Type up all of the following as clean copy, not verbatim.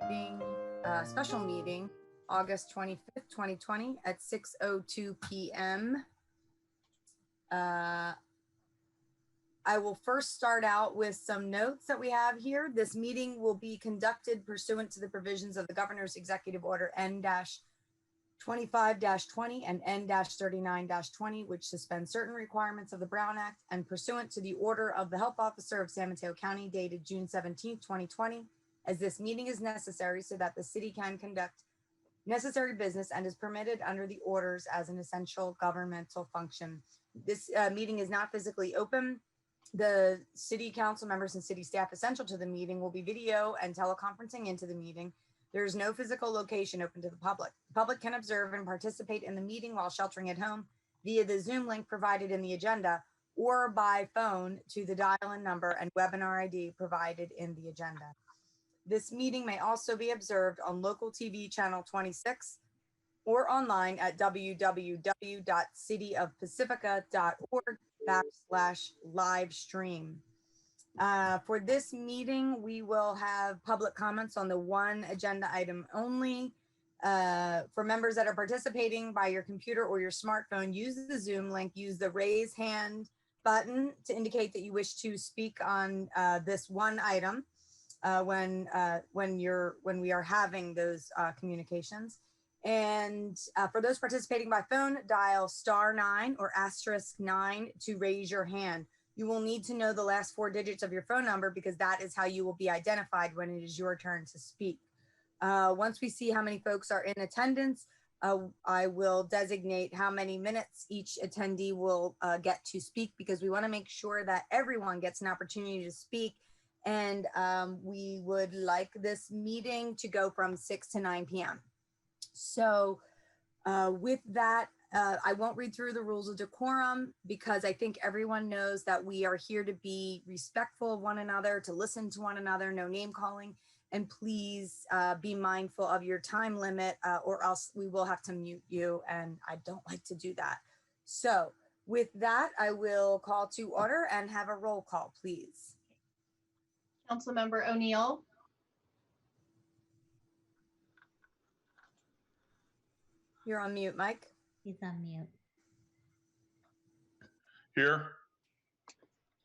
meeting, special meeting, August 25th, 2020 at 6:02 p.m. I will first start out with some notes that we have here. This meeting will be conducted pursuant to the provisions of the Governor's Executive Order N-25-20 and N-39-20, which suspends certain requirements of the Brown Act, and pursuant to the order of the Health Officer of San Mateo County dated June 17th, 2020, as this meeting is necessary so that the city can conduct necessary business and is permitted under the orders as an essential governmental function. This meeting is not physically open. The city council members and city staff essential to the meeting will be video and teleconferencing into the meeting. There is no physical location open to the public. The public can observe and participate in the meeting while sheltering at home via the Zoom link provided in the agenda or by phone to the dial-in number and webinar ID provided in the agenda. This meeting may also be observed on local TV channel 26 or online at www.cityofpacifica.org/live stream. For this meeting, we will have public comments on the one agenda item only. For members that are participating by your computer or your smartphone, use the Zoom link, use the raise hand button to indicate that you wish to speak on this one item when we are having those communications. And for those participating by phone, dial *9 or *9 to raise your hand. You will need to know the last 4 digits of your phone number because that is how you will be identified when it is your turn to speak. Once we see how many folks are in attendance, I will designate how many minutes each attendee will get to speak, because we want to make sure that everyone gets an opportunity to speak. And we would like this meeting to go from 6 to 9 p.m. So with that, I won't read through the rules of decorum because I think everyone knows that we are here to be respectful of one another, to listen to one another, no name calling, and please be mindful of your time limit or else we will have to mute you, and I don't like to do that. So with that, I will call to order and have a roll call, please. Councilmember O'Neill. You're on mute, Mike. He's on mute. Here.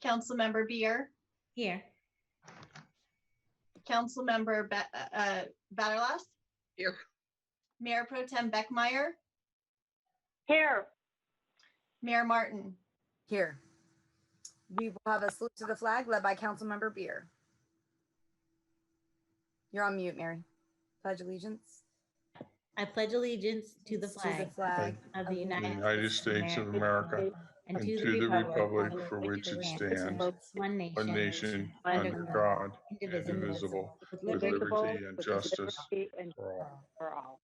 Councilmember Beer. Here. Councilmember Batterlas. Here. Mayor Pro Tem Beckmeyer. Here. Mayor Martin. Here. We will have a salute to the flag led by Councilmember Beer. You're on mute, Mary. Pledge allegiance. I pledge allegiance to the flag of the United States of America and to the republic for which it stands, one nation, under God, indivisible, with liberty and justice for all.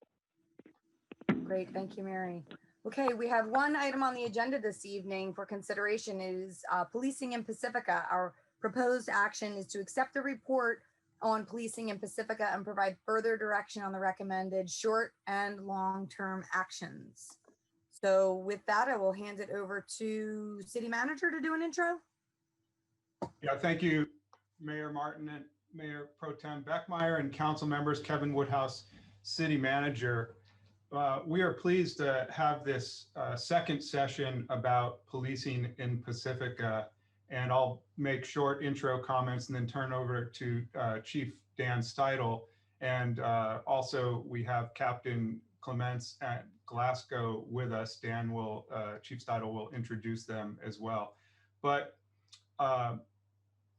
Great, thank you, Mary. Okay, we have one item on the agenda this evening for consideration is policing in Pacifica. Our proposed action is to accept the report on policing in Pacifica and provide further direction on the recommended short and long-term actions. So with that, I will hand it over to City Manager to do an intro. Yeah, thank you, Mayor Martin and Mayor Pro Tem Beckmeyer and Council members, Kevin Woodhouse, City Manager. We are pleased to have this second session about policing in Pacifica, and I'll make short intro comments and then turn over to Chief Dan Steidel. And also we have Captain Clements at Glasgow with us. Chief Steidel will introduce them as well. But,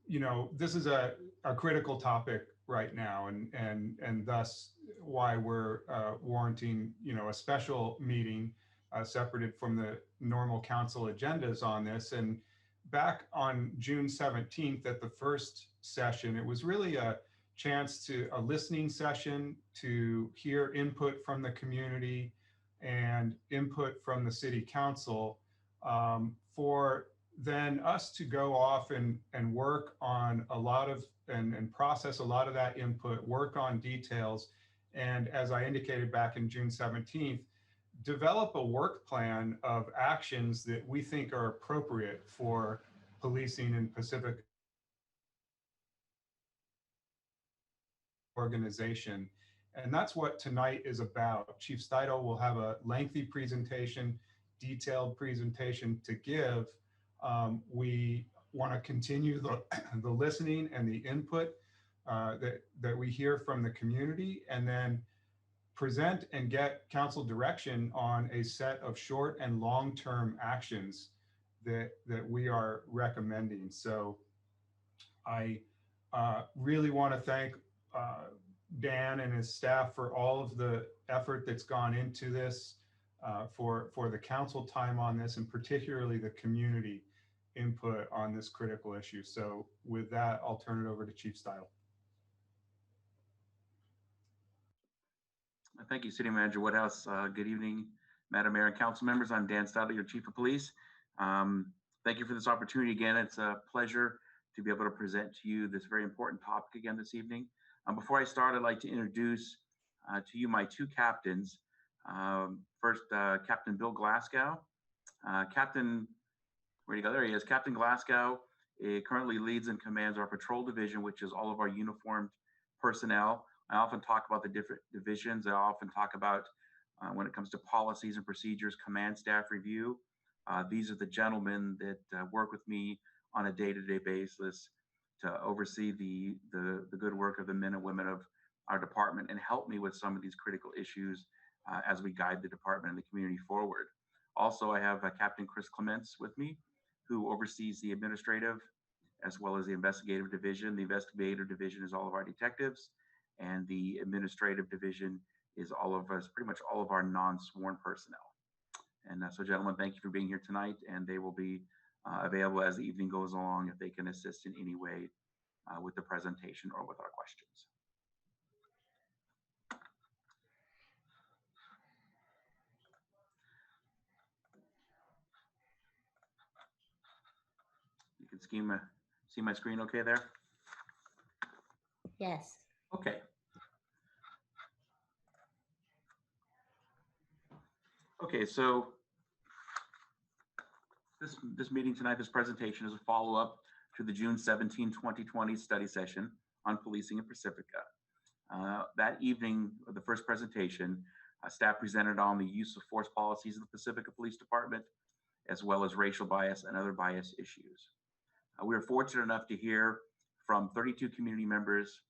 you know, this is a critical topic right now, and thus why we're warranting, you know, a special meeting separated from the normal council agendas on this. And back on June 17th at the first session, it was really a chance to a listening session to hear input from the community and input from the city council for then us to go off and work on a lot of and process a lot of that input, work on details. And as I indicated back in June 17th, develop a work plan of actions that we think are appropriate for policing in Pacifica organization. And that's what tonight is about. Chief Steidel will have a lengthy presentation, detailed presentation to give. We want to continue the listening and the input that we hear from the community, and then present and get council direction on a set of short and long-term actions that we are recommending. So I really want to thank Dan and his staff for all of the effort that's gone into this, for the council time on this, and particularly the community input on this critical issue. So with that, I'll turn it over to Chief Steidel. Thank you, City Manager Woodhouse. Good evening, Madam Mayor and council members. I'm Dan Steidel, your Chief of Police. Thank you for this opportunity again. It's a pleasure to be able to present to you this very important topic again this evening. Before I start, I'd like to introduce to you my two captains. First, Captain Bill Glasgow. Captain, where'd he go? There he is. Captain Glasgow currently leads and commands our patrol division, which is all of our uniformed personnel. I often talk about the different divisions. I often talk about when it comes to policies and procedures, command staff review. These are the gentlemen that work with me on a day-to-day basis to oversee the good work of the men and women of our department and help me with some of these critical issues as we guide the department and the community forward. Also, I have Captain Chris Clements with me, who oversees the administrative as well as the investigative division. The investigative division is all of our detectives, and the administrative division is all of us, pretty much all of our non-sworn personnel. And so gentlemen, thank you for being here tonight, and they will be available as the evening goes along if they can assist in any way with the presentation or with our questions. You can see my screen okay there? Yes. Okay. Okay, so this meeting tonight, this presentation is a follow-up to the June 17, 2020 study session on policing in Pacifica. That evening, the first presentation, staff presented on the use of force policies of the Pacifica Police Department, as well as racial bias and other bias issues. We were fortunate enough to hear from 32 community members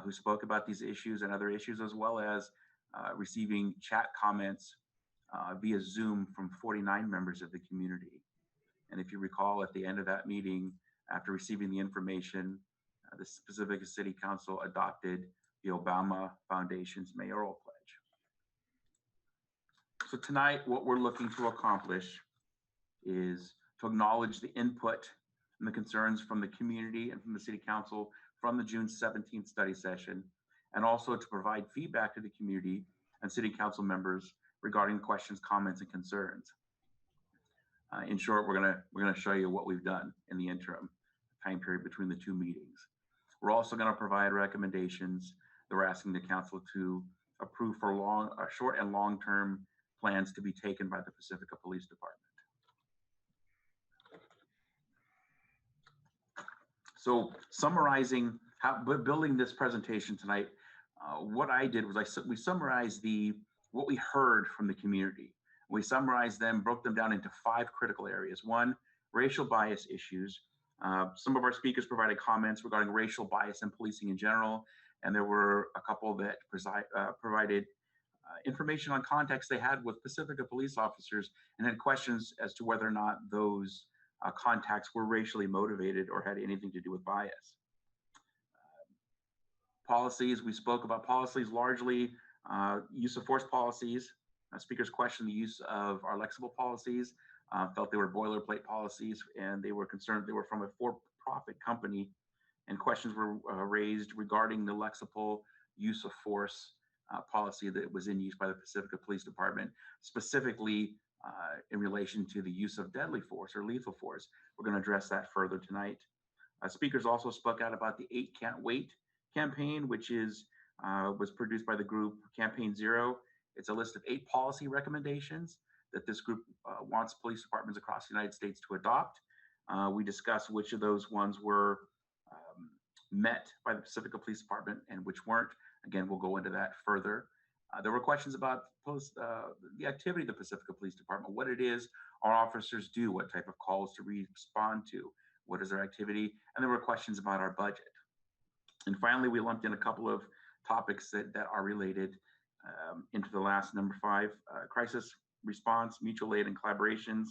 who spoke about these issues and other issues, as well as receiving chat comments via Zoom from 49 members of the community. And if you recall, at the end of that meeting, after receiving the information, the Pacifica City Council adopted the Obama Foundation's mayoral pledge. So tonight, what we're looking to accomplish is to acknowledge the input and the concerns from the community and from the City Council from the June 17th study session, and also to provide feedback to the community and City Council members regarding questions, comments, and concerns. In short, we're gonna show you what we've done in the interim time period between the two meetings. We're also gonna provide recommendations that we're asking the council to approve for short and long-term plans to be taken by the Pacifica Police Department. So summarizing building this presentation tonight, what I did was we summarized what we heard from the community. We summarized them, broke them down into 5 critical areas. 1, racial bias issues. Some of our speakers provided comments regarding racial bias in policing in general, and there were a couple that provided information on contacts they had with Pacifica police officers and had questions as to whether or not those contacts were racially motivated or had anything to do with bias. Policies, we spoke about policies largely, use of force policies. Speakers questioned the use of our lexible policies, felt they were boilerplate policies, and they were concerned they were from a for-profit company, and questions were raised regarding the lexible use of force policy that was in use by the Pacifica Police Department, specifically in relation to the use of deadly force or lethal force. We're going to address that further tonight. Speakers also spoke out about the 8 Can't Wait campaign, which was produced by the group Campaign Zero. It's a list of 8 policy recommendations that this group wants police departments across the United States to adopt. We discussed which of those ones were met by the Pacifica Police Department and which weren't. Again, we'll go into that further. There were questions about the activity of the Pacifica Police Department, what it is our officers do, what type of calls to respond to, what is their activity, and there were questions about our budget. And finally, we lumped in a couple of topics that are related into the last number 5, crisis response, mutual aid and collaborations.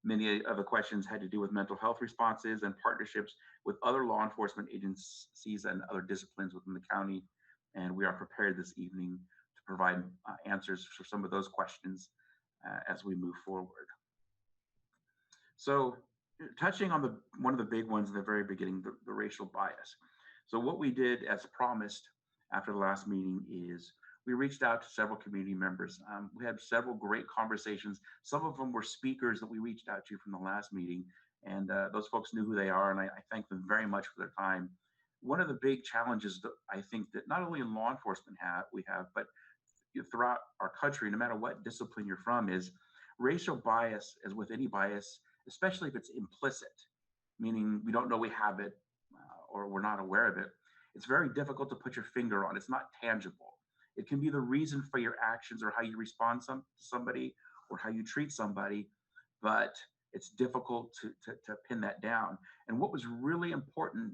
Many of the questions had to do with mental health responses and partnerships with other law enforcement agencies and other disciplines within the county. And we are prepared this evening to provide answers for some of those questions as we move forward. So touching on one of the big ones in the very beginning, the racial bias. So what we did as promised after the last meeting is we reached out to several community members. We had several great conversations. Some of them were speakers that we reached out to from the last meeting, and those folks knew who they are, and I thank them very much for their time. One of the big challenges that I think that not only in law enforcement we have, but throughout our country, no matter what discipline you're from, is racial bias, as with any bias, especially if it's implicit, meaning we don't know we have it or we're not aware of it. It's very difficult to put your finger on. It's not tangible. It can be the reason for your actions or how you respond to somebody or how you treat somebody, but it's difficult to pin that down. And what was really important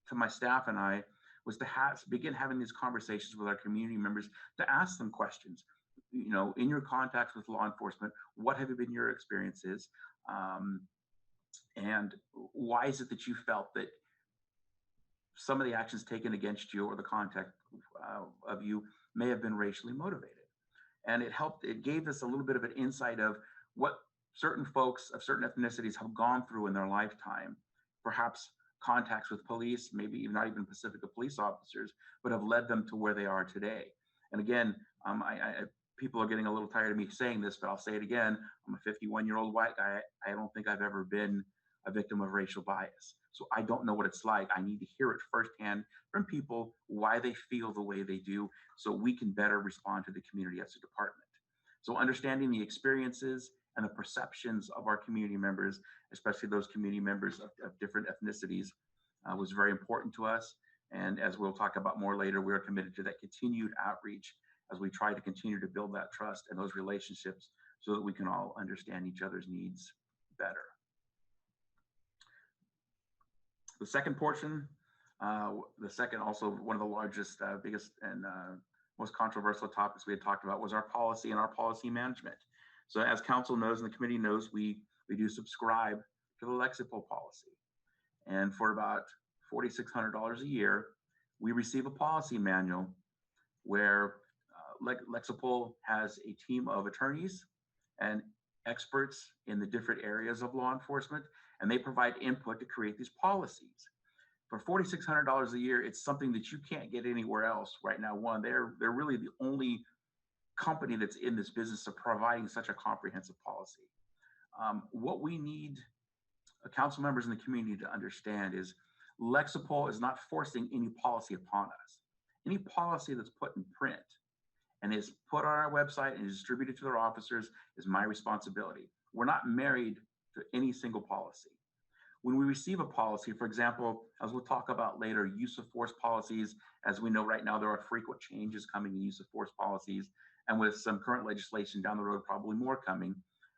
to my staff and I was to begin having these conversations with our community members, to ask them questions. You know, in your contacts with law enforcement, what have been your experiences? And why is it that you felt that some of the actions taken against you or the contact of you may have been racially motivated? And it gave us a little bit of an insight of what certain folks of certain ethnicities have gone through in their lifetime, perhaps contacts with police, maybe not even Pacifica police officers, but have led them to where they are today. And again, people are getting a little tired of me saying this, but I'll say it again. I'm a 51-year-old white guy. I don't think I've ever been a victim of racial bias. So I don't know what it's like. I need to hear it firsthand from people, why they feel the way they do, so we can better respond to the community as a department. So understanding the experiences and the perceptions of our community members, especially those community members of different ethnicities, was very important to us. And as we'll talk about more later, we are committed to that continued outreach as we try to continue to build that trust and those relationships so that we can all understand each other's needs better. The second portion, also one of the largest, biggest, and most controversial topics we had talked about was our policy and our policy management. So as council knows and the committee knows, we do subscribe to the Lexipol policy. And for about $4,600 a year, we receive a policy manual where Lexipol has a team of attorneys and experts in the different areas of law enforcement, and they provide input to create these policies. For $4,600 a year, it's something that you can't get anywhere else right now. One, they're really the only company that's in this business of providing such a comprehensive policy. What we need council members in the community to understand is Lexipol is not forcing any policy upon us. Any policy that's put in print and is put on our website and is distributed to their officers is my responsibility. We're not married to any single policy. When we receive a policy, for example, as we'll talk about later, use of force policies, as we know right now, there are frequent changes coming in use of force policies, and with some current legislation down the road, probably more coming.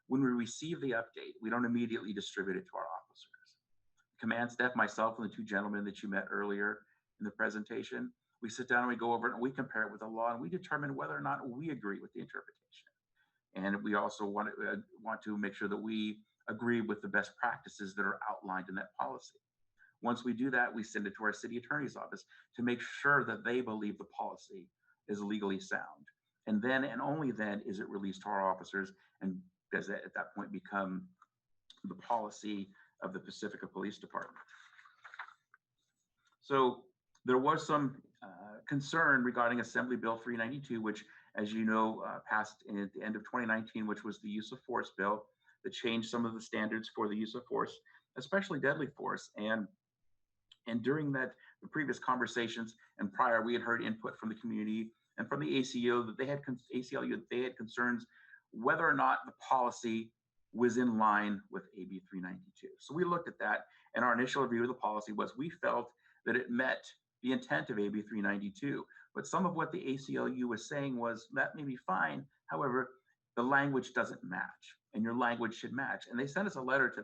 When we receive the update, we don't immediately distribute it to our officers. Command staff, myself, and the two gentlemen that you met earlier in the presentation, we sit down and we go over it and we compare it with the law and we determine whether or not we agree with the interpretation. And we also want to make sure that we agree with the best practices that are outlined in that policy. Once we do that, we send it to our city attorney's office to make sure that they believe the policy is legally sound. And then, and only then, is it released to our officers and does that at that point become the policy of the Pacifica Police Department. So there was some concern regarding Assembly Bill 392, which, as you know, passed at the end of 2019, which was the use of force bill that changed some of the standards for the use of force, especially deadly force. And during the previous conversations and prior, we had heard input from the community and from the ACLU that they had concerns whether or not the policy was in line with AB 392. So we looked at that, and our initial review of the policy was we felt that it met the intent of AB 392. But some of what the ACLU was saying was that may be fine. However, the language doesn't match, and your language should match. And they sent us a letter to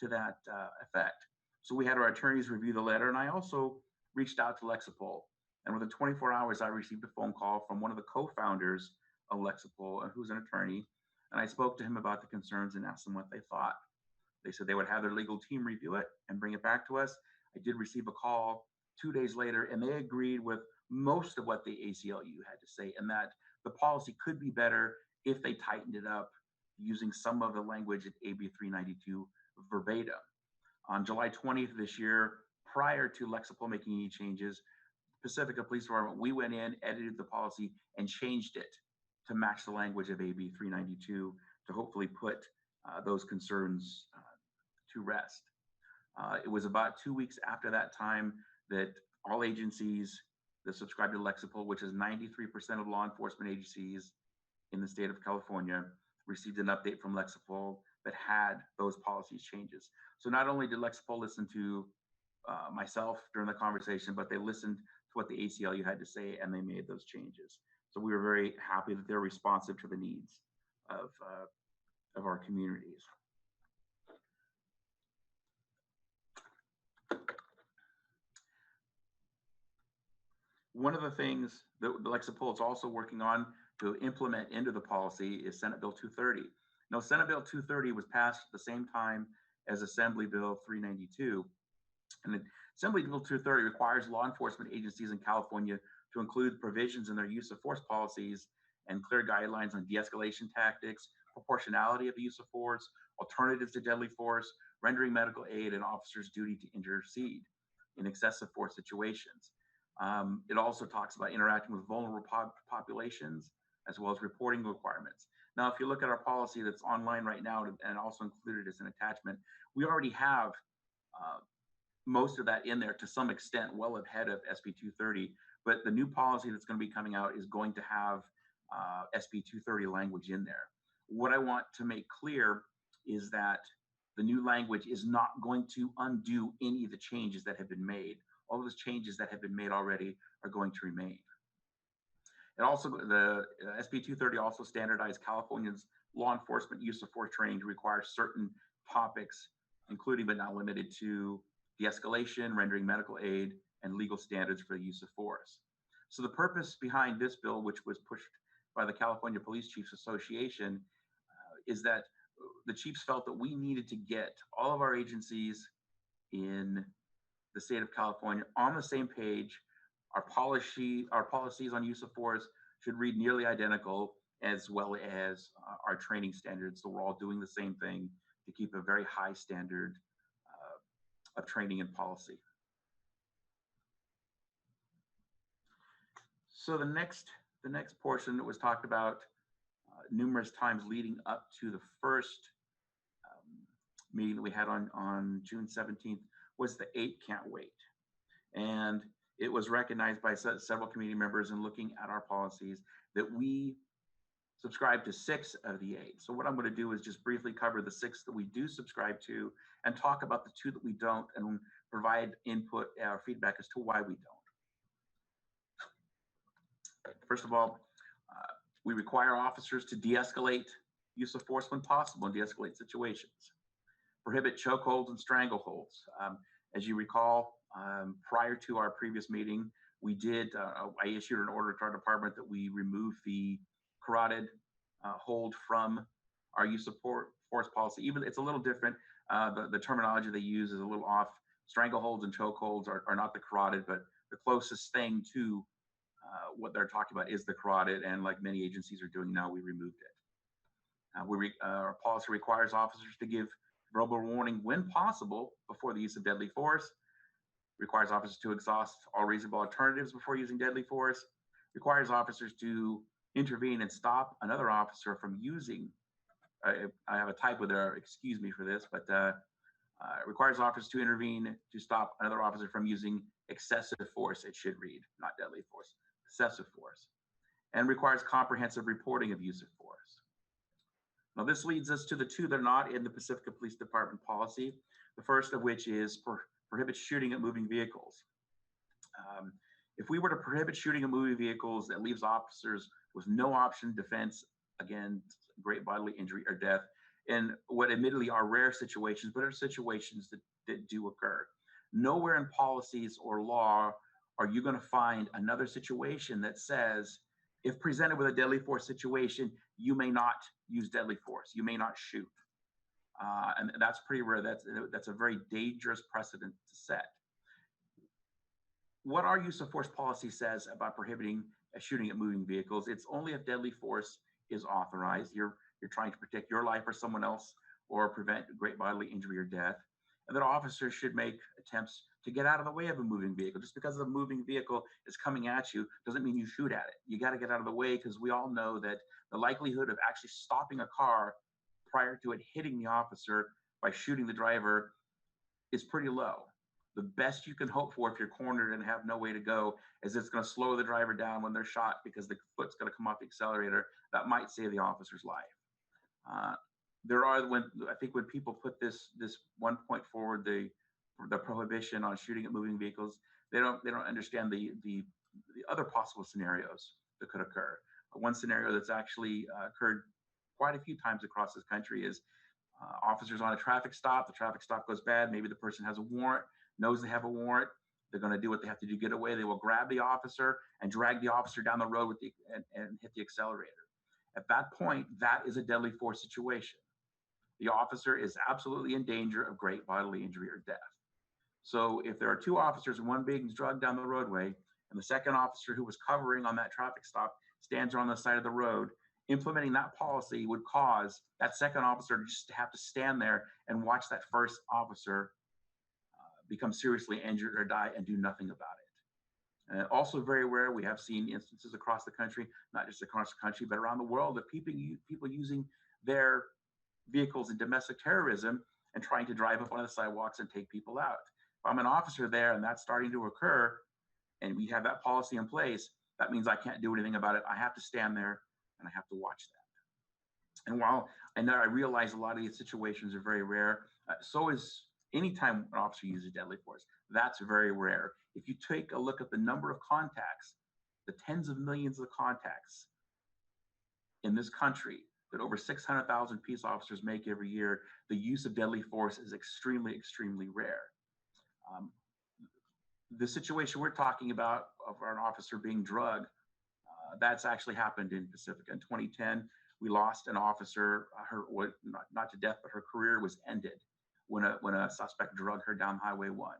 that effect. So we had our attorneys review the letter, and I also reached out to Lexipol. And within 24 hours, I received a phone call from one of the co-founders of Lexipol, who's an attorney. And I spoke to him about the concerns and asked them what they thought. They said they would have their legal team review it and bring it back to us. I did receive a call 2 days later, and they agreed with most of what the ACLU had to say, and that the policy could be better if they tightened it up using some of the language in AB 392 verbatim. On July 20th of this year, prior to Lexipol making any changes, Pacifica Police Department, we went in, edited the policy, and changed it to match the language of AB 392 to hopefully put those concerns to rest. It was about 2 weeks after that time that all agencies that subscribe to Lexipol, which is 93% of law enforcement agencies in the state of California, received an update from Lexipol that had those policies changes. So not only did Lexipol listen to myself during the conversation, but they listened to what the ACLU had to say, and they made those changes. So we were very happy that they're responsive to the needs of our communities. One of the things that Lexipol is also working on to implement into the policy is Senate Bill 230. Now, Senate Bill 230 was passed at the same time as Assembly Bill 392. And Assembly Bill 230 requires law enforcement agencies in California to include provisions in their use of force policies and clear guidelines on de-escalation tactics, proportionality of the use of force, alternatives to deadly force, rendering medical aid, and officers' duty to intercede in excessive force situations. It also talks about interacting with vulnerable populations, as well as reporting requirements. Now, if you look at our policy that's online right now and also included as an attachment, we already have most of that in there to some extent, well ahead of SB 230. But the new policy that's going to be coming out is going to have SB 230 language in there. What I want to make clear is that the new language is not going to undo any of the changes that have been made. All of those changes that have been made already are going to remain. And also, the SB 230 also standardized California's law enforcement use of force training to require certain topics, including but not limited to de-escalation, rendering medical aid, and legal standards for the use of force. So the purpose behind this bill, which was pushed by the California Police Chiefs Association, is that the chiefs felt that we needed to get all of our agencies in the state of California on the same page. Our policies on use of force should read nearly identical, as well as our training standards. So we're all doing the same thing to keep a very high standard of training and policy. So the next portion that was talked about numerous times leading up to the first meeting that we had on June 17th was the 8 can't wait. And it was recognized by several community members in looking at our policies that we subscribe to 6 of the 8. So what I'm going to do is just briefly cover the 6 that we do subscribe to and talk about the 2 that we don't and provide input or feedback as to why we don't. First of all, we require officers to de-escalate use of force when possible and de-escalate situations. Prohibit chokeholds and strangleholds. As you recall, prior to our previous meeting, we did, I issued an order to our department that we remove the carotid hold from our use of force policy. Even it's a little different. The terminology they use is a little off. Strangleholds and chokeholds are not the carotid, but the closest thing to what they're talking about is the carotid, and like many agencies are doing now, we removed it. Our policy requires officers to give verbal warning when possible before the use of deadly force, requires officers to exhaust all reasonable alternatives before using deadly force, requires officers to intervene and stop another officer from using, I have a typo there, excuse me for this, but requires officers to intervene to stop another officer from using excessive force, it should read, not deadly force, excessive force, and requires comprehensive reporting of use of force. Now this leads us to the 2 that are not in the Pacifica Police Department policy, the first of which is prohibits shooting at moving vehicles. If we were to prohibit shooting at moving vehicles, that leaves officers with no option defense against great bodily injury or death in what admittedly are rare situations, but are situations that do occur. Nowhere in policies or law are you going to find another situation that says, if presented with a deadly force situation, you may not use deadly force. You may not shoot. And that's pretty rare. That's a very dangerous precedent to set. What our use of force policy says about prohibiting shooting at moving vehicles, it's only if deadly force is authorized. You're trying to protect your life or someone else or prevent great bodily injury or death. And that officers should make attempts to get out of the way of a moving vehicle. Just because the moving vehicle is coming at you doesn't mean you shoot at it. You got to get out of the way, because we all know that the likelihood of actually stopping a car prior to it hitting the officer by shooting the driver is pretty low. The best you can hope for if you're cornered and have no way to go is it's going to slow the driver down when they're shot, because the foot's going to come off the accelerator. That might save the officer's life. I think when people put this one point forward, the prohibition on shooting at moving vehicles, they don't understand the other possible scenarios that could occur. One scenario that's actually occurred quite a few times across this country is officers on a traffic stop. The traffic stop goes bad. Maybe the person has a warrant, knows they have a warrant. They're going to do what they have to do to get away. They will grab the officer and drag the officer down the road and hit the accelerator. At that point, that is a deadly force situation. The officer is absolutely in danger of great bodily injury or death. So if there are two officers and one being drugged down the roadway, and the second officer who was covering on that traffic stop stands on the side of the road, implementing that policy would cause that second officer just to have to stand there and watch that first officer become seriously injured or die and do nothing about it. Also very rare, we have seen instances across the country, not just across the country, but around the world, of people using their vehicles in domestic terrorism and trying to drive up on the sidewalks and take people out. If I'm an officer there and that's starting to occur, and we have that policy in place, that means I can't do anything about it. I have to stand there and I have to watch that. And while I know I realize a lot of these situations are very rare, so is anytime an officer uses deadly force. That's very rare. If you take a look at the number of contacts, the tens of millions of contacts in this country that over 600,000 peace officers make every year, the use of deadly force is extremely, extremely rare. The situation we're talking about of an officer being drugged, that's actually happened in Pacifica. In 2010, we lost an officer, not to death, but her career was ended when a suspect drugged her down Highway 1.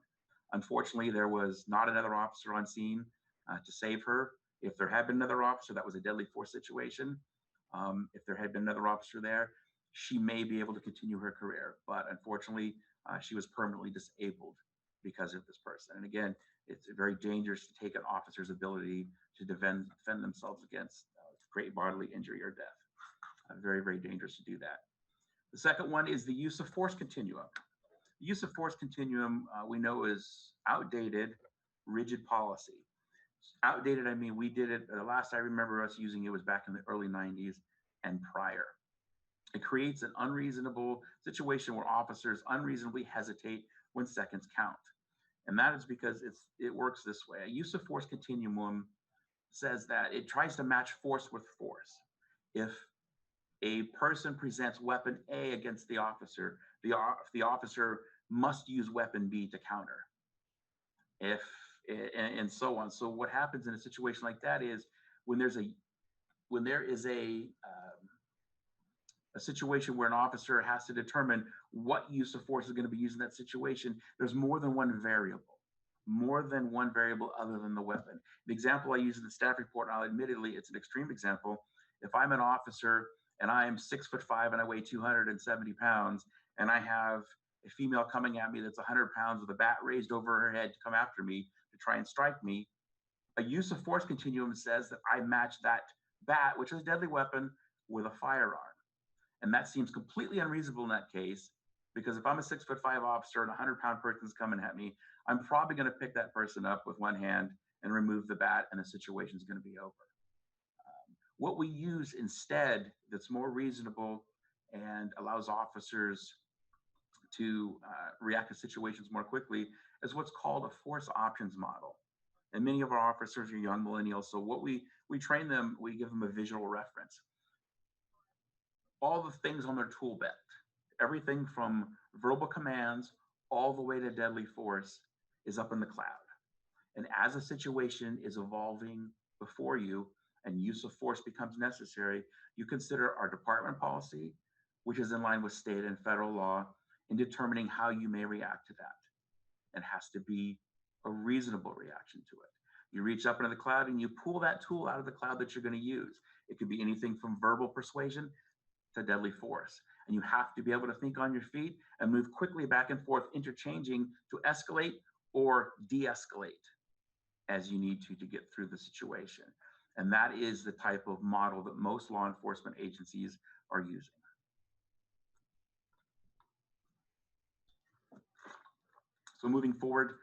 Unfortunately, there was not another officer on scene to save her. If there had been another officer, that was a deadly force situation. If there had been another officer there, she may be able to continue her career. But unfortunately, she was permanently disabled because of this person. And again, it's very dangerous to take an officer's ability to defend themselves against great bodily injury or death. Very, very dangerous to do that. The second one is the use of force continuum. The use of force continuum, we know, is outdated, rigid policy. Outdated, I mean, we did it, the last I remember us using it was back in the early 90s and prior. It creates an unreasonable situation where officers unreasonably hesitate when seconds count. And that is because it works this way. A use of force continuum says that it tries to match force with force. If a person presents weapon A against the officer, the officer must use weapon B to counter. And so on. So what happens in a situation like that is when there is a situation where an officer has to determine what use of force is going to be used in that situation, there's more than one variable other than the weapon. The example I use in the staff report, and admittedly, it's an extreme example. If I'm an officer and I'm 6'5" and I weigh 270 pounds, and I have a female coming at me that's 100 pounds with a bat raised over her head to come after me to try and strike me, a use of force continuum says that I match that bat, which is a deadly weapon, with a firearm. And that seems completely unreasonable in that case, because if I'm a 6'5" officer and a 100-pound person's coming at me, I'm probably going to pick that person up with one hand and remove the bat, and the situation's going to be over. What we use instead that's more reasonable and allows officers to react to situations more quickly is what's called a force options model. And many of our officers are young millennials, so what we train them, we give them a visual reference. All the things on their tool belt, everything from verbal commands all the way to deadly force is up in the cloud. And as a situation is evolving before you and use of force becomes necessary, you consider our department policy, which is in line with state and federal law, in determining how you may react to that. It has to be a reasonable reaction to it. You reach up into the cloud and you pull that tool out of the cloud that you're going to use. It could be anything from verbal persuasion to deadly force. And you have to be able to think on your feet and move quickly back and forth, interchanging to escalate or de-escalate as you need to get through the situation. And that is the type of model that most law enforcement agencies are using. So moving forward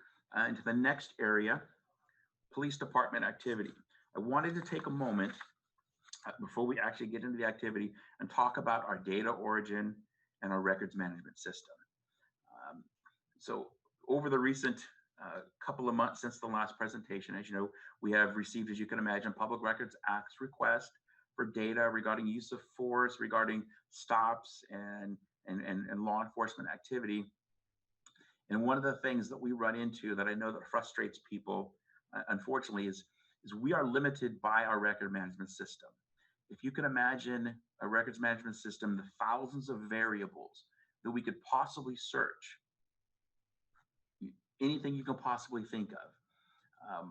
into the next area, police department activity. I wanted to take a moment before we actually get into the activity and talk about our data origin and our records management system. So over the recent couple of months since the last presentation, as you know, we have received, as you can imagine, Public Records Act's request for data regarding use of force, regarding stops and law enforcement activity. And one of the things that we run into that I know that frustrates people, unfortunately, is we are limited by our record management system. If you can imagine a records management system, the thousands of variables that we could possibly search, anything you can possibly think of,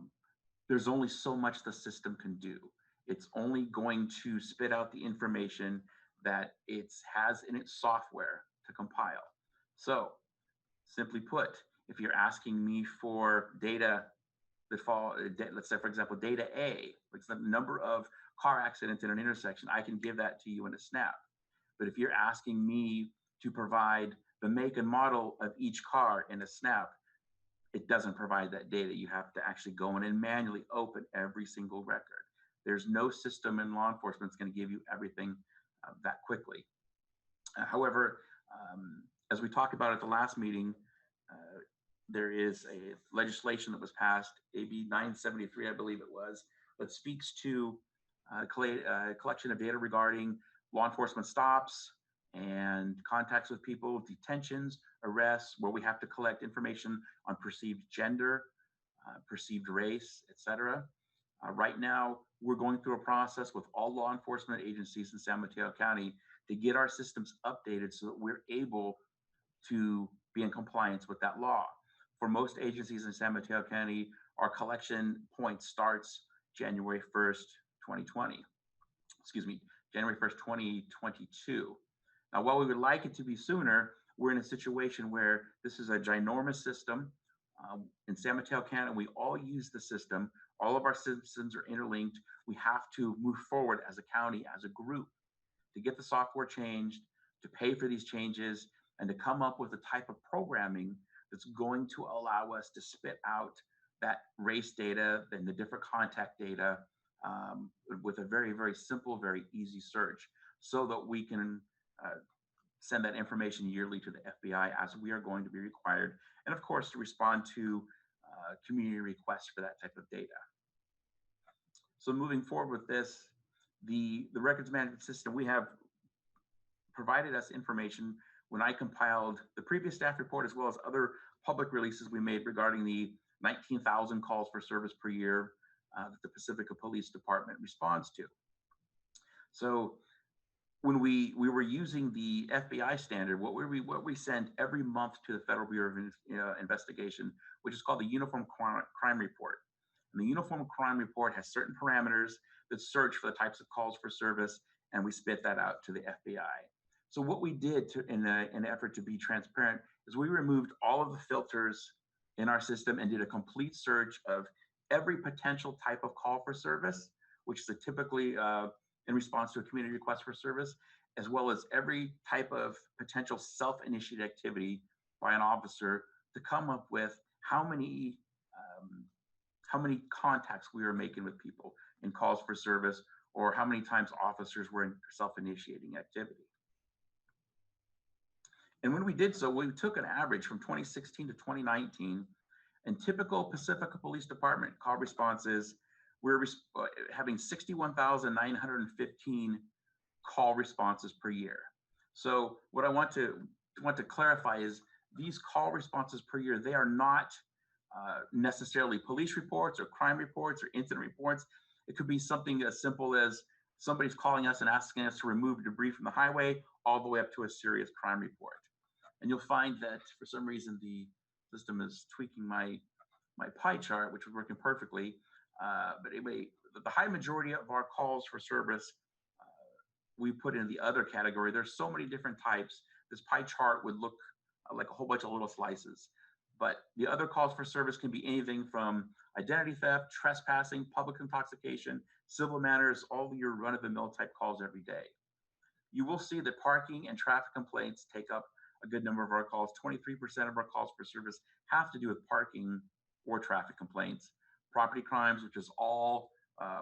there's only so much the system can do. It's only going to spit out the information that it has in its software to compile. So, simply put, if you're asking me for data that fall, let's say, for example, data A, like the number of car accidents in an intersection, I can give that to you in a snap. But if you're asking me to provide the make and model of each car in a snap, it doesn't provide that data. You have to actually go in and manually open every single record. There's no system in law enforcement that's going to give you everything that quickly. However, as we talked about at the last meeting, there is a legislation that was passed, AB 973, I believe it was, that speaks to collection of data regarding law enforcement stops and contacts with people, detentions, arrests, where we have to collect information on perceived gender, perceived race, etc. Right now, we're going through a process with all law enforcement agencies in San Mateo County to get our systems updated so that we're able to be in compliance with that law. For most agencies in San Mateo County, our collection point starts January 1st, 2020. Excuse me, January 1st, 2022. Now, while we would like it to be sooner, we're in a situation where this is a ginormous system. In San Mateo County, we all use the system. All of our systems are interlinked. We have to move forward as a county, as a group, to get the software changed, to pay for these changes, and to come up with a type of programming that's going to allow us to spit out that race data and the different contact data with a very, very simple, very easy search, so that we can send that information yearly to the FBI as we are going to be required, and of course to respond to community requests for that type of data. So moving forward with this, the records management system, we have provided us information when I compiled the previous staff report, as well as other public releases we made regarding the 19,000 calls for service per year that the Pacifica Police Department responds to. So when we were using the FBI standard, what we send every month to the Federal Bureau of Investigation, which is called the Uniform Crime Report. And the Uniform Crime Report has certain parameters that search for the types of calls for service, and we spit that out to the FBI. So what we did in an effort to be transparent is we removed all of the filters in our system and did a complete search of every potential type of call for service, which is typically in response to a community request for service, as well as every type of potential self-initiated activity by an officer, to come up with how many contacts we were making with people in calls for service, or how many times officers were in self-initiating activity. And when we did so, we took an average from 2016 to 2019 In typical Pacifica Police Department call responses, we're having 61,915 call responses per year. So what I want to clarify is these call responses per year, they are not necessarily police reports or crime reports or incident reports. It could be something as simple as somebody's calling us and asking us to remove debris from the highway, all the way up to a serious crime report. And you'll find that for some reason the system is tweaking my pie chart, which was working perfectly. But anyway, the high majority of our calls for service, we put in the other category. There's so many different types. This pie chart would look like a whole bunch of little slices. But the other calls for service can be anything from identity theft, trespassing, public intoxication, civil matters, all your run-of-the-mill type calls every day. You will see that parking and traffic complaints take up a good number of our calls. 23% of our calls for service have to do with parking or traffic complaints. Property crimes, which is all,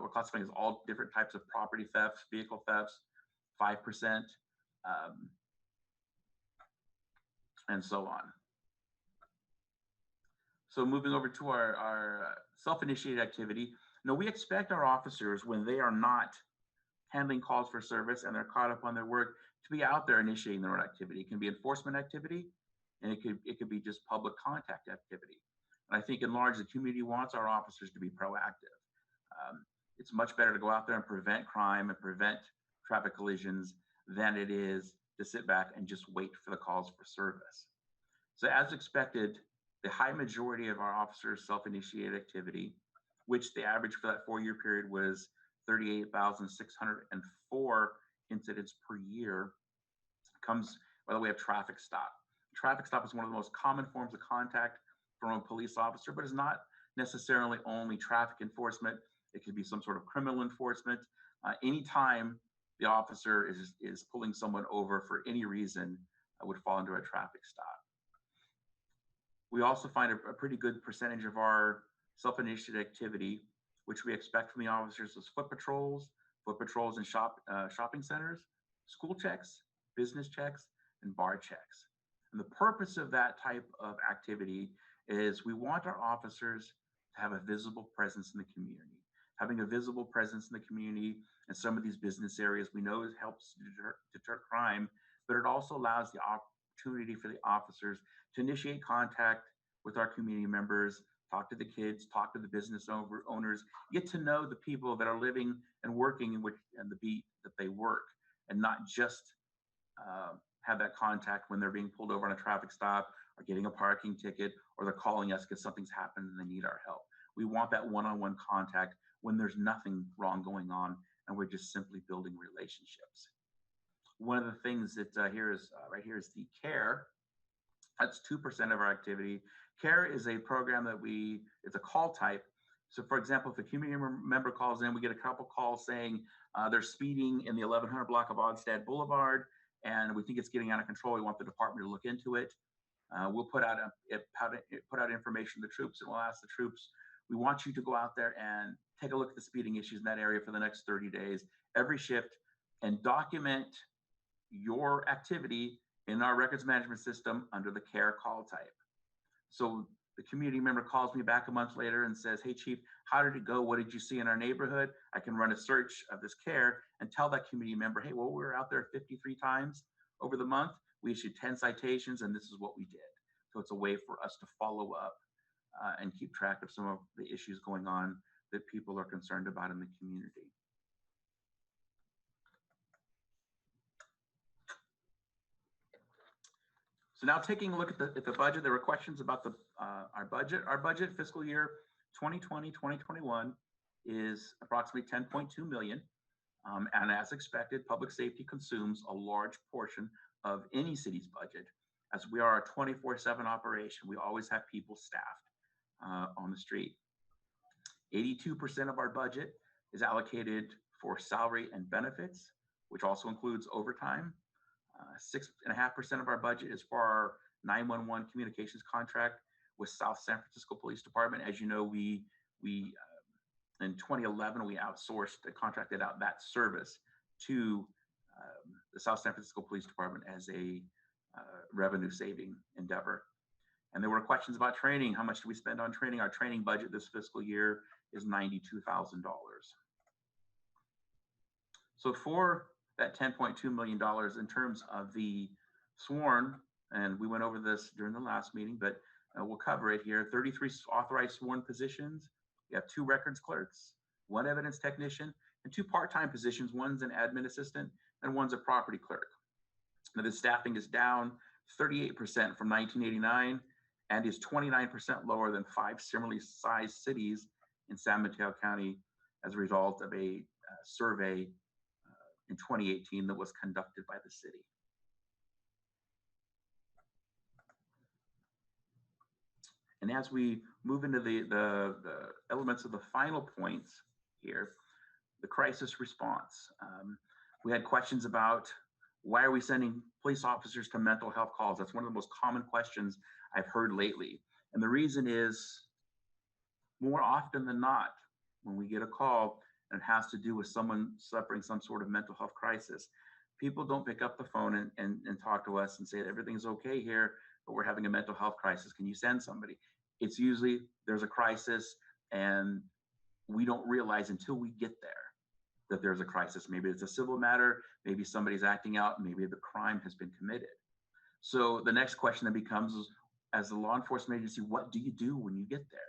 we're classifying as all different types of property thefts, vehicle thefts, 5%, and so on. So moving over to our self-initiated activity. Now, we expect our officers, when they are not handling calls for service and they're caught up on their work, to be out there initiating their own activity. It can be enforcement activity, and it could be just public contact activity. And I think in large, the community wants our officers to be proactive. It's much better to go out there and prevent crime and prevent traffic collisions than it is to sit back and just wait for the calls for service. So as expected, the high majority of our officers self-initiated activity, which the average for that 4-year period was 38,604 incidents per year, comes by the way of traffic stop. Traffic stop is one of the most common forms of contact from a police officer, but it's not necessarily only traffic enforcement. It could be some sort of criminal enforcement. Anytime the officer is pulling someone over for any reason, would fall into a traffic stop. We also find a pretty good percentage of our self-initiated activity, which we expect from the officers, is foot patrols in shopping centers, school checks, business checks, and bar checks. And the purpose of that type of activity is we want our officers to have a visible presence in the community. Having a visible presence in the community in some of these business areas, we know it helps deter crime, but it also allows the opportunity for the officers to initiate contact with our community members, talk to the kids, talk to the business owners, get to know the people that are living and working in the beat that they work, and not just have that contact when they're being pulled over on a traffic stop or getting a parking ticket, or they're calling us because something's happened and they need our help. We want that one-on-one contact when there's nothing wrong going on and we're just simply building relationships. One of the things that right here is the CARE. That's 2% of our activity. CARE is a program that it's a call type. So for example, if a community member calls in, we get a couple calls saying they're speeding in the 1100 block of Odstad Boulevard, and we think it's getting out of control. We want the department to look into it. We'll put out information to the troops, and we'll ask the troops, we want you to go out there and take a look at the speeding issues in that area for the next 30 days, every shift, and document your activity in our records management system under the CARE call type. So the community member calls me back a month later and says, hey, Chief, how did it go? What did you see in our neighborhood? I can run a search of this CARE and tell that community member, hey, well, we were out there 53 times over the month. We issued 10 citations, and this is what we did. So it's a way for us to follow up and keep track of some of the issues going on that people are concerned about in the community. So now taking a look at the budget, there were questions about our budget. Our budget fiscal year 2020-2021 is approximately 10.2 million. And as expected, public safety consumes a large portion of any city's budget, as we are a 24/7 operation. We always have people staffed on the street. 82% of our budget is allocated for salary and benefits, which also includes overtime. 6.5% of our budget is for our 911 communications contract with South San Francisco Police Department. As you know, we in 2011, we outsourced and contracted out that service to the South San Francisco Police Department as a revenue saving endeavor. And there were questions about training. How much do we spend on training? Our training budget this fiscal year is $92,000. So for that $10.2 million in terms of the sworn, and we went over this during the last meeting, but we'll cover it here. 33 authorized sworn positions. We have 2 records clerks, 1 evidence technician, and 2 part-time positions. One's an admin assistant and one's a property clerk. Now the staffing is down 38% from 1989 and is 29% lower than 5 similarly sized cities in San Mateo County as a result of a survey in 2018 that was conducted by the city. And as we move into the elements of the final points here, the crisis response. We had questions about why are we sending police officers to mental health calls? That's one of the most common questions I've heard lately. And the reason is, more often than not, when we get a call and it has to do with someone suffering some sort of mental health crisis, people don't pick up the phone and talk to us and say, everything's okay here, but we're having a mental health crisis. Can you send somebody? It's usually there's a crisis and we don't realize until we get there that there's a crisis. Maybe it's a civil matter, maybe somebody's acting out, maybe the crime has been committed. So the next question that becomes is, as a law enforcement agency, what do you do when you get there?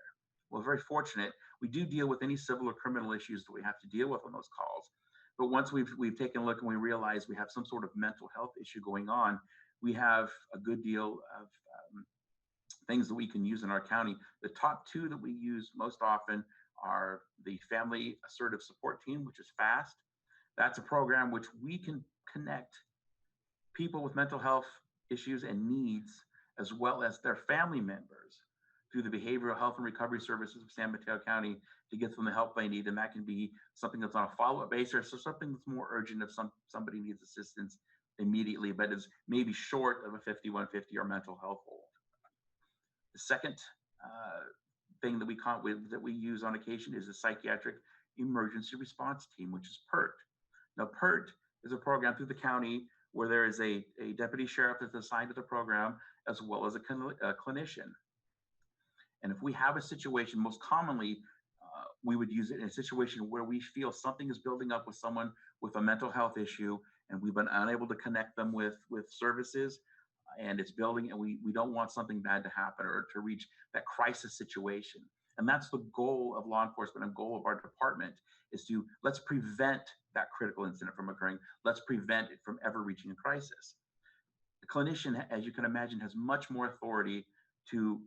Well, very fortunate, we do deal with any civil or criminal issues that we have to deal with on those calls. But once we've taken a look and we realize we have some sort of mental health issue going on, we have a good deal of things that we can use in our county. The top 2 that we use most often are the Family Assertive Support Team, which is FAST. That's a program which we can connect people with mental health issues and needs, as well as their family members, through the Behavioral Health and Recovery Services of San Mateo County to get them the help they need. And that can be something that's on a follow-up basis or something that's more urgent if somebody needs assistance immediately, but is maybe short of a 5150 or mental health hold. The second thing that we use on occasion is the Psychiatric Emergency Response Team, which is PERT. Now, PERT is a program through the county where there is a deputy sheriff that's assigned to the program, as well as a clinician. And if we have a situation, most commonly, we would use it in a situation where we feel something is building up with someone with a mental health issue, and we've been unable to connect them with services, and it's building, and we don't want something bad to happen or to reach that crisis situation. And that's the goal of law enforcement and goal of our department, is to let's prevent that critical incident from occurring. Let's prevent it from ever reaching a crisis. The clinician, as you can imagine, has much more authority to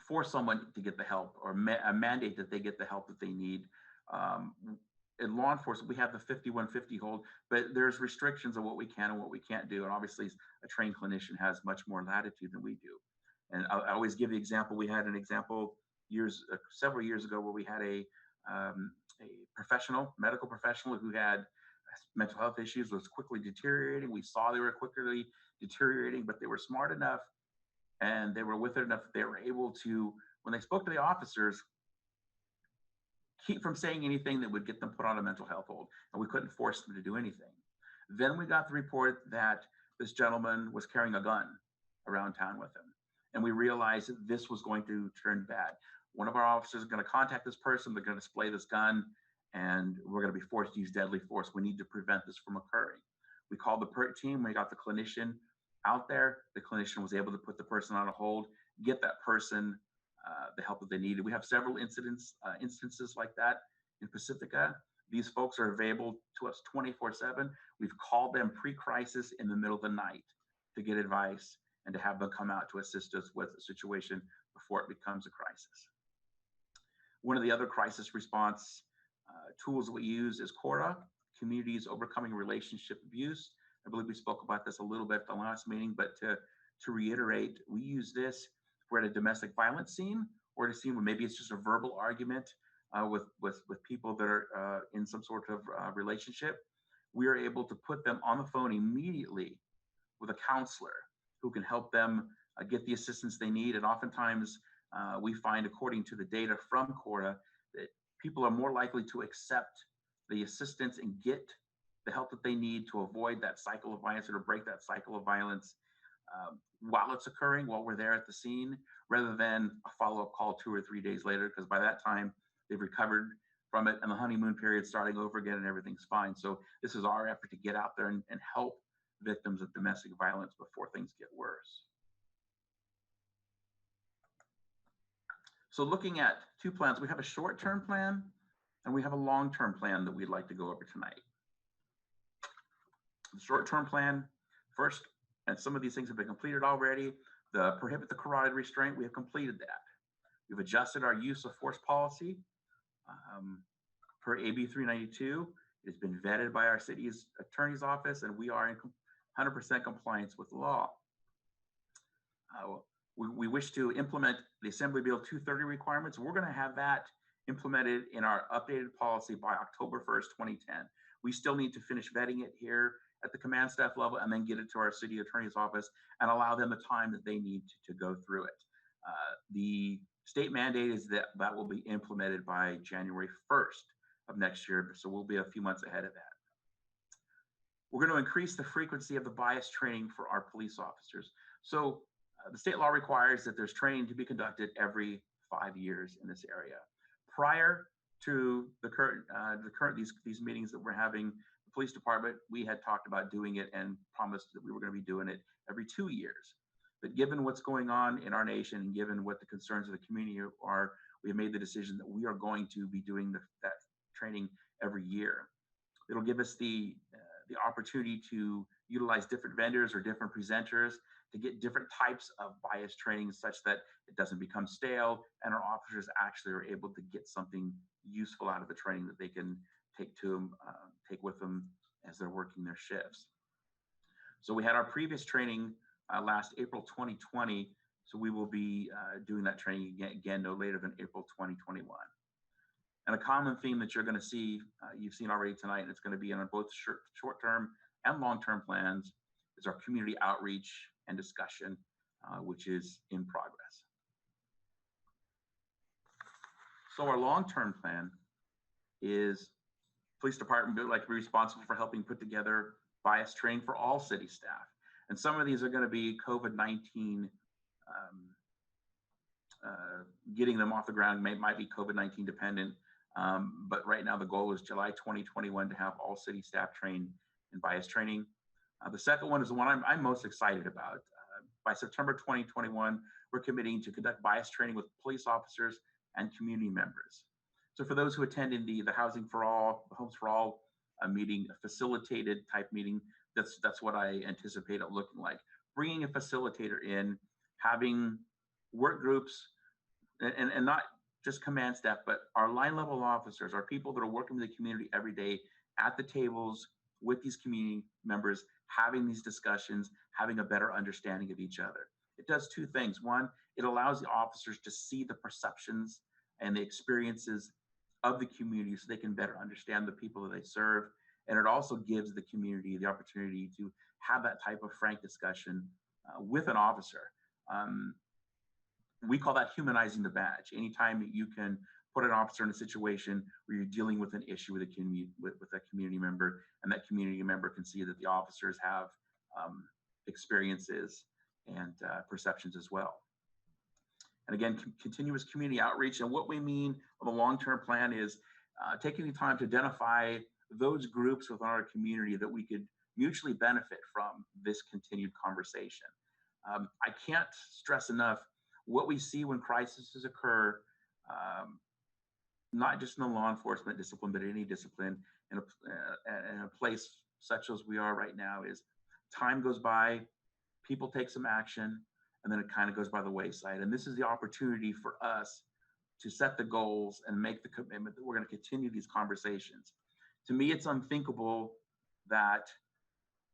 force someone to get the help or a mandate that they get the help that they need. In law enforcement, we have the 5150 hold, but there's restrictions on what we can and what we can't do. And obviously, a trained clinician has much more latitude than we do. And I always give the example. We had an example several years ago where we had a medical professional who had mental health issues, was quickly deteriorating. We saw they were quickly deteriorating, but they were smart enough and they were with it enough that they were able to, when they spoke to the officers, keep from saying anything that would get them put on a mental health hold, and we couldn't force them to do anything. Then we got the report that this gentleman was carrying a gun around town with him, and we realized that this was going to turn bad. One of our officers is going to contact this person, they're going to display this gun, and we're going to be forced to use deadly force. We need to prevent this from occurring. We called the PERT team, we got the clinician out there. The clinician was able to put the person on a hold, get that person the help that they needed. We have several instances like that in Pacifica. These folks are available to us 24/7. We've called them pre-crisis in the middle of the night to get advice and to have them come out to assist us with a situation before it becomes a crisis. One of the other crisis response tools that we use is CORA, Communities Overcoming Relationship Abuse. I believe we spoke about this a little bit at the last meeting, but to reiterate, we use this if we're at a domestic violence scene or at a scene where maybe it's just a verbal argument with people that are in some sort of relationship. We are able to put them on the phone immediately with a counselor who can help them get the assistance they need. And oftentimes we find, according to the data from CORA, that people are more likely to accept the assistance and get the help that they need to avoid that cycle of violence or to break that cycle of violence while it's occurring, while we're there at the scene, rather than a follow-up call 2 or 3 days later, because by that time they've recovered from it and the honeymoon period starting over again and everything's fine. So this is our effort to get out there and help victims of domestic violence before things get worse. So looking at 2 plans, we have a short-term plan and we have a long-term plan that we'd like to go over tonight. The short-term plan, first, and some of these things have been completed already. The prohibit the carotid restraint, we have completed that. We've adjusted our use of force policy per AB 392. It has been vetted by our city's attorney's office, and we are in 100% compliance with the law. We wish to implement the Assembly Bill 230 requirements. We're going to have that implemented in our updated policy by October 1st, 2010. We still need to finish vetting it here at the command staff level and then get it to our city attorney's office and allow them the time that they need to go through it. The state mandate is that that will be implemented by January 1st of next year, so we'll be a few months ahead of that. We're going to increase the frequency of the bias training for our police officers. So the state law requires that there's training to be conducted every 5 years in this area. Prior to the current these meetings that we're having, the police department, we had talked about doing it and promised that we were going to be doing it every 2 years. But given what's going on in our nation and given what the concerns of the community are, we have made the decision that we are going to be doing that training every year. It'll give us the opportunity to utilize different vendors or different presenters to get different types of bias training such that it doesn't become stale and our officers actually are able to get something useful out of the training that they can take with them as they're working their shifts. So we had our previous training last April 2020, so we will be doing that training again no later than April 2021. And a common theme that you're going to see, you've seen already tonight, and it's going to be on both short-term and long-term plans, is our community outreach and discussion, which is in progress. So our long-term plan is police department would like to be responsible for helping put together bias training for all city staff. And some of these are going to be COVID-19, getting them off the ground might be COVID-19 dependent. But right now the goal is July 2021 to have all city staff trained in bias training. The second one is the one I'm most excited about. By September 2021, we're committing to conduct bias training with police officers and community members. So for those who attended the Housing for All, Homes for All meeting, a facilitated type meeting, that's what I anticipate it looking like. Bringing a facilitator in, having work groups, and not just command staff, but our line level officers, our people that are working with the community every day at the tables with these community members, having these discussions, having a better understanding of each other. It does two things. One, it allows the officers to see the perceptions and the experiences of the community so they can better understand the people that they serve. And it also gives the community the opportunity to have that type of frank discussion with an officer. We call that humanizing the badge. Anytime you can put an officer in a situation where you're dealing with an issue with a community member, and that community member can see that the officers have experiences and perceptions as well. And again, continuous community outreach. And what we mean of a long-term plan is taking the time to identify those groups within our community that we could mutually benefit from this continued conversation. I can't stress enough what we see when crises occur, not just in the law enforcement discipline, but any discipline in a place such as we are right now, is time goes by, people take some action, and then it kind of goes by the wayside. And this is the opportunity for us to set the goals and make the commitment that we're going to continue these conversations. To me, it's unthinkable that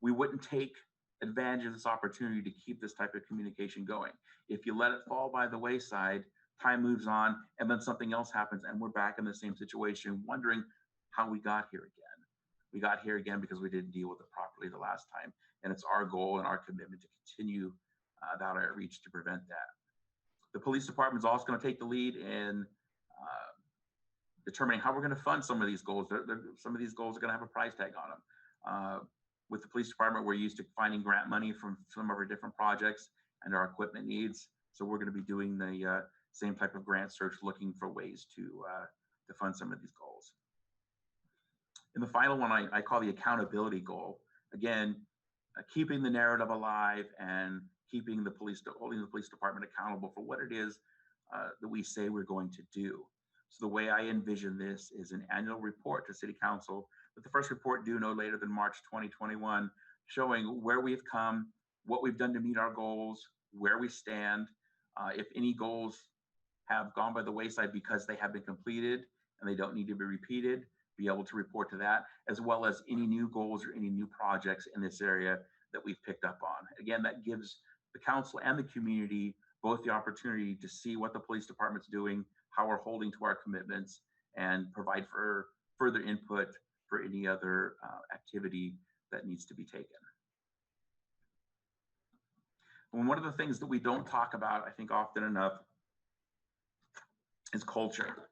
we wouldn't take advantage of this opportunity to keep this type of communication going. If you let it fall by the wayside, time moves on, and then something else happens, and we're back in the same situation, wondering how we got here again. We got here again because we didn't deal with it properly the last time, and it's our goal and our commitment to continue that outreach to prevent that. The police department is also going to take the lead in determining how we're going to fund some of these goals. Some of these goals are going to have a price tag on them. with the police department, we're used to finding grant money from some of our different projects and our equipment needs. So we're going to be doing the same type of grant search, looking for ways to fund some of these goals. And the final one I call the accountability goal. Again, keeping the narrative alive and holding the police department accountable for what it is that we say we're going to do. So the way I envision this is an annual report to City Council, with the first report due no later than March 2021, showing where we've come, what we've done to meet our goals, where we stand, if any goals have gone by the wayside because they have been completed and they don't need to be repeated, be able to report to that, as well as any new goals or any new projects in this area that we've picked up on. Again, that gives the council and the community both the opportunity to see what the police department's doing, how we're holding to our commitments, and provide for further input for any other activity that needs to be taken. And one of the things that we don't talk about, I think, often enough is culture.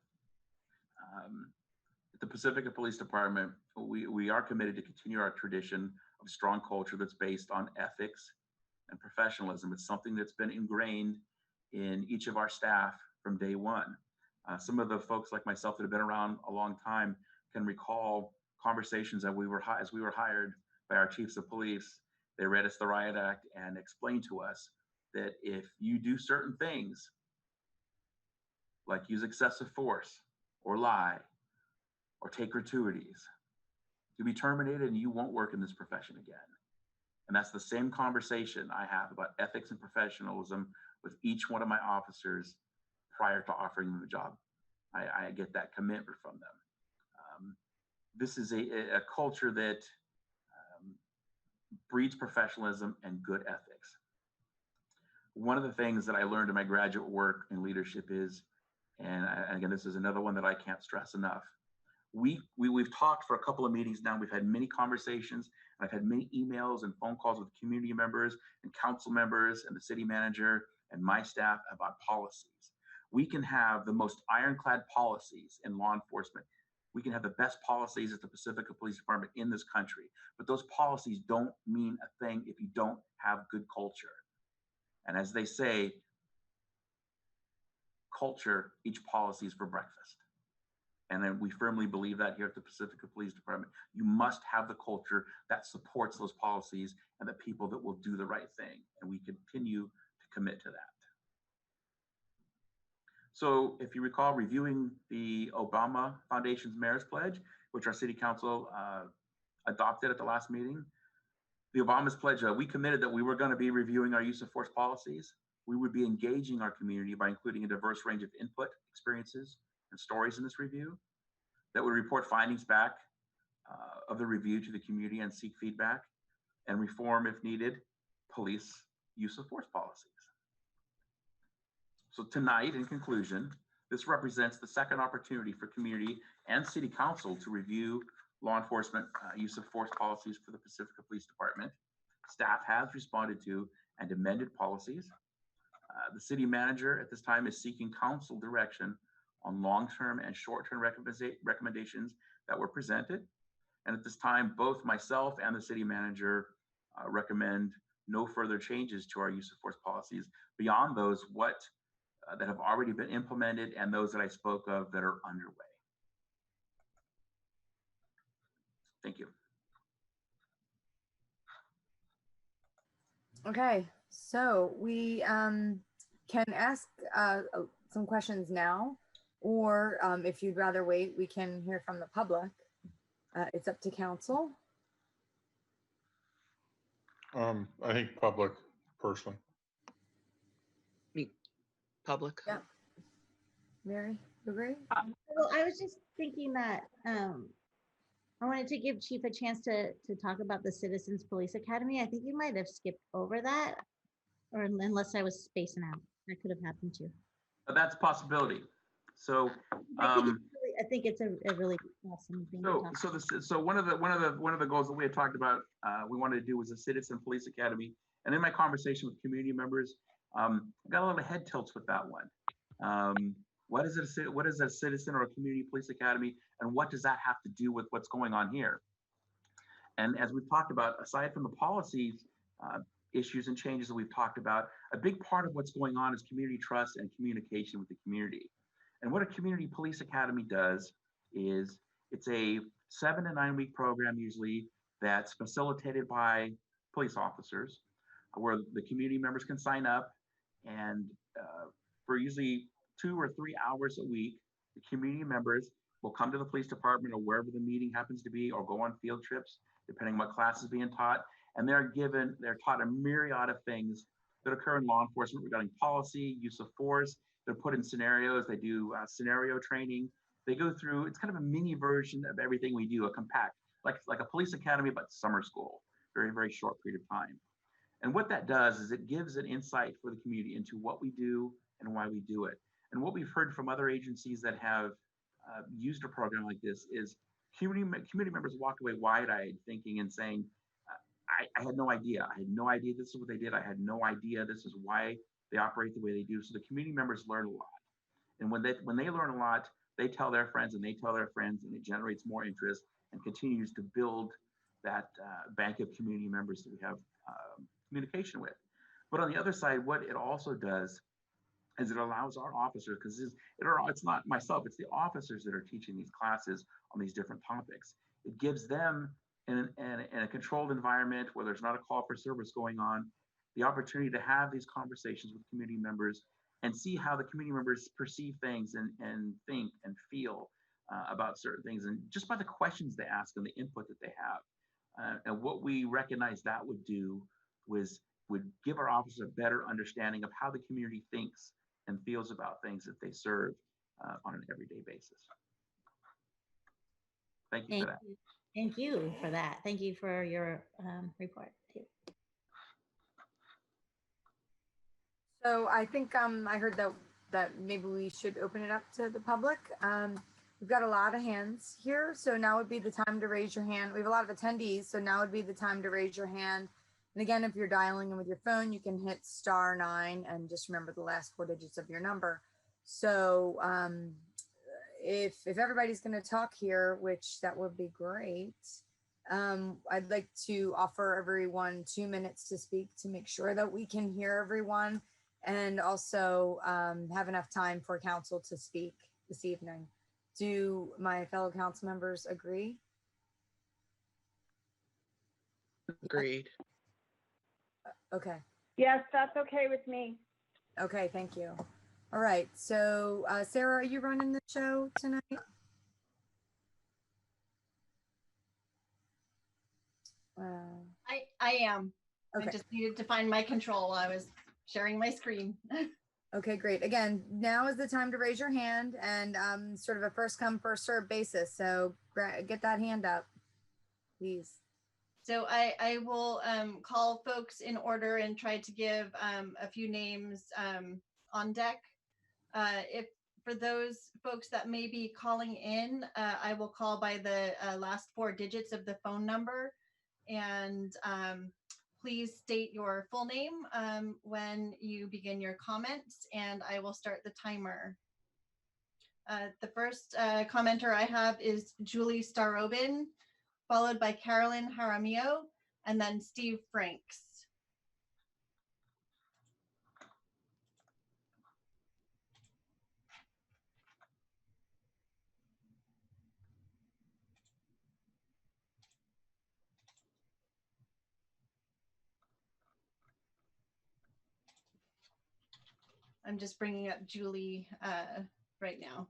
At the Pacifica Police Department, we are committed to continue our tradition of strong culture that's based on ethics and professionalism. It's something that's been ingrained in each of our staff from day one. Some of the folks like myself that have been around a long time can recall conversations that as we were hired by our chiefs of police. They read us the Riot Act and explained to us that if you do certain things, like use excessive force or lie or take gratuities, you'll be terminated and you won't work in this profession again. And that's the same conversation I have about ethics and professionalism with each one of my officers prior to offering them a job. I get that commitment from them. This is a culture that breeds professionalism and good ethics. One of the things that I learned in my graduate work in leadership is, and again, this is another one that I can't stress enough. We've talked for a couple of meetings now. We've had many conversations, and I've had many emails and phone calls with community members and council members and the city manager and my staff about policies. We can have the most ironclad policies in law enforcement. We can have the best policies at the Pacifica Police Department in this country, but those policies don't mean a thing if you don't have good culture. And as they say, culture eats policies for breakfast. And then we firmly believe that here at the Pacifica Police Department. You must have the culture that supports those policies and the people that will do the right thing. And we continue to commit to that. So if you recall, reviewing the Obama Foundation's Mayor's Pledge, which our City Council adopted at the last meeting, the Obama's Pledge, we committed that we were going to be reviewing our use of force policies. We would be engaging our community by including a diverse range of input, experiences, and stories in this review, that would report findings back of the review to the community and seek feedback and reform, if needed, police use of force policies. So tonight, in conclusion, this represents the second opportunity for community and City Council to review law enforcement use of force policies for the Pacifica Police Department. Staff has responded to and amended policies. The city manager at this time is seeking council direction on long-term and short-term recommendations that were presented. And at this time, both myself and the city manager recommend no further changes to our use of force policies beyond those that have already been implemented and those that I spoke of that are underway. Thank you. Okay, so we can ask some questions now, or if you'd rather wait, we can hear from the public. It's up to council. I think public, personally. Public. Yeah. Mary, you agree? Well, I was just thinking that I wanted to give Chief a chance to talk about the Citizens Police Academy. I think you might have skipped over that, or unless I was spacing out. That could have happened too. That's a possibility. So I think it's a really awesome thing to talk about. So one of the goals that we had talked about, we wanted to do was a Citizen Police Academy. And in my conversation with community members, I got a lot of head tilts with that one. What is a citizen or a community police academy, and what does that have to do with what's going on here? And as we've talked about, aside from the policy issues and changes that we've talked about, a big part of what's going on is community trust and communication with the community. And what a community police academy does is it's a 7 to 9 week program usually that's facilitated by police officers, where the community members can sign up, and for usually 2 or 3 hours a week, the community members will come to the police department or wherever the meeting happens to be, or go on field trips, depending on what class is being taught. And they're taught a myriad of things that occur in law enforcement regarding policy, use of force. They're put in scenarios. They do scenario training. They go through, it's kind of a mini version of everything we do, a compact, like a police academy, but summer school, very, very short period of time. And what that does is it gives an insight for the community into what we do and why we do it. And what we've heard from other agencies that have used a program like this is community members walk away wide-eyed thinking and saying, I had no idea. I had no idea this is what they did. I had no idea this is why they operate the way they do. So the community members learn a lot. And when they learn a lot, they tell their friends and they tell their friends, and it generates more interest and continues to build that bank of community members that we have communication with. But on the other side, what it also does is it allows our officers, because it's not myself, it's the officers that are teaching these classes on these different topics. It gives them in a controlled environment where there's not a call for service going on, the opportunity to have these conversations with community members and see how the community members perceive things and think and feel about certain things, and just by the questions they ask and the input that they have. And what we recognized that would do would give our officers a better understanding of how the community thinks and feels about things that they serve on an everyday basis. Thank you for that. Thank you for that. Thank you for your report too. So I think I heard that maybe we should open it up to the public. We've got a lot of hands here, so now would be the time to raise your hand. We have a lot of attendees, so now would be the time to raise your hand. And again, if you're dialing in with your phone, you can hit *9 and just remember the last 4 digits of your number. So if everybody's going to talk here, which that would be great, I'd like to offer everyone 2 minutes to speak to make sure that we can hear everyone, and also have enough time for council to speak this evening. Do my fellow council members agree? Agreed. Okay. Yes, that's okay with me. Okay, thank you. All right, so Sarah, are you running the show tonight? I am. Okay. I just needed to find my control while I was sharing my screen. Okay, great. Again, now is the time to raise your hand, and sort of a first come, first serve basis. So get that hand up, please. So I will call folks in order and try to give a few names on deck. If for those folks that may be calling in, I will call by the last 4 digits of the phone number, and please state your full name when you begin your comments, and I will start the timer. The first commenter I have is Julie Starobin, followed by Carolyn Jaramillo, and then Steve Franks. I'm just bringing up Julie right now.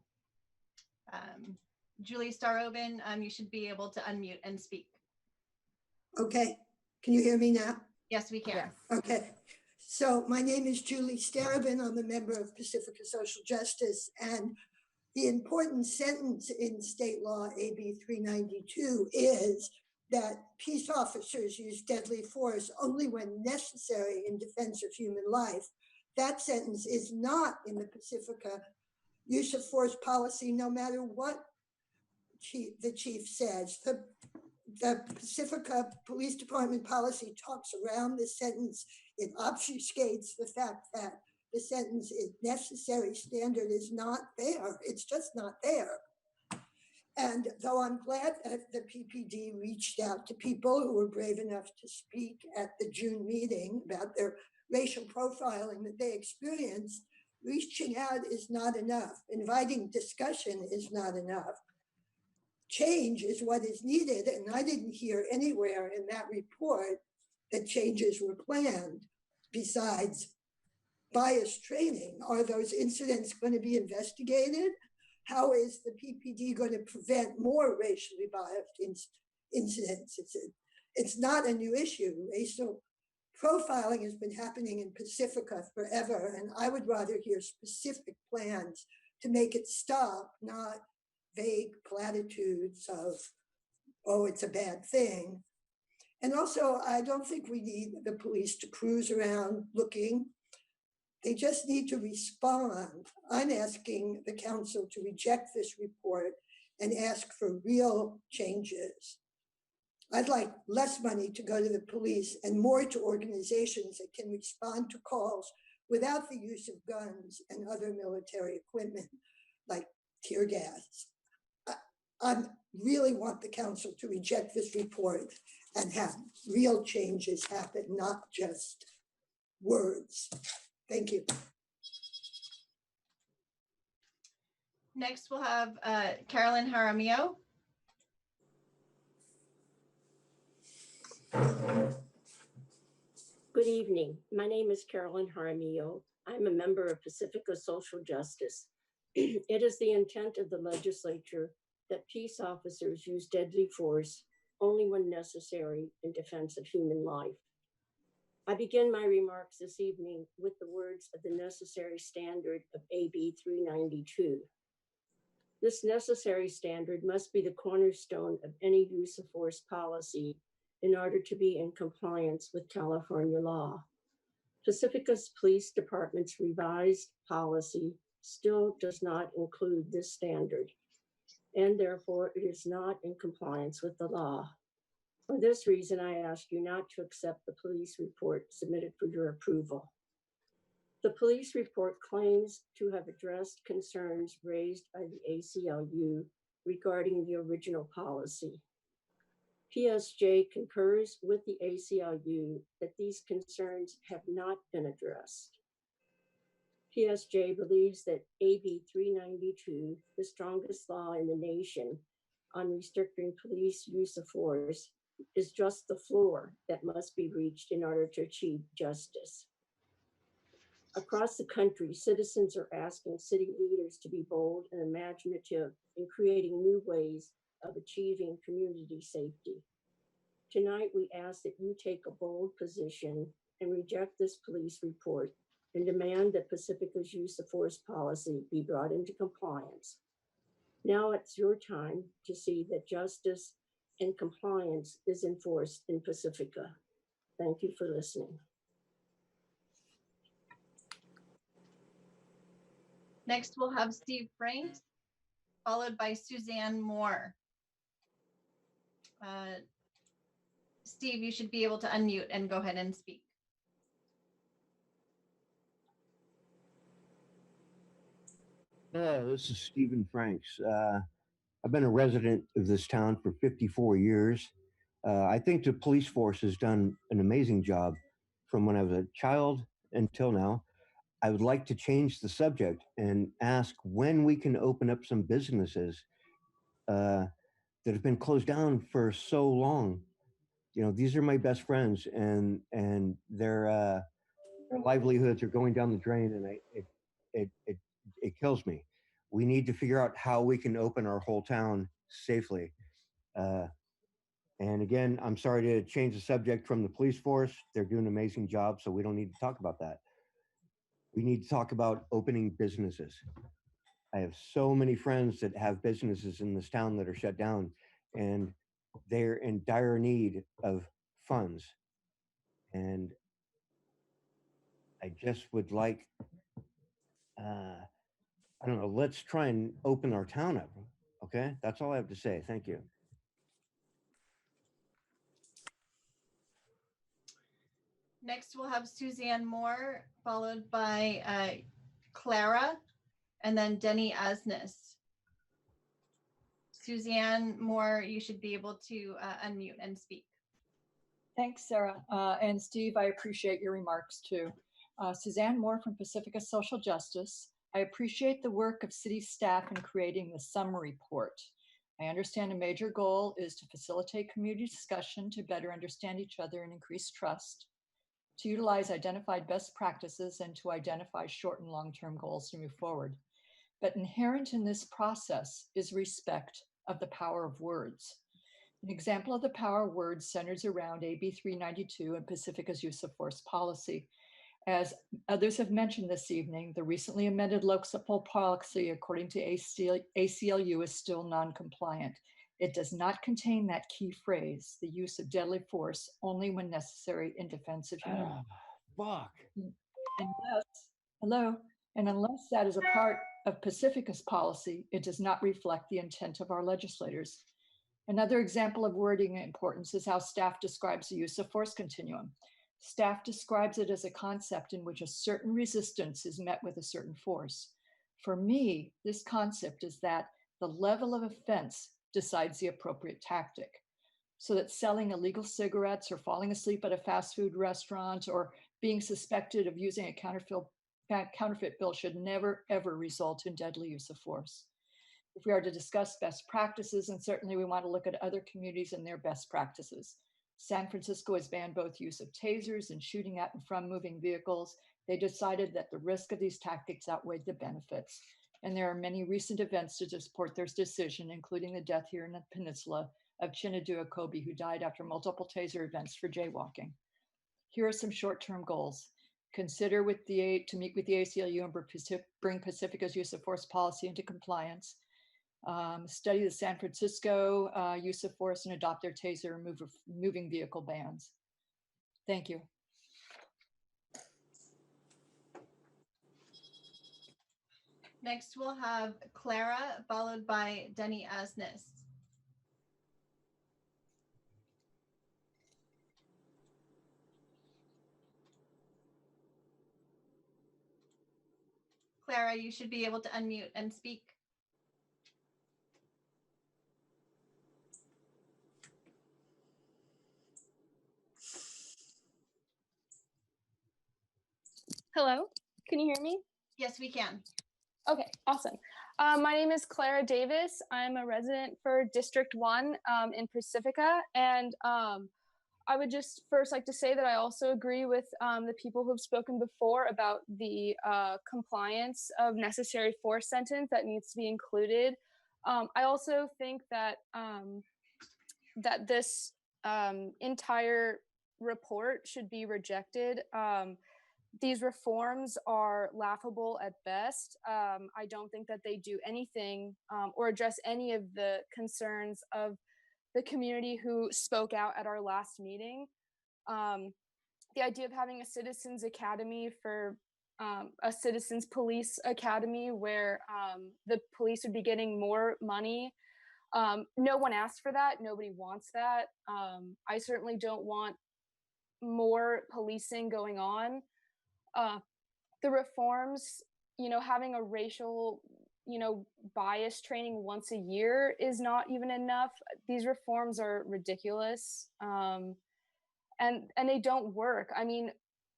Julie Starobin, you should be able to unmute and speak. Okay, can you hear me now? Yes, we can. Yes. Okay, so my name is Julie Starobin. I'm a member of Pacifica Social Justice, and the important sentence in state law AB 392 is that peace officers use deadly force only when necessary in defense of human life. That sentence is not in the Pacifica use of force policy, no matter what the chief says. The Pacifica Police Department policy talks around the sentence. It obfuscates the fact that the sentence is necessary standard is not there. It's just not there. And though I'm glad that the PPD reached out to people who were brave enough to speak at the June meeting about their racial profiling that they experienced, reaching out is not enough. Inviting discussion is not enough. Change is what is needed. And I didn't hear anywhere in that report that changes were planned besides bias training. Are those incidents going to be investigated? How is the PPD going to prevent more racially biased incidents? It's not a new issue. Racial profiling has been happening in Pacifica forever, and I would rather hear specific plans to make it stop, not vague platitudes of, oh, it's a bad thing. And also, I don't think we need the police to cruise around looking. They just need to respond. I'm asking the council to reject this report and ask for real changes. I'd like less money to go to the police and more to organizations that can respond to calls without the use of guns and other military equipment like tear gas. I really want the council to reject this report and have real changes happen, not just words. Thank you. Next, we'll have Carolyn Jaramillo. Good evening. My name is Carolyn Jaramillo. I'm a member of Pacifica Social Justice. It is the intent of the legislature that peace officers use deadly force only when necessary in defense of human life. I begin my remarks this evening with the words of the necessary standard of AB 392. This necessary standard must be the cornerstone of any use of force policy in order to be in compliance with California law. Pacifica's police department's revised policy still does not include this standard, and therefore it is not in compliance with the law. For this reason, I ask you not to accept the police report submitted for your approval. The police report claims to have addressed concerns raised by the ACLU regarding the original policy. PSJ concurs with the ACLU that these concerns have not been addressed. PSJ believes that AB 392, the strongest law in the nation on restricting police use of force, is just the floor that must be reached in order to achieve justice. Across the country, citizens are asking city leaders to be bold and imaginative in creating new ways of achieving community safety. Tonight, we ask that you take a bold position and reject this police report and demand that Pacifica's use of force policy be brought into compliance. Now it's your time to see that justice and compliance is enforced in Pacifica. Thank you for listening. Next, we'll have Steve Franks, followed by Suzanne Moore. Steve, you should be able to unmute and go ahead and speak. This is Stephen Franks. I've been a resident of this town for 54 years. I think the police force has done an amazing job from when I was a child until now. I would like to change the subject and ask when we can open up some businesses that have been closed down for so long. You know, these are my best friends, and their livelihoods are going down the drain, and it kills me. We need to figure out how we can open our whole town safely. And again, I'm sorry to change the subject from the police force. They're doing an amazing job, so we don't need to talk about that. We need to talk about opening businesses. I have so many friends that have businesses in this town that are shut down, and they're in dire need of funds. And I just would like, I don't know, let's try and open our town up. Okay, that's all I have to say. Thank you. Next, we'll have Suzanne Moore, followed by Clara, and then Denny Asnes. Suzanne Moore, you should be able to unmute and speak. Thanks, Sarah. And Steve, I appreciate your remarks too. Suzanne Moore from Pacifica Social Justice. I appreciate the work of city staff in creating the summary report. I understand a major goal is to facilitate community discussion to better understand each other and increase trust, to utilize identified best practices, and to identify short and long-term goals to move forward. But inherent in this process is respect of the power of words. An example of the power of words centers around AB 392 and Pacifica's use of force policy. As others have mentioned this evening, the recently amended local policy, according to ACLU, is still non-compliant. It does not contain that key phrase, the use of deadly force only when necessary in defense of human life. Unless that is a part of Pacifica's policy, it does not reflect the intent of our legislators. Another example of wording importance is how staff describes the use of force continuum. Staff describes it as a concept in which a certain resistance is met with a certain force. For me, this concept is that the level of offense decides the appropriate tactic. So that selling illegal cigarettes or falling asleep at a fast food restaurant or being suspected of using a counterfeit bill should never, ever result in deadly use of force. If we are to discuss best practices, and certainly we want to look at other communities and their best practices. San Francisco has banned both use of tasers and shooting at and from moving vehicles. They decided that the risk of these tactics outweighed the benefits. And there are many recent events to support their decision, including the death here in the peninsula of Chinadu Akobe, who died after multiple taser events for jaywalking. Here are some short-term goals. Consider to meet with the ACLU and bring Pacifica's use of force policy into compliance. Study the San Francisco use of force and adopt their taser and moving vehicle bans. Thank you. Next, we'll have Clara, followed by Denny Asnes. Clara, you should be able to unmute and speak. Hello, can you hear me? Yes, we can. Okay, awesome. My name is Clara Davis. I'm a resident for District 1 in Pacifica. And I would just first like to say that I also agree with the people who have spoken before about the compliance of necessary force sentence that needs to be included. I also think that that this entire report should be rejected. These reforms are laughable at best. I don't think that they do anything or address any of the concerns of the community who spoke out at our last meeting. The idea of having a citizens academy for a citizens police academy where the police would be getting more money. No one asked for that. Nobody wants that. I certainly don't want more policing going on. The reforms, having a racial, bias training once a year is not even enough. These reforms are ridiculous, and they don't work. I mean,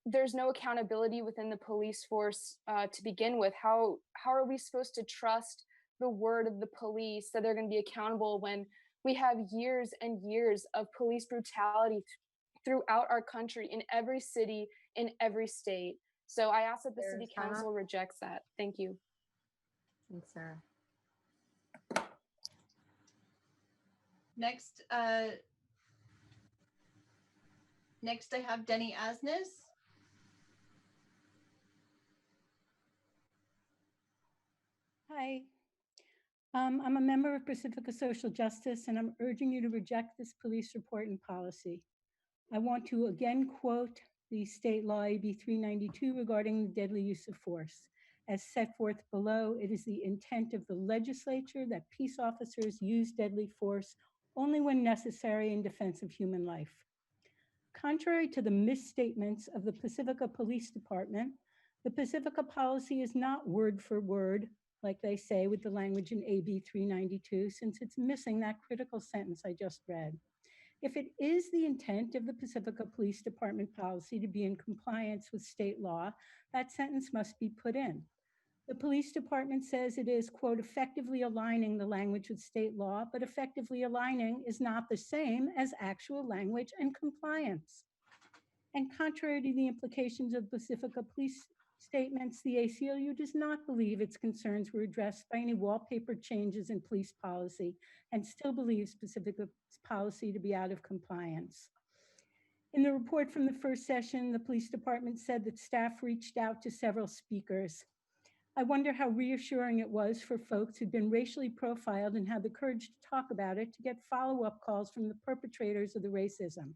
there's no accountability within the police force to begin with. How are we supposed to trust the word of the police that they're going to be accountable when we have years and years of police brutality throughout our country, in every city, in every state? So I ask that the city council rejects that. Thank you. Thanks, Sarah. Next, I have Denny Asnes. Hi. I'm a member of Pacifica Social Justice, and I'm urging you to reject this police report and policy. I want to again quote the state law AB 392 regarding the deadly use of force. As set forth below, it is the intent of the legislature that peace officers use deadly force only when necessary in defense of human life. Contrary to the misstatements of the Pacifica Police Department, the Pacifica policy is not word for word like they say with the language in AB 392, since it's missing that critical sentence I just read. If it is the intent of the Pacifica Police Department policy to be in compliance with state law, that sentence must be put in. The police department says it is, quote, effectively aligning the language with state law, but effectively aligning is not the same as actual language and compliance. And contrary to the implications of Pacifica police statements, the ACLU does not believe its concerns were addressed by any wallpaper changes in police policy and still believes Pacifica's policy to be out of compliance. In the report from the first session, the police department said that staff reached out to several speakers. I wonder how reassuring it was for folks who'd been racially profiled and had the courage to talk about it to get follow-up calls from the perpetrators of the racism.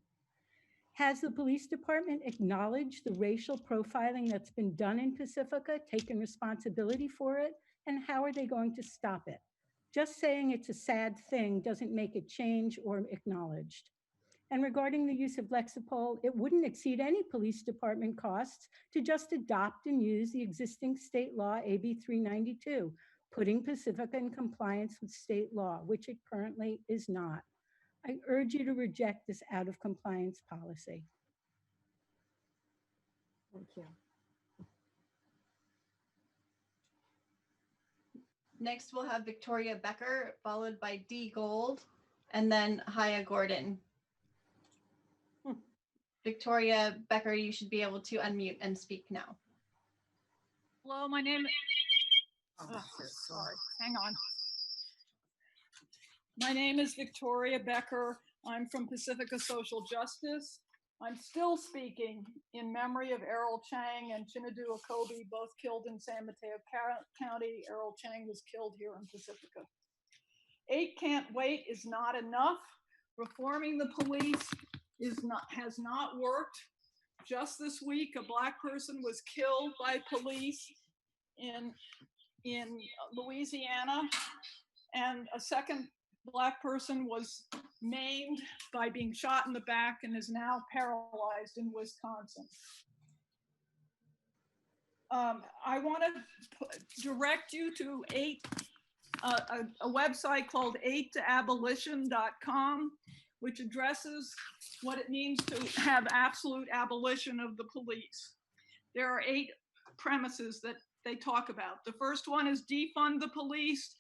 Has the police department acknowledged the racial profiling that's been done in Pacifica, taken responsibility for it, and how are they going to stop it? Just saying it's a sad thing doesn't make it change or acknowledged. And regarding the use of Lexipol, it wouldn't exceed any police department costs to just adopt and use the existing state law AB 392, putting Pacifica in compliance with state law, which it currently is not. I urge you to reject this out of compliance policy. Thank you. Next, we'll have Victoria Becker, followed by D. Gold, and then Haya Gordon. Victoria Becker, you should be able to unmute and speak now. Hello, my name is, sorry, hang on. My name is Victoria Becker. I'm from Pacifica Social Justice. I'm still speaking in memory of Errol Chang and Chinadu Okobi, both killed in San Mateo County. Errol Chang was killed here in Pacifica. 8 can't wait is not enough. Reforming the police has not worked. Just this week, a Black person was killed by police in Louisiana, and a second Black person was maimed by being shot in the back and is now paralyzed in Wisconsin. I want to direct you to a website called 8toabolition.com, which addresses what it means to have absolute abolition of the police. There are 8 premises that they talk about. The first one is defund the police.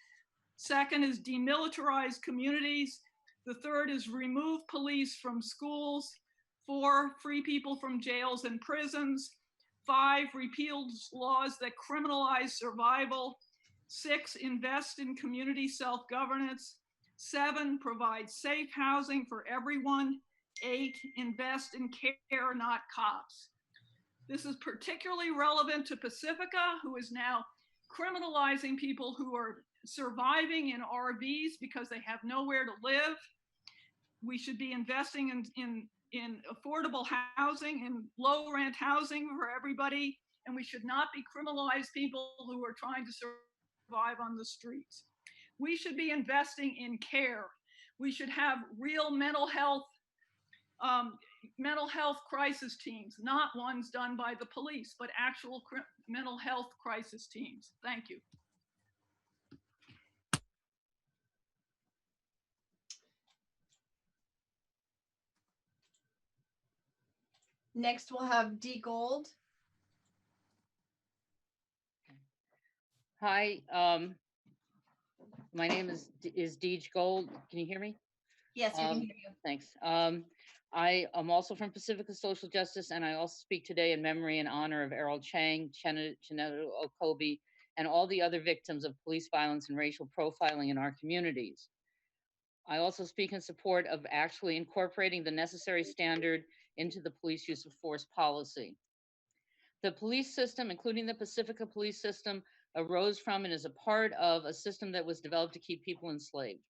Second is demilitarize communities. The third is remove police from schools. 4, free people from jails and prisons. 5, repeal laws that criminalize survival. 6, invest in community self-governance. 7, provide safe housing for everyone. 8, invest in care, not cops. This is particularly relevant to Pacifica, who is now criminalizing people who are surviving in RVs because they have nowhere to live. We should be investing in affordable housing and low rent housing for everybody. And we should not be criminalize people who are trying to survive on the streets. We should be investing in care. We should have real mental health crisis teams, not ones done by the police, but actual mental health crisis teams. Thank you. Next, we'll have D. Gold. Hi, my name is Deej Gold. Can you hear me? Yes, we can hear you. Thanks. I am also from Pacifica Social Justice, and I also speak today in memory and honor of Errol Chang, Chinadu Okobi, and all the other victims of police violence and racial profiling in our communities. I also speak in support of actually incorporating the necessary standard into the police use of force policy. The police system, including the Pacifica police system, arose from and is a part of a system that was developed to keep people enslaved.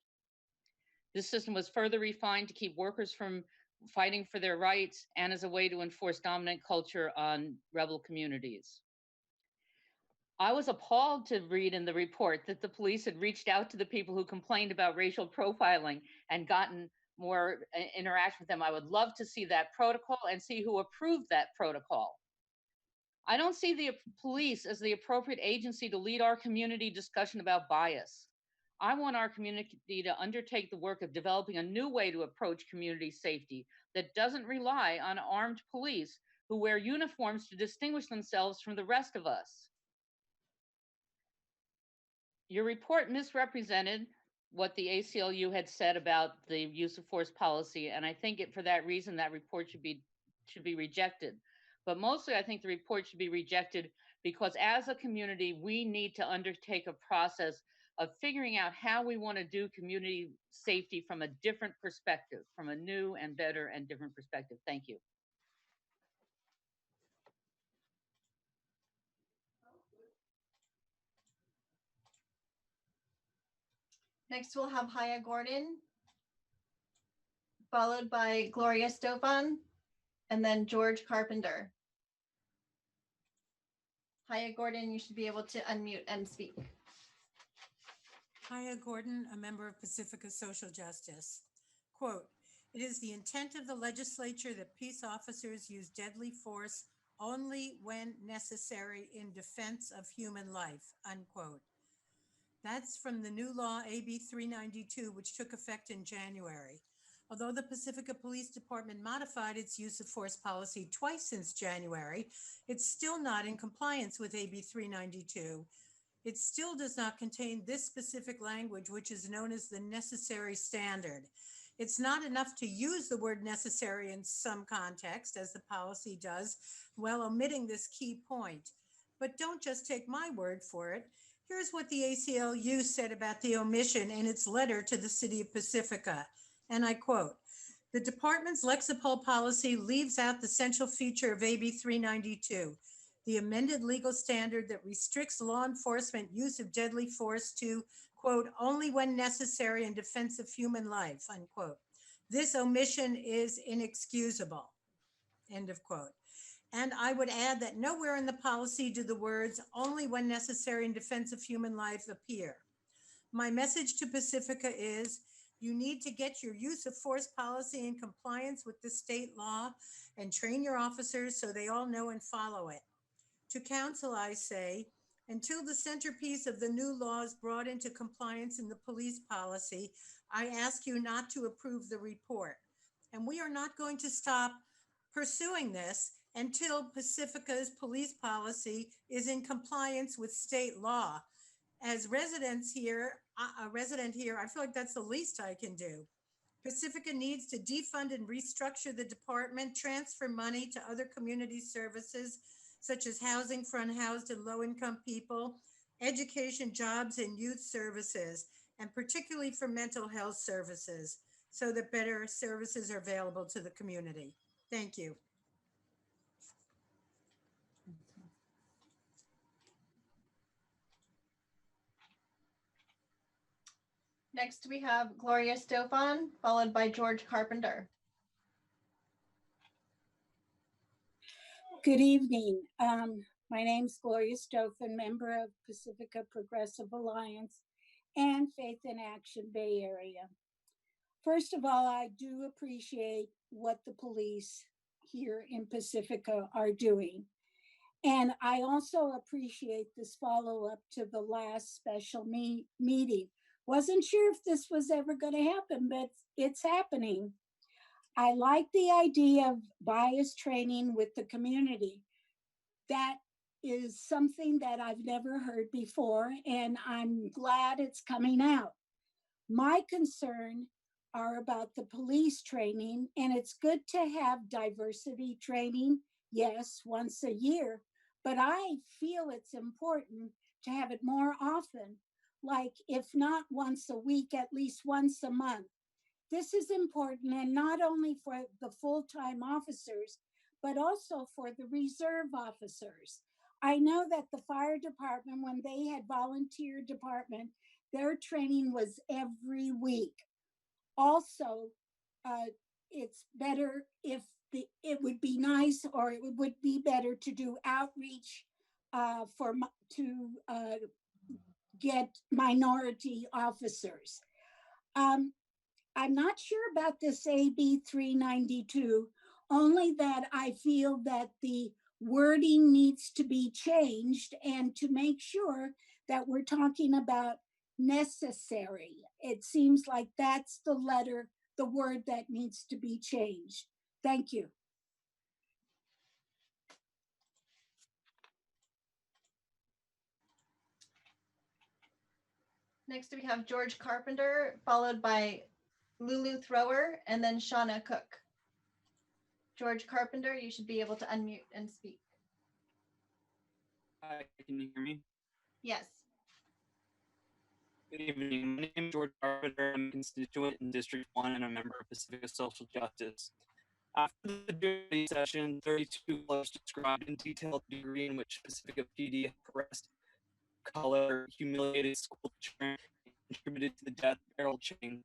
This system was further refined to keep workers from fighting for their rights and as a way to enforce dominant culture on rebel communities. I was appalled to read in the report that the police had reached out to the people who complained about racial profiling and gotten more interaction with them. I would love to see that protocol and see who approved that protocol. I don't see the police as the appropriate agency to lead our community discussion about bias. I want our community to undertake the work of developing a new way to approach community safety that doesn't rely on armed police who wear uniforms to distinguish themselves from the rest of us. Your report misrepresented what the ACLU had said about the use of force policy, and I think for that reason that report should be rejected. But mostly I think the report should be rejected because as a community, we need to undertake a process of figuring out how we want to do community safety from a different perspective, from a new and better and different perspective. Thank you. Next, we'll have Haya Gordon, followed by Gloria Stofan, and then George Carpenter. Haya Gordon, you should be able to unmute and speak. Haya Gordon, a member of Pacifica Social Justice. Quote, "It is the intent of the legislature that peace officers use deadly force only when necessary in defense of human life," unquote. That's from the new law AB 392, which took effect in January. Although the Pacifica Police Department modified its use of force policy twice since January, it's still not in compliance with AB 392. It still does not contain this specific language, which is known as the necessary standard. It's not enough to use the word necessary in some context, as the policy does, while omitting this key point. But don't just take my word for it. Here's what the ACLU said about the omission in its letter to the city of Pacifica, and I quote, "The department's Lexipol policy leaves out the central feature of AB 392, the amended legal standard that restricts law enforcement use of deadly force to, quote, only when necessary in defense of human life," unquote. "This omission is inexcusable," end of quote. And I would add that nowhere in the policy do the words "only when necessary in defense of human life" appear. My message to Pacifica is you need to get your use of force policy in compliance with the state law and train your officers so they all know and follow it. To council, I say, until the centerpiece of the new law is brought into compliance in the police policy, I ask you not to approve the report. And we are not going to stop pursuing this until Pacifica's police policy is in compliance with state law. As residents here, a resident here, I feel like that's the least I can do. Pacifica needs to defund and restructure the department, transfer money to other community services, such as housing for unhoused and low-income people, education, jobs, and youth services, and particularly for mental health services, so that better services are available to the community. Thank you. Next, we have Gloria Stofan, followed by George Carpenter. Good evening. My name's Gloria Stofan, member of Pacifica Progressive Alliance and Faith in Action Bay Area. First of all, I do appreciate what the police here in Pacifica are doing. And I also appreciate this follow-up to the last special meeting. Wasn't sure if this was ever going to happen, but it's happening. I like the idea of bias training with the community. That is something that I've never heard before, and I'm glad it's coming out. My concern are about the police training, and it's good to have diversity training, yes, once a year, but I feel it's important to have it more often, like if not once a week, at least once a month. This is important, and not only for the full-time officers, but also for the reserve officers. I know that the fire department, when they had volunteer department, their training was every week. Also, it's better if it would be nice, or it would be better to do outreach to get minority officers. I'm not sure about this AB 392, only that I feel that the wording needs to be changed, and to make sure that we're talking about necessary. It seems like that's the word that needs to be changed. Thank you. Next, we have George Carpenter, followed by Lulu Thrower, and then Shauna Cook. George Carpenter, you should be able to unmute and speak. Hi, can you hear me? Yes. Good evening. My name is George Carpenter. I'm a constituent in District 1 and a member of Pacifica Social Justice. After the jury session, 32 clubs described in detail the degree in which Pacifica PD harassed, color, humiliated school children, and contributed to the death of Errol Chang.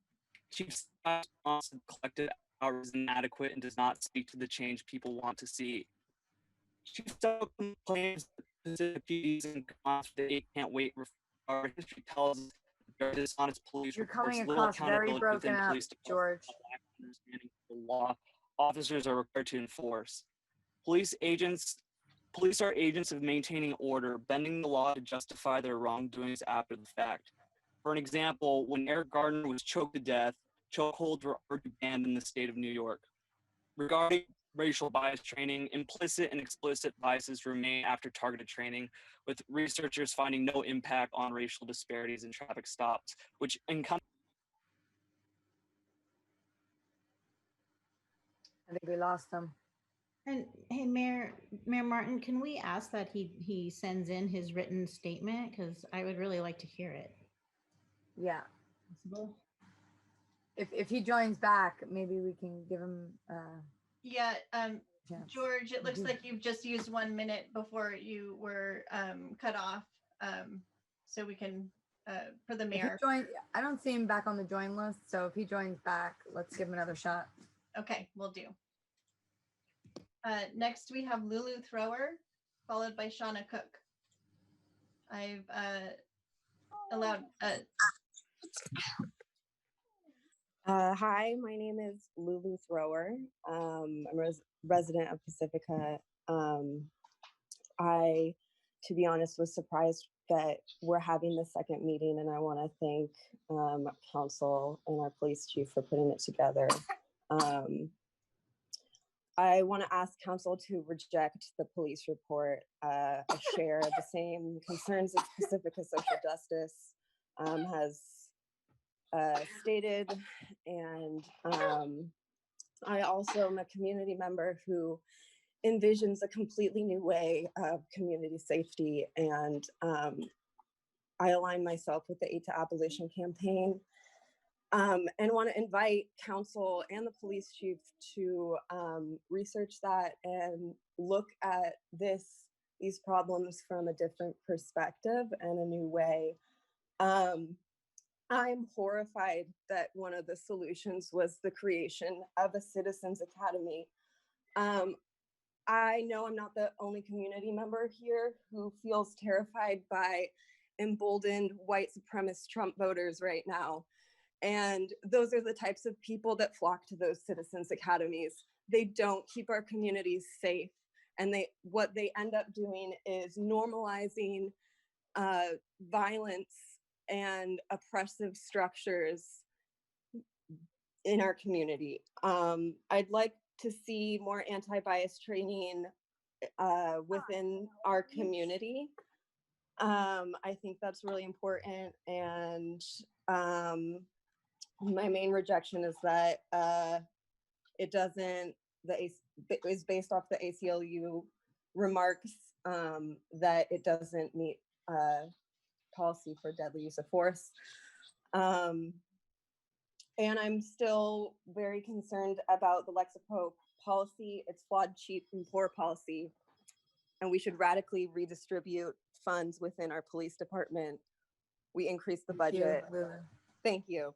Chief Staff's response to the collective hour is inadequate and does not speak to the change people want to see. Chief Staff claims that Pacifica PD's in response to the 8 can't wait. Our history tells us that there are dishonest police You're reports, coming little across very accountability broken within up, police departments, George. lack of understanding of the law officers are required to enforce. Police are agents of maintaining order, bending the law to justify their wrongdoings after the fact. For an example, when Eric Gardner was choked to death, chokeholds were already banned in the state of New York. Regarding racial bias training, implicit and explicit biases remain after targeted training, with researchers finding no impact on racial disparities in traffic stops, which encompass. I think we lost them. And hey, Mayor Martin, can we ask that he sends in his written statement? Because I would really like to hear it. Yeah. Possible? If he joins back, maybe we can give him Yeah, chance. George, it looks like you've just used 1 minute before you were cut off. So we can, for the mayor. I don't see him back on the join list, so if he joins back, let's give him another shot. Okay, we'll do. Next, we have Lulu Thrower, followed by Shauna Cook. I've allowed. Hi, my name is Lulu Thrower. I'm a resident of Pacifica. I, to be honest, was surprised that we're having the second meeting, and I want to thank council and our police chief for putting it together. I want to ask council to reject the police report. I share the same concerns that Pacifica Social Justice has stated, and I also am a community member who envisions a completely new way of community safety, and I align myself with the 8 to Abolition campaign, and want to invite council and the police chief to research that and look at these problems from a different perspective and a new way. I'm horrified that one of the solutions was the creation of a Citizens Academy. I know I'm not the only community member here who feels terrified by emboldened white supremacist Trump voters right now. And those are the types of people that flock to those Citizens Academies. They don't keep our communities safe. And what they end up doing is normalizing violence and oppressive structures in our community. I'd like to see more anti-bias training within our community. I think that's really important. And my main rejection is that it is based off the ACLU remarks that it doesn't meet policy for deadly use of force. And I'm still very concerned about the Lexapro policy. It's flawed, cheap, and poor policy. And we should radically redistribute funds within our police department. We increase the budget. Thank you.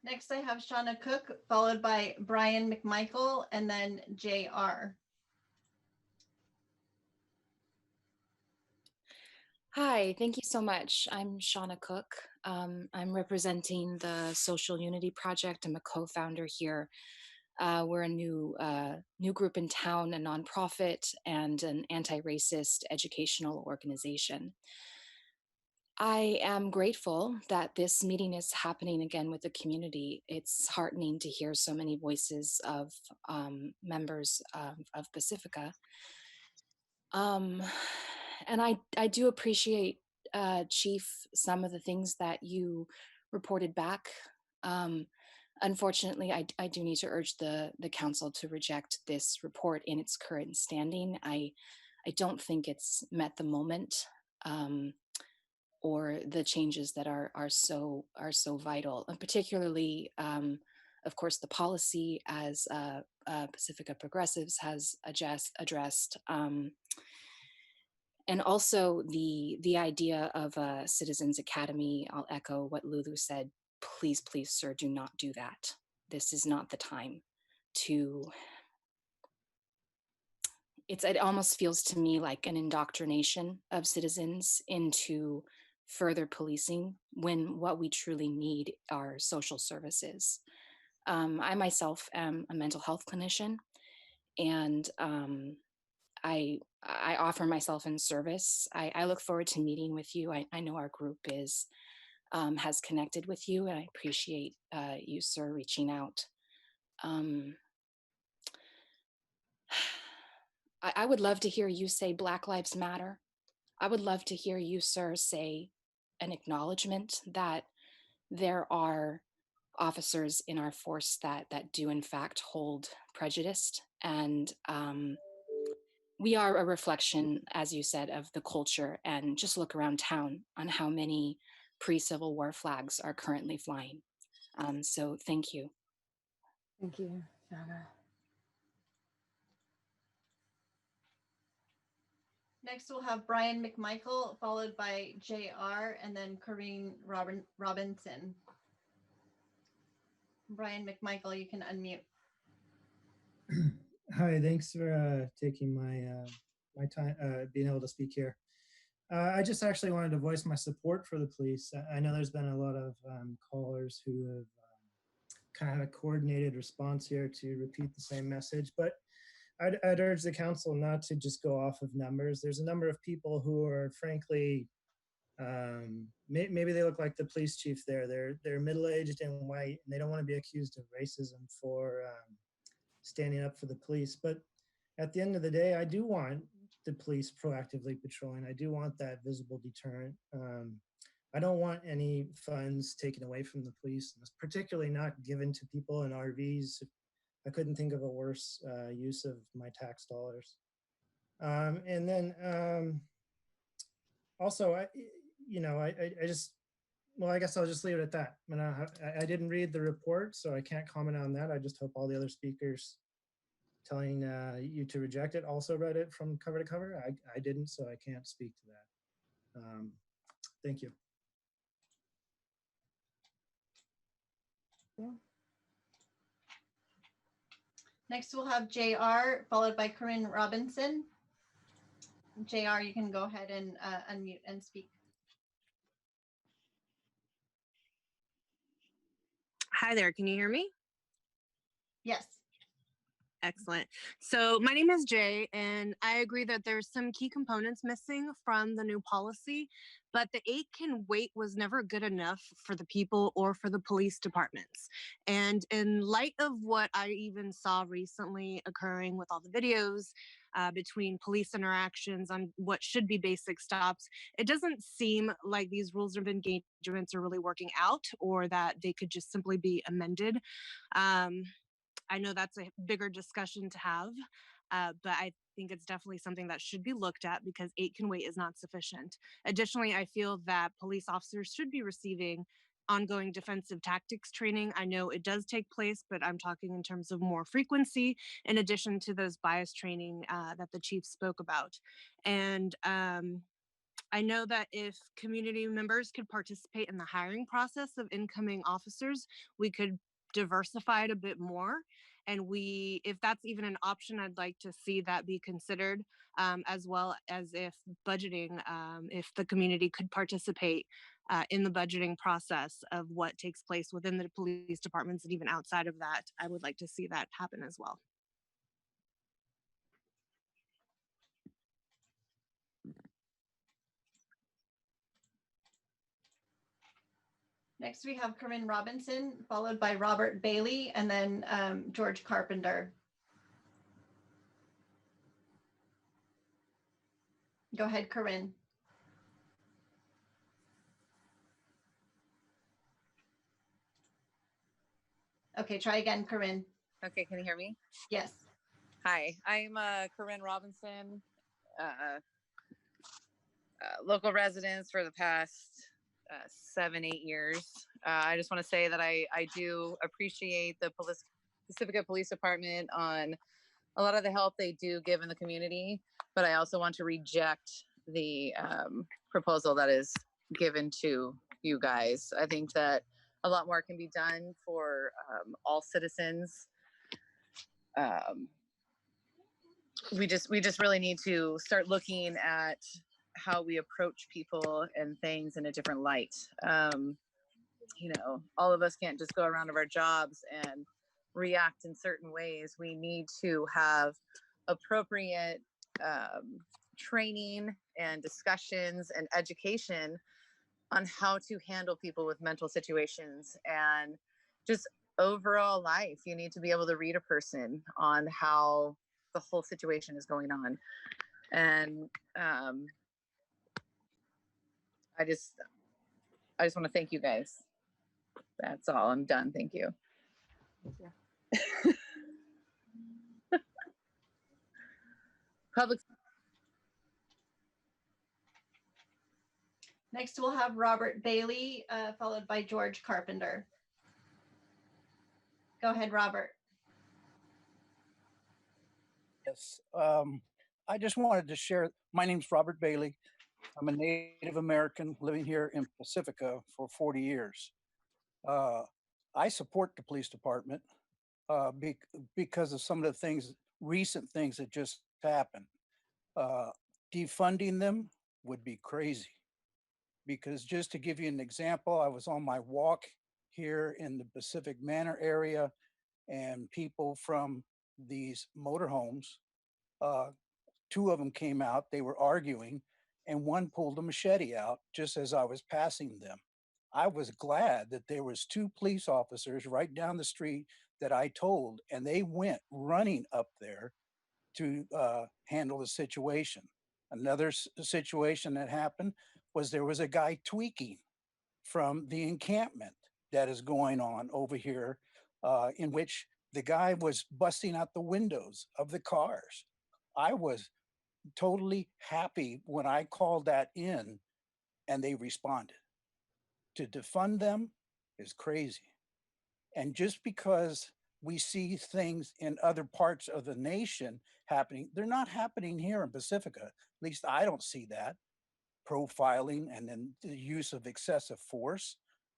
Next, I have Shauna Cook, followed by Brian McMichael, and then JR. Hi, thank you so much. I'm Shauna Cook. I'm representing the Social Unity Project. I'm a co-founder here. We're a new group in town, a nonprofit, and an anti-racist educational organization. I am grateful that this meeting is happening again with the community. It's heartening to hear so many voices of members of Pacifica. And I do appreciate, Chief, some of the things that you reported back. Unfortunately, I do need to urge the council to reject this report in its current standing. I don't think it's met the moment. Or the changes that are so vital, and particularly, of course, the policy as Pacifica Progressives has addressed, and also the idea of a Citizens Academy. I'll echo what Lulu said. Please, please, sir, do not do that. This is not the time to. It almost feels to me like an indoctrination of citizens into further policing, when what we truly need are social services. I myself am a mental health clinician, and I offer myself in service. I look forward to meeting with you. I know our group has connected with you, and I appreciate you, sir, reaching out. I would love to hear you say Black Lives Matter. I would love to hear you, sir, say an acknowledgement that there are officers in our force that do in fact hold prejudice, and we are a reflection, as you said, of the culture. And just look around town on how many pre-Civil War flags are currently flying. So thank you. Thank you, Shauna. Next, we'll have Brian McMichael, followed by JR, and then Corrine Robinson. Brian McMichael, you can unmute. Hi, thanks for taking my time, being able to speak here. I just actually wanted to voice my support for the police. I know there's been a lot of callers who have kind of had a coordinated response here to repeat the same message, but I'd urge the council not to just go off of numbers. There's a number of people who are frankly, maybe they look like the police chief there. They're middle-aged and white, and they don't want to be accused of racism for standing up for the police. But at the end of the day, I do want the police proactively patrolling. I do want that visible deterrent. I don't want any funds taken away from the police, particularly not given to people in RVs. I couldn't think of a worse use of my tax dollars. And then also, I guess I'll just leave it at that. I didn't read the report, so I can't comment on that. I just hope all the other speakers telling you to reject it also read it from cover to cover. I didn't, so I can't speak to that. Thank you. Yeah. Next, we'll have JR, followed by Corinne Robinson. JR, you can go ahead and unmute and speak. Hi there, can you hear me? Yes. Excellent. So my name is Jay, and I agree that there's some key components missing from the new policy, but the 8 can wait was never good enough for the people or for the police departments. And in light of what I even saw recently occurring with all the videos between police interactions on what should be basic stops, it doesn't seem like these rules of engagements are really working out, or that they could just simply be amended. I know that's a bigger discussion to have, but I think it's definitely something that should be looked at, because 8 can wait is not sufficient. Additionally, I feel that police officers should be receiving ongoing defensive tactics training. I know it does take place, but I'm talking in terms of more frequency, in addition to those bias training that the chief spoke about. And I know that if community members could participate in the hiring process of incoming officers, we could diversify it a bit more. And if that's even an option, I'd like to see that be considered, as well as if budgeting, if the community could participate in the budgeting process of what takes place within the police departments, and even outside of that, I would like to see that happen as well. Next, we have Corinne Robinson, followed by Robert Bailey, and then George Carpenter. Go ahead, Corinne. Okay, try again, Corinne. Okay, can you hear me? Yes. Hi, I'm Corinne Robinson, local residents for the past 7-8 years. I just want to say that I do appreciate the Pacifica Police Department on a lot of the help they do give in the community, but I also want to reject the proposal that is given to you guys. I think that a lot more can be done for all citizens. We just really need to start looking at how we approach people and things in a different light. You know, all of us can't just go around of our jobs and react in certain ways. We need to have appropriate training and discussions and education on how to handle people with mental situations and just overall life. You need to be able to read a person on how the whole situation is going on. And I just want to thank you guys. That's all. I'm done. Thank you. Public. Next, we'll have Robert Bailey, followed by George Carpenter. Go ahead, Robert. Yes, I just wanted to share. My name's Robert Bailey. I'm a Native American living here in Pacifica for 40 years. I support the police department because of some of the things, recent things that just happened. Defunding them would be crazy. Because just to give you an example, I was on my walk here in the Pacific Manor area, and people from these motorhomes, 2 of them came out, they were arguing, and one pulled a machete out just as I was passing them. I was glad that there was 2 police officers right down the street that I told, and they went running up there to handle the situation. Another situation that happened was there was a guy tweaking from the encampment that is going on over here, in which the guy was busting out the windows of the cars. I was totally happy when I called that in and they responded. To defund them is crazy. And just because we see things in other parts of the nation happening, they're not happening here in Pacifica. At least I don't see that. Profiling and then the use of excessive force.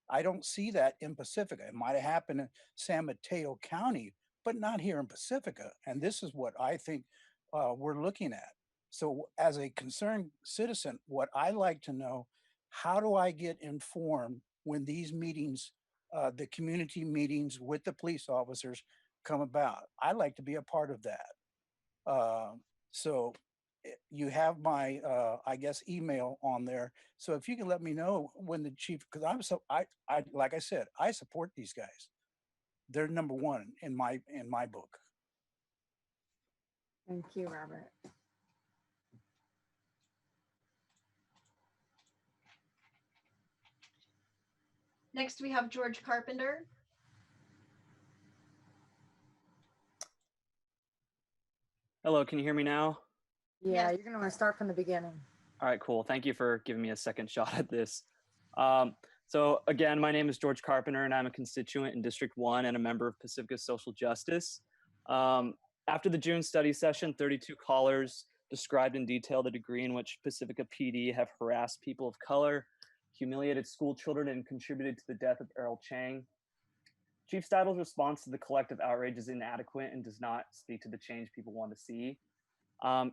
I don't see that in Pacifica. It might have happened in San Mateo County, but not here in Pacifica. And this is what I think we're looking at. So as a concerned citizen, what I like to know, how do I get informed when these meetings, the community meetings with the police officers come about? I like to be a part of that. So you have my, I guess, email on there. So if you can let me know when the chief, because I like I said, I support these guys. They're number one in my book. Thank you, Robert. Next, we have George Carpenter. Hello, can you hear me now? Yeah, you're going to want to start from the beginning. All right, cool. Thank you for giving me a second shot at this. So again, my name is George Carpenter, and I'm a constituent in District 1 and a member of Pacifica Social Justice. After the June study session, 32 callers described in detail the degree in which Pacifica PD have harassed people of color, humiliated school children, and contributed to the death of Errol Chang. Chief Stidle's response to the collective outrage is inadequate and does not speak to the change people want to see.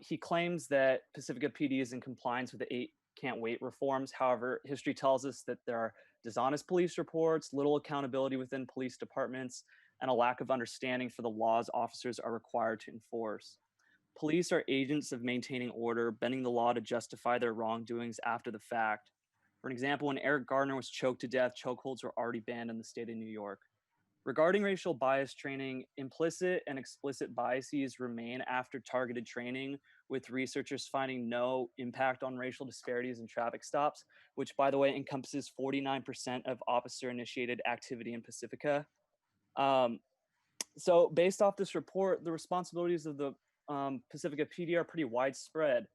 He claims that Pacifica PD is in compliance with the 8 can't wait reforms. However, history tells us that there are dishonest police reports, little accountability within police departments, and a lack of understanding for the laws officers are required to enforce. Police are agents of maintaining order, bending the law to justify their wrongdoings after the fact. For an example, when Eric Gardner was choked to death, chokeholds were already banned in the state of New York. Regarding racial bias training, implicit and explicit biases remain after targeted training, with researchers finding no impact on racial disparities in traffic stops, which, by the way, encompasses 49% of officer-initiated activity in Pacifica. So based off this report, the responsibilities of the Pacifica PD are pretty widespread.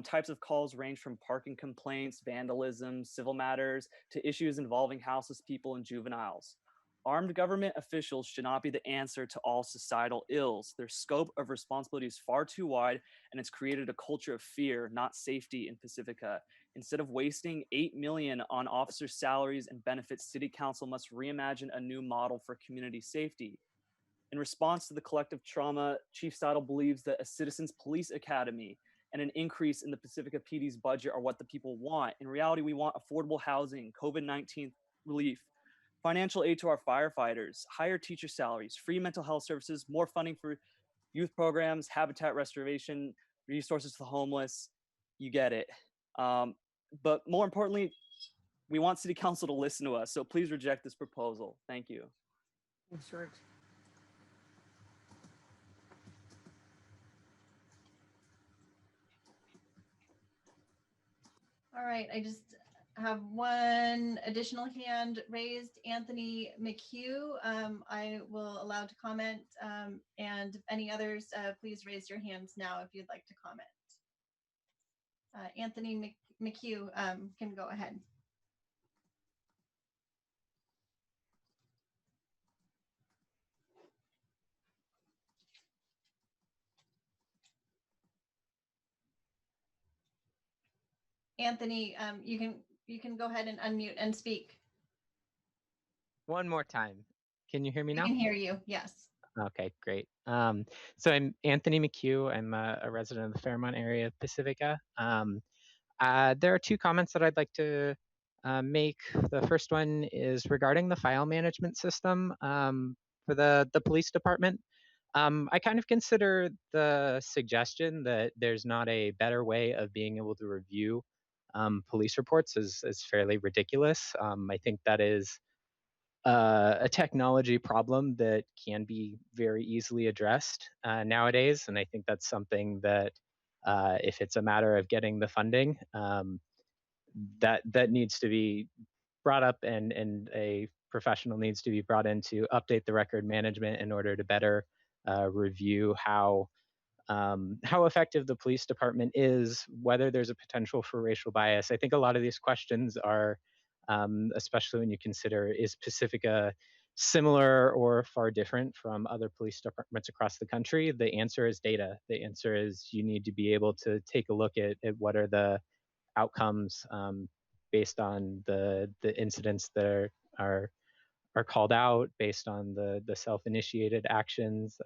Types of calls range from parking complaints, vandalism, civil matters, to issues involving houseless people and juveniles. Armed government officials should not be the answer to all societal ills. Their scope of responsibility is far too wide, and it's created a culture of fear, not safety in Pacifica. Instead of wasting $8 million on officers' salaries and benefits, City Council must reimagine a new model for community safety. In response to the collective trauma, Chief Seidel believes that a Citizens Police Academy and an increase in the Pacifica PD's budget are what the people want. In reality, we want affordable housing, COVID-19 relief, financial aid to our firefighters, higher teacher salaries, free mental health services, more funding for youth programs, habitat restoration, resources to the homeless. You get it. But more importantly, we want City Council to listen to us. So please reject this proposal. Thank you. Thanks, George. All right, I just have one additional hand raised, Anthony McHugh. I will allow to comment, and if any others, please raise your hands now if you'd like to comment. Anthony McHugh can go ahead. Anthony, you can go ahead and unmute and speak. One more time. Can you hear me now? I can hear you, yes. Okay, great. So I'm Anthony McHugh. I'm a resident of the Fairmont area of Pacifica. There are two comments that I'd like to make. The first one is regarding the file management system for the police department. I kind of consider the suggestion that there's not a better way of being able to review police reports as fairly ridiculous. I think that is a technology problem that can be very easily addressed nowadays. And I think that's something that if it's a matter of getting the funding, that needs to be brought up, and a professional needs to be brought in to update the record management in order to better review how effective the police department is, whether there's a potential for racial bias. I think a lot of these questions are, especially when you consider, is Pacifica similar or far different from other police departments across the country? The answer is data. The answer is you need to be able to take a look at what are the outcomes based on the incidents that are called out, based on the self-initiated actions.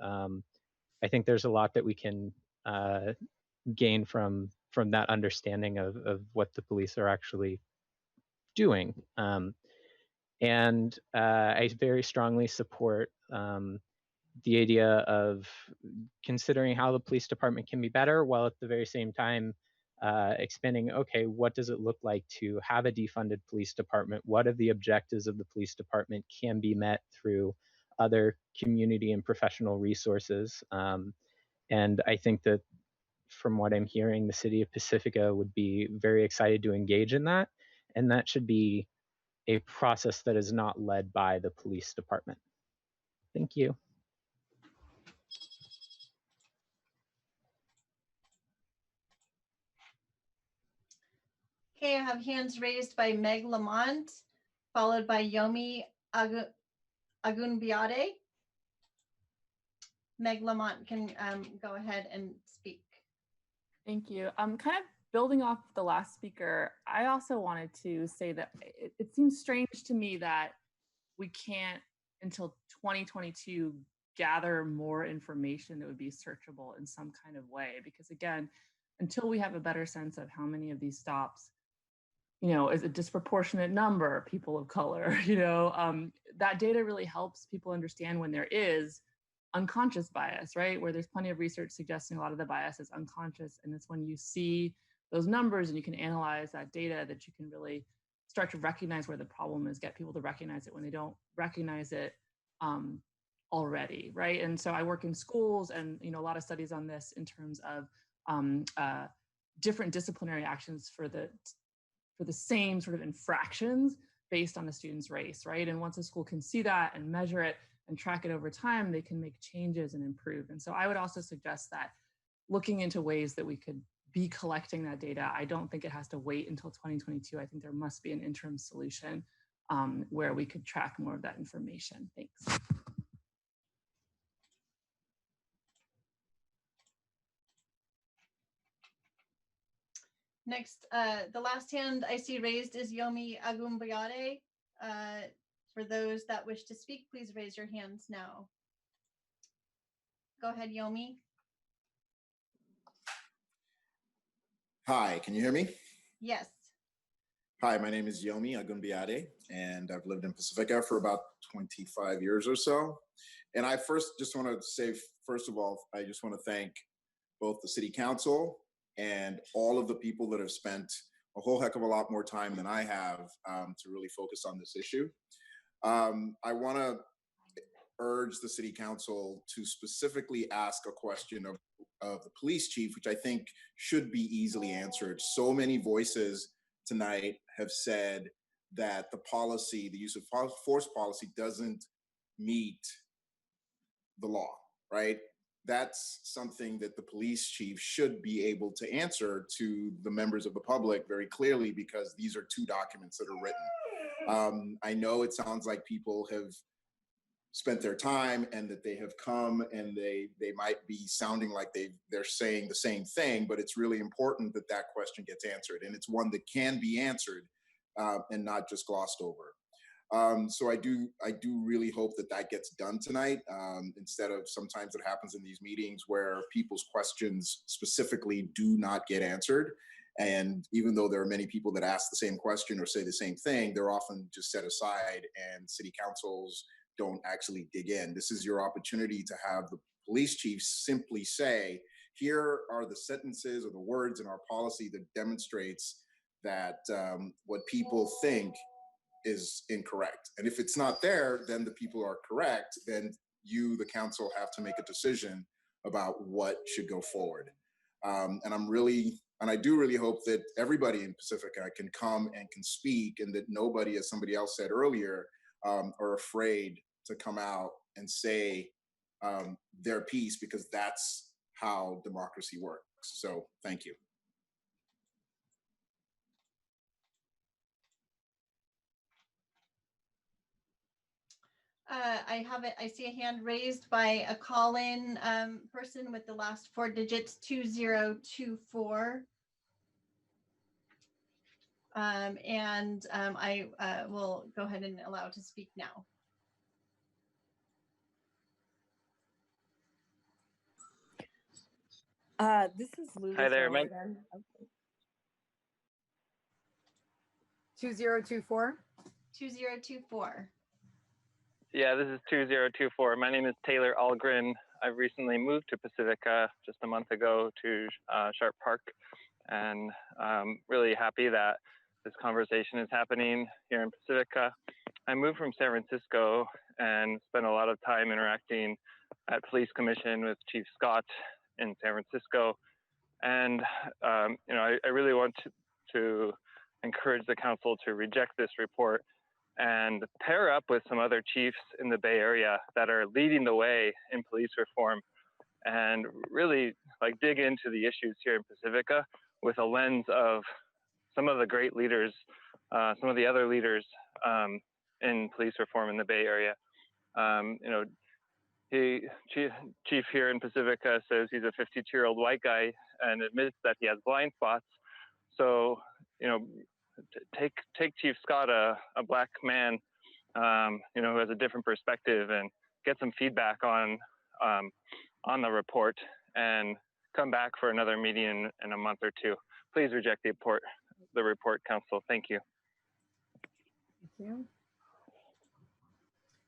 I think there's a lot that we can gain from that understanding of what the police are actually doing. And I very strongly support the idea of considering how the police department can be better, while at the very same time expanding, okay, what does it look like to have a defunded police department? What of the objectives of the police department can be met through other community and professional resources? And I think that from what I'm hearing, the city of Pacifica would be very excited to engage in that. And that should be a process that is not led by the police department. Thank you. Okay, I have hands raised by Meg Lamont, followed by Yomi Agunbiade. Meg Lamont can go ahead and speak. Thank you. Kind of building off the last speaker, I also wanted to say that it seems strange to me that we can't, until 2022, gather more information that would be searchable in some kind of way. Because again, until we have a better sense of how many of these stops is a disproportionate number of people of color, that data really helps people understand when there is unconscious bias, right? Where there's plenty of research suggesting a lot of the bias is unconscious. And it's when you see those numbers and you can analyze that data that you can really start to recognize where the problem is, get people to recognize it when they don't recognize it already, right? And so I work in schools, and a lot of studies on this in terms of different disciplinary actions for the same sort of infractions based on a student's race, right? And once a school can see that and measure it and track it over time, they can make changes and improve. And so I would also suggest that looking into ways that we could be collecting that data. I don't think it has to wait until 2022. I think there must be an interim solution where we could track more of that information. Thanks. Next, the last hand I see raised is Yomi Agumbayade. For those that wish to speak, please raise your hands now. Go ahead, Yomi. Hi, can you hear me? Yes. Hi, my name is Yomi Agumbayade, and I've lived in Pacifica for about 25 years or so. And I just want to say, first of all, I just want to thank both the City Council and all of the people that have spent a whole heck of a lot more time than I have to really focus on this issue. I want to urge the City Council to specifically ask a question of the police chief, which I think should be easily answered. So many voices tonight have said that the policy, the use of force policy, doesn't meet the law, right? That's something that the police chief should be able to answer to the members of the public very clearly, because these are two documents that are written. I know it sounds like people have spent their time and that they have come and they might be sounding like they're saying the same thing, but it's really important that that question gets answered, and it's one that can be answered and not just glossed over. So I do really hope that that gets done tonight, instead of sometimes it happens in these meetings where people's questions specifically do not get answered. And even though there are many people that ask the same question or say the same thing, they're often just set aside and city councils don't actually dig in. This is your opportunity to have the police chief simply say, here are the sentences or the words in our policy that demonstrates that what people think is incorrect. And if it's not there, then the people are correct. Then you, the council, have to make a decision about what should go forward. And I do really hope that everybody in Pacifica can come and can speak, and that nobody, as somebody else said earlier, are afraid to come out and say their piece, because that's how democracy works. So thank you. I see a hand raised by a call-in person with the last four digits 2024. I will go ahead and allow to speak now. This is Lulu. Hi there, Okay. 2024. 2024. Yeah, this is 2024. My name is Taylor Algren. I've recently moved to Pacifica just a month ago to Sharp Park, and I'm really happy that this conversation is happening here in Pacifica. I moved from San Francisco and spent a lot of time interacting at Police Commission with Chief Scott in San Francisco. And I really want to encourage the council to reject this report and pair up with some other chiefs in the Bay Area that are leading the way in police reform, and really dig into the issues here in Pacifica with a lens of some of the great leaders, some of the other leaders in police reform in the Bay Area. Chief here in Pacifica says he's a 52-year-old white guy and admits that he has blind spots. So, take Chief Scott, a black man, who has a different perspective, and get some feedback on the report, and come back for another meeting in a month or two. Please reject the report. the report, Council. Thank you. Thank you.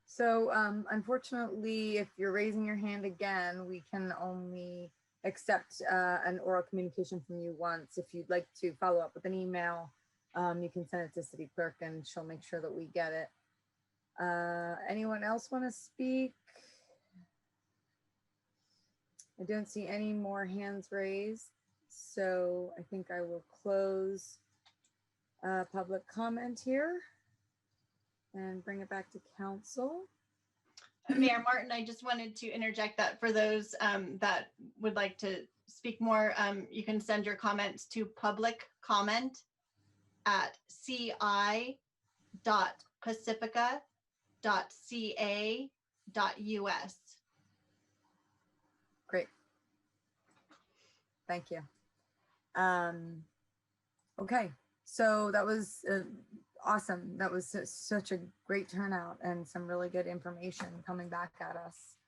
So unfortunately, if you're raising your hand again, we can only accept an oral communication from you once. If you'd like to follow up with an email, you can send it to City Clerk and she'll make sure that we get it. Anyone else want to speak? I don't see any more hands raised. So I think I will close public comment here and bring it back to council. Mayor Martin, I just wanted to interject that for those that would like to speak more, you can send your comments to publiccomment@ci.pacifica.ca.us. Great. Thank you. Okay, so that was awesome. That was such a great turnout and some really good information coming back at us.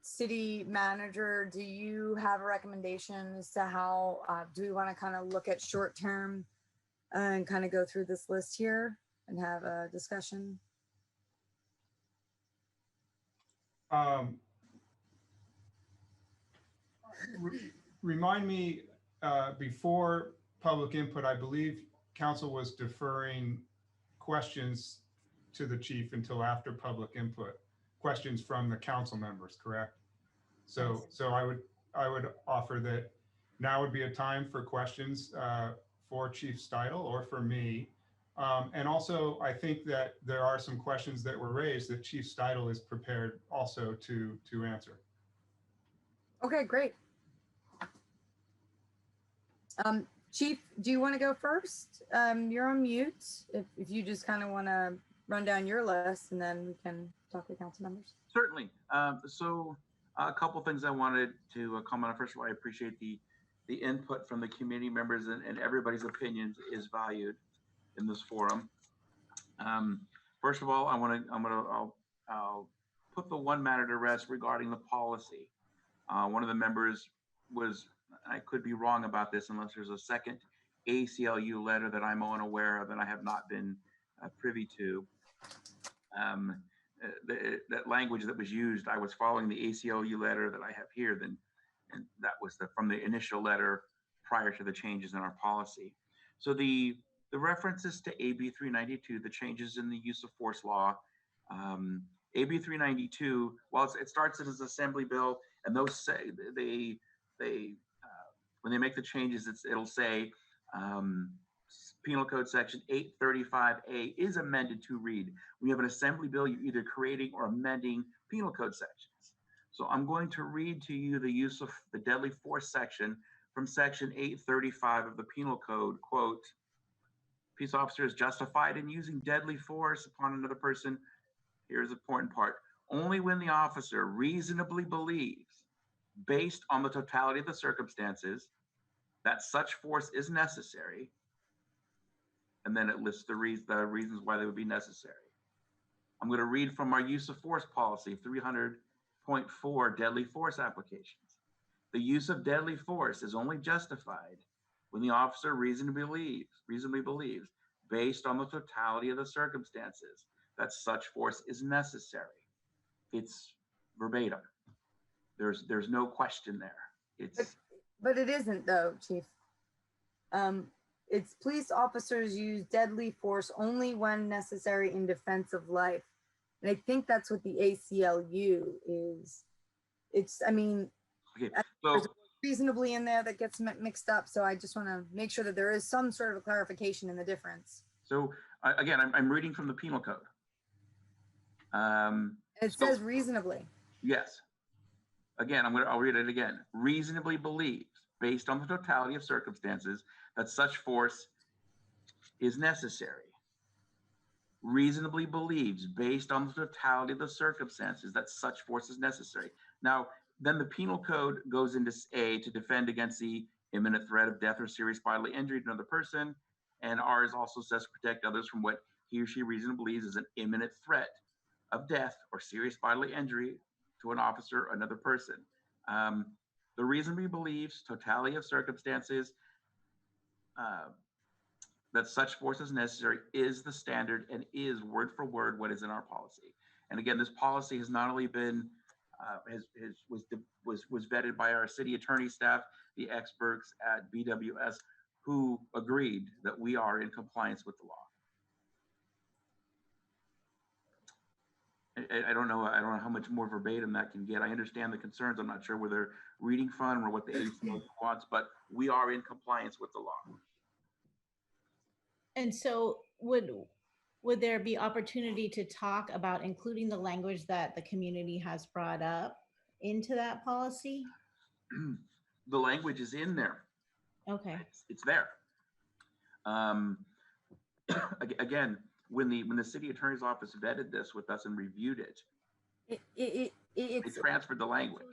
City manager, do you have a recommendation as to how, do we want to kind of look at short term and kind of go through this list here and have a discussion? Remind me, before public input, I believe council was deferring questions to the chief until after public input, questions from the council members, correct? So I would offer that now would be a time for questions for Chief Steidel or for me. And also, I think that there are some questions that were raised that Chief Steidel is prepared also to answer. Okay, great. Chief, do you want to go first? You're on mute. If you just kind of want to run down your list and then we can talk to council members. Certainly. So a couple things I wanted to comment on. First of all, I appreciate the input from the community members and everybody's opinions is valued in this forum. First of all, I'll put the one matter to rest regarding the policy. One of the members was, I could be wrong about this unless there's a second ACLU letter that I'm unaware of and I have not been privy to. That language that was used, I was following the ACLU letter that I have here, and that was from the initial letter prior to the changes in our policy. So the references to AB 392, the changes in the use of force law, AB 392, while it starts as an assembly bill, and those say when they make the changes, it'll say Penal Code Section 835A is amended to read. When you have an assembly bill, you're either creating or amending penal code sections. So I'm going to read to you the use of the deadly force section from Section 835 of the Penal Code. Quote, peace officer is justified in using deadly force upon another person. Here's the important part. Only when the officer reasonably believes, based on the totality of the circumstances, that such force is necessary. And then it lists the reasons why they would be necessary. I'm going to read from our use of force policy, 300.4 deadly force applications. The use of deadly force is only justified when the officer reasonably believes, based on the totality of the circumstances, that such force is necessary. It's verbatim. There's no question there. But it isn't though, Chief. It's police officers use deadly force only when necessary in defense of life. And I think that's what the ACLU is. I mean, okay, there's reasonably in there that gets mixed up. So I just want to make sure that there is some sort of clarification in the difference. So again, I'm reading from the Penal Code. It says reasonably. Yes. Again, I'll read it again. Reasonably believes, based on the totality of circumstances, that such force is necessary. Reasonably believes, based on the totality of the circumstances, that such force is necessary. Now, then the Penal Code goes into A, to defend against the imminent threat of death or serious bodily injury to another person. And ours also says to protect others from what he or she reasonably believes is an imminent threat of death or serious bodily injury to an officer or another person. The reasonably believes, totality of circumstances, that such force as necessary is the standard and is word for word what is in our policy. And again, this policy has not only been was vetted by our city attorney staff, the experts at BWS, who agreed that we are in compliance with the law. I don't know how much more verbatim that can get. I understand the concerns. I'm not sure whether reading from or what the ACLU wants, but we are in compliance with the law. And so would there be opportunity to talk about including the language that the community has brought up into that policy? The language is in there. Okay. It's there. Again, when the city attorney's office vetted this with us and reviewed it, they transferred the language.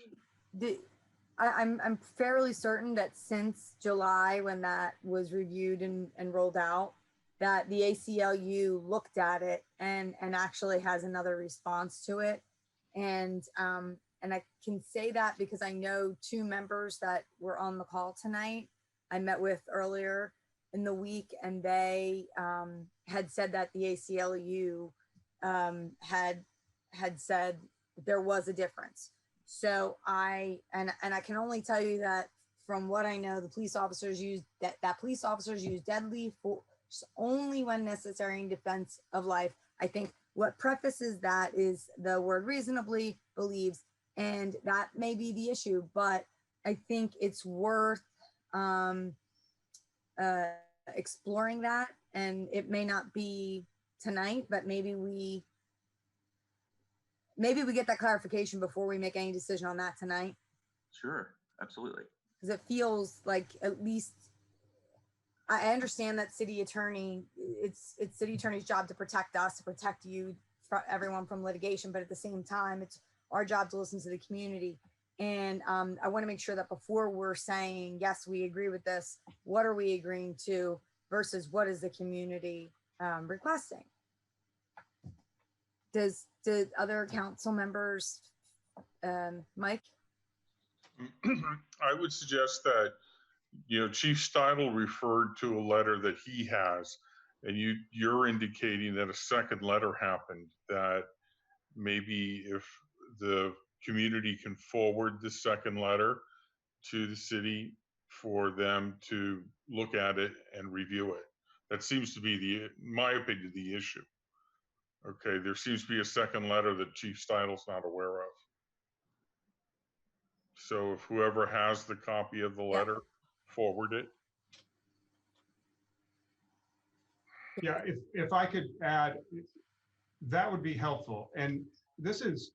I'm fairly certain that since July, when that was reviewed and rolled out, that the ACLU looked at it and actually has another response to it. And I can say that because I know two members that were on the call tonight I met with earlier in the week, and they had said that the ACLU had said there was a difference. So I can only tell you that from what I know, the police officers use police officers use deadly force only when necessary in defense of life. I think what prefaces that is the word reasonably believes, and that may be the issue, but I think it's worth exploring that. And it may not be tonight, but maybe we get that clarification before we make any decision on that tonight. Sure, absolutely. Because it feels like, at least I understand that city attorney, it's city attorney's job to protect us, to protect you, everyone from litigation, but at the same time, it's our job to listen to the community. And I want to make sure that before we're saying, yes, we agree with this, what are we agreeing to versus what is the community requesting? Did other council members, Mike? I would suggest that, Chief Steidel referred to a letter that he has, and you're indicating that a second letter happened, that maybe if the community can forward the second letter to the city for them to look at it and review it. That seems to be in my opinion, the issue. Okay, there seems to be a second letter that Chief Steidel's not aware of. So if whoever has the copy of the letter, forward it. Yeah, if I could add, that would be helpful. And this is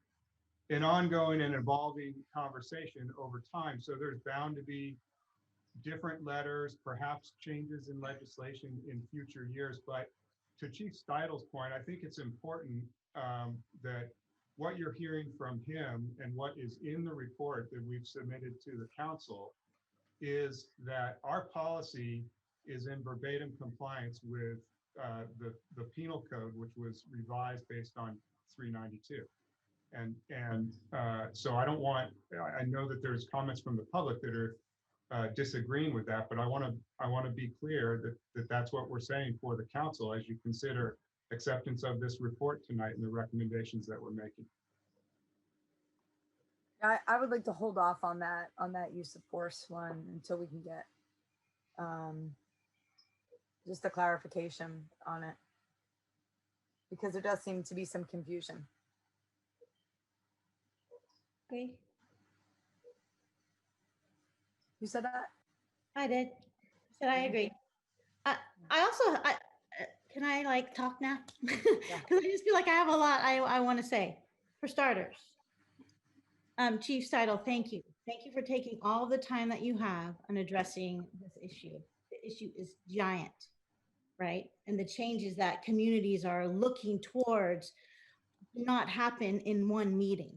an ongoing and evolving conversation over time. So there's bound to be different letters, perhaps changes in legislation in future years. But to Chief Steidel's point, I think it's important that what you're hearing from him and what is in the report that we've submitted to the council is that our policy is in verbatim compliance with the penal code, which was revised based on 392. And so I know that there's comments from the public that are disagreeing with that, but I want to be clear that that's what we're saying for the council as you consider acceptance of this report tonight and the recommendations that we're making. I would like to hold off on that use of force one until we can get just a clarification on it, because there does seem to be some confusion. Okay. You said that? I did. I said I agree. I also, can I talk now? Because I just feel like I have a lot I want to say. For starters, Chief Steidel, thank you. Thank you for taking all the time that you have on addressing this issue. The issue is giant, right? And the changes that communities are looking towards do not happen in one meeting.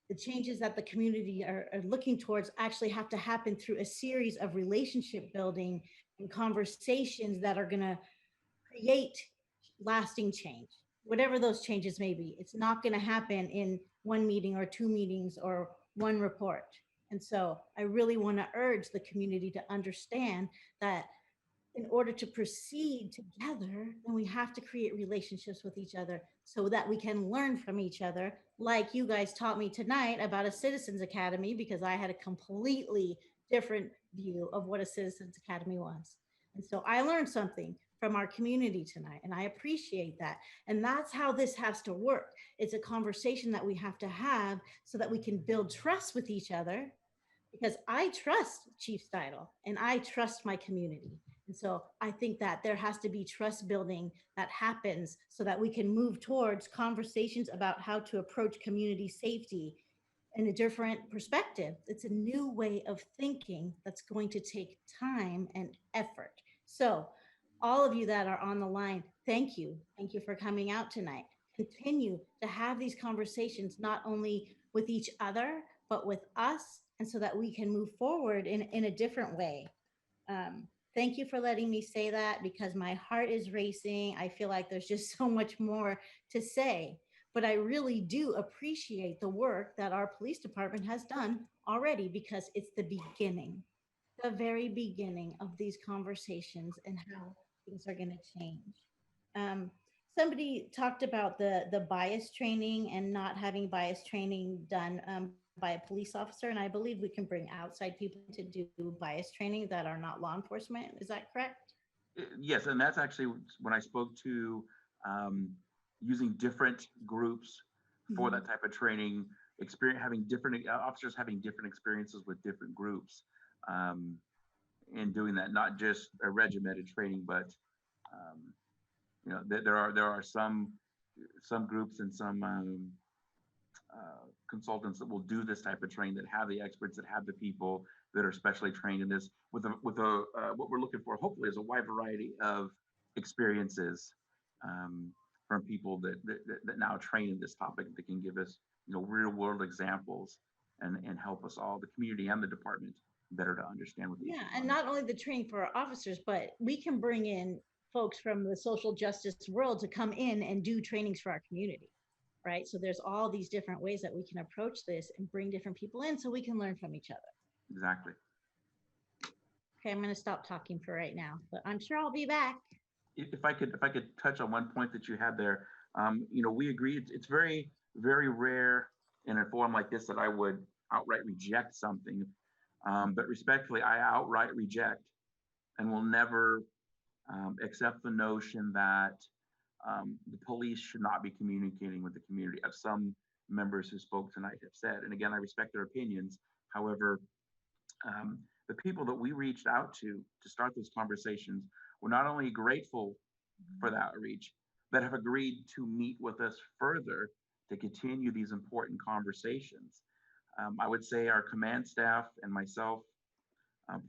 The changes that the community are looking towards actually have to happen through a series of relationship building and conversations that are going to create lasting change, whatever those changes may be. It's not going to happen in one meeting or two meetings or one report. And so I really want to urge the community to understand that in order to proceed together, then we have to create relationships with each other so that we can learn from each other. Like you guys taught me tonight about a Citizens Academy, because I had a completely different view of what a Citizens Academy was. And so I learned something from our community tonight, and I appreciate that. And that's how this has to work. It's a conversation that we have to have so that we can build trust with each other, because I trust Chief Steidel and I trust my community. And so I think that there has to be trust building that happens so that we can move towards conversations about how to approach community safety in a different perspective. It's a new way of thinking that's going to take time and effort. So all of you that are on the line, thank you. Thank you for coming out tonight. Continue to have these conversations, not only with each other, but with us, and so that we can move forward in a different way. Thank you for letting me say that, because my heart is racing. I feel like there's just so much more to say, but I really do appreciate the work that our police department has done already, because it's the beginning, the very beginning of these conversations and how things are going to change. Somebody talked about the bias training and not having bias training done by a police officer, and I believe we can bring outside people to do bias training that are not law enforcement. Is that correct? Yes, and that's actually when I spoke to using different groups for that type of training, having different officers having different experiences with different groups, in doing that, not just a regimented training, but you know, there are some groups and some consultants that will do this type of training, that have the experts, that have the people that are specially trained in this, with what we're looking for hopefully is a wide variety of experiences from people that now train in this topic, that can give us, you know, real world examples and help us all, the community and the department, better to understand what the issues and are. not only the training for our officers, but we can bring in folks from the social justice world to come in and do trainings for our community, right? So there's all these different ways that we can approach this and bring different people in so we can learn from each other. Exactly. Okay, I'm going to stop talking for right now, but I'm sure I'll be back. If I could touch on one point that you had there, you know, we agree it's very, very rare in a forum like this that I would outright reject something, but respectfully, I outright reject and will never accept the notion that the police should not be communicating with the community, as some members who spoke tonight have said. And again, I respect their opinions. However, the people that we reached out to start those conversations were not only grateful for that outreach, but have agreed to meet with us further to continue these important conversations. I would say our command staff and myself,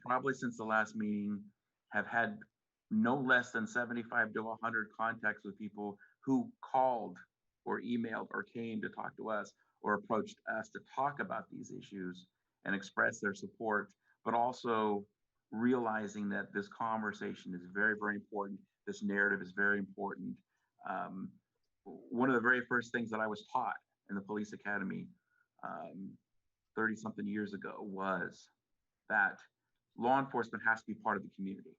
probably since the last meeting, have had no less than 75 to 100 contacts with people who called or emailed or came to talk to us or approached us to talk about these issues and express their support, but also realizing that this conversation is very, very important. This narrative is very important. One of the very first things that I was taught in the police academy 30 something years ago was that law enforcement has to be part of the community.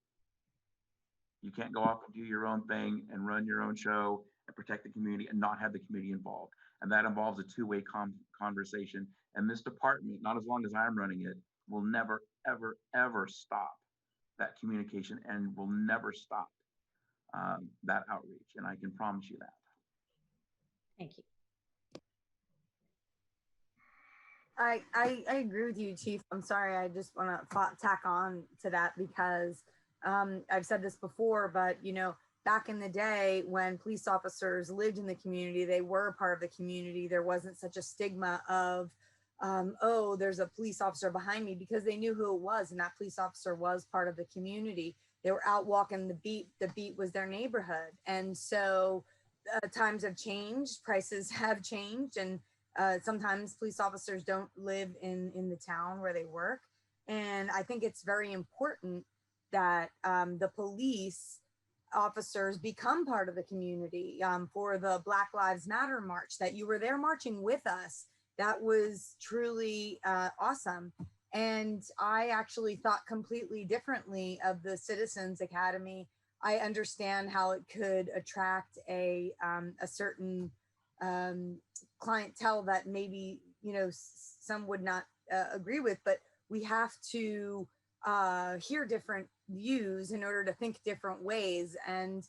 You can't go off and do your own thing and run your own show and protect the community and not have the community involved. And that involves a two-way conversation. And this department, not as long as I'm running it, will never, ever, ever stop that communication and will never stop that outreach. And I can promise you that. Thank you. I agree with you, Chief. I'm sorry. I just want to tack on to that because I've said this before, but you know, back in the day when police officers lived in the community, they were part of the community. There wasn't such a stigma of, oh, there's a police officer behind me, because they knew who it was, and that police officer was part of the community. They were out walking the beat. The beat was their neighborhood. And so times have changed, prices have changed, and sometimes police officers don't live in the town where they work. And I think it's very important that the police officers become part of the community. For the Black Lives Matter march, that you were there marching with us, that was truly awesome. And I actually thought completely differently of the Citizens Academy. I understand how it could attract a certain clientele that maybe, you know, some would not agree with, but we have to hear different views in order to think different ways. And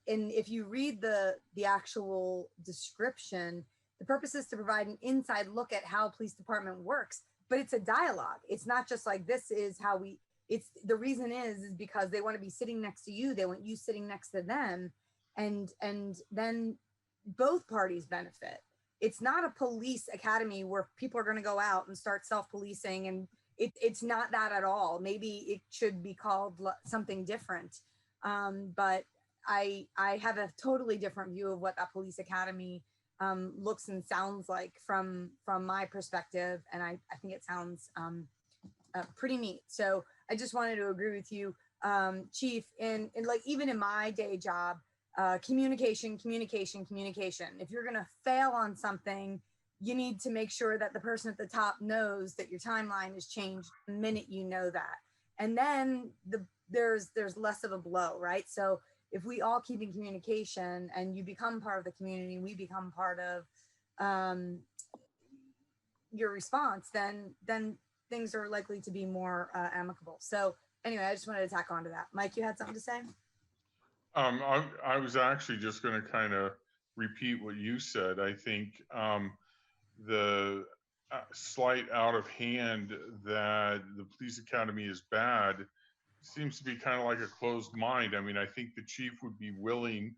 if you read the actual description, the purpose is to provide an inside look at how police department works, but it's a dialogue. It's not just like, this is how we, it's the reason is because they want to be sitting next to you. They want you sitting next to them. And then both parties benefit. It's not a police academy where people are going to go out and start self-policing, and it's not that at all. Maybe it should be called something different. But I have a totally different view of what that police academy looks and sounds like from my perspective, and I think it sounds pretty neat. So I just wanted to agree with you, Chief. In like, even in my day job, communication. If you're going to fail on something, you need to make sure that the person at the top knows that your timeline has changed the minute you know that. And then there's less of a blow, right? So if we all keep in communication and you become part of the community, we become part of your response, then things are likely to be more amicable. So anyway, I just wanted to tack on to that. Mike, you had something to say? I was actually just going to kind of repeat what you said. I think the slight out of hand that the police academy is bad seems to be kind of like a closed mind. I mean, I think the chief would be willing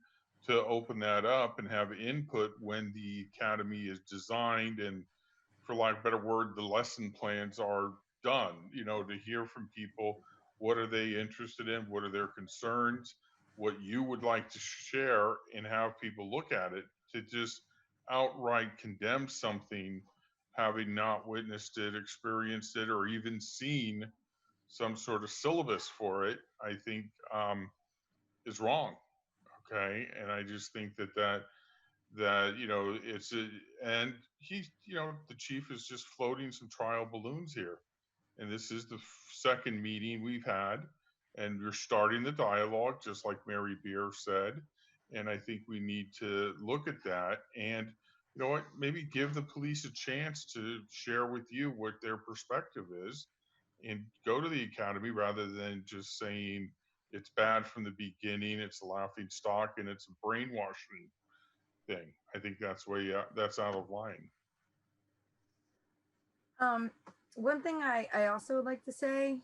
to open that up and have input when the academy is designed and, for lack of a better word, the lesson plans are done, you know, to hear from people. What are they interested in? What are their concerns? What you would like to share, and have people look at it. To just outright condemn something, having not witnessed it, experienced it, or even seen some sort of syllabus for it, I think is wrong. Okay. And I just think that, you know, and he, you know, the chief is just floating some trial balloons here. And this is the second meeting we've had, and we're starting the dialogue, just like Mary Beer said. And I think we need to look at that, and, you know what, maybe give the police a chance to share with you what their perspective is, and go to the academy rather than just saying it's bad from the beginning, it's a laughing stock, and it's a brainwashing thing. I think that's out of line. One thing I also would like to say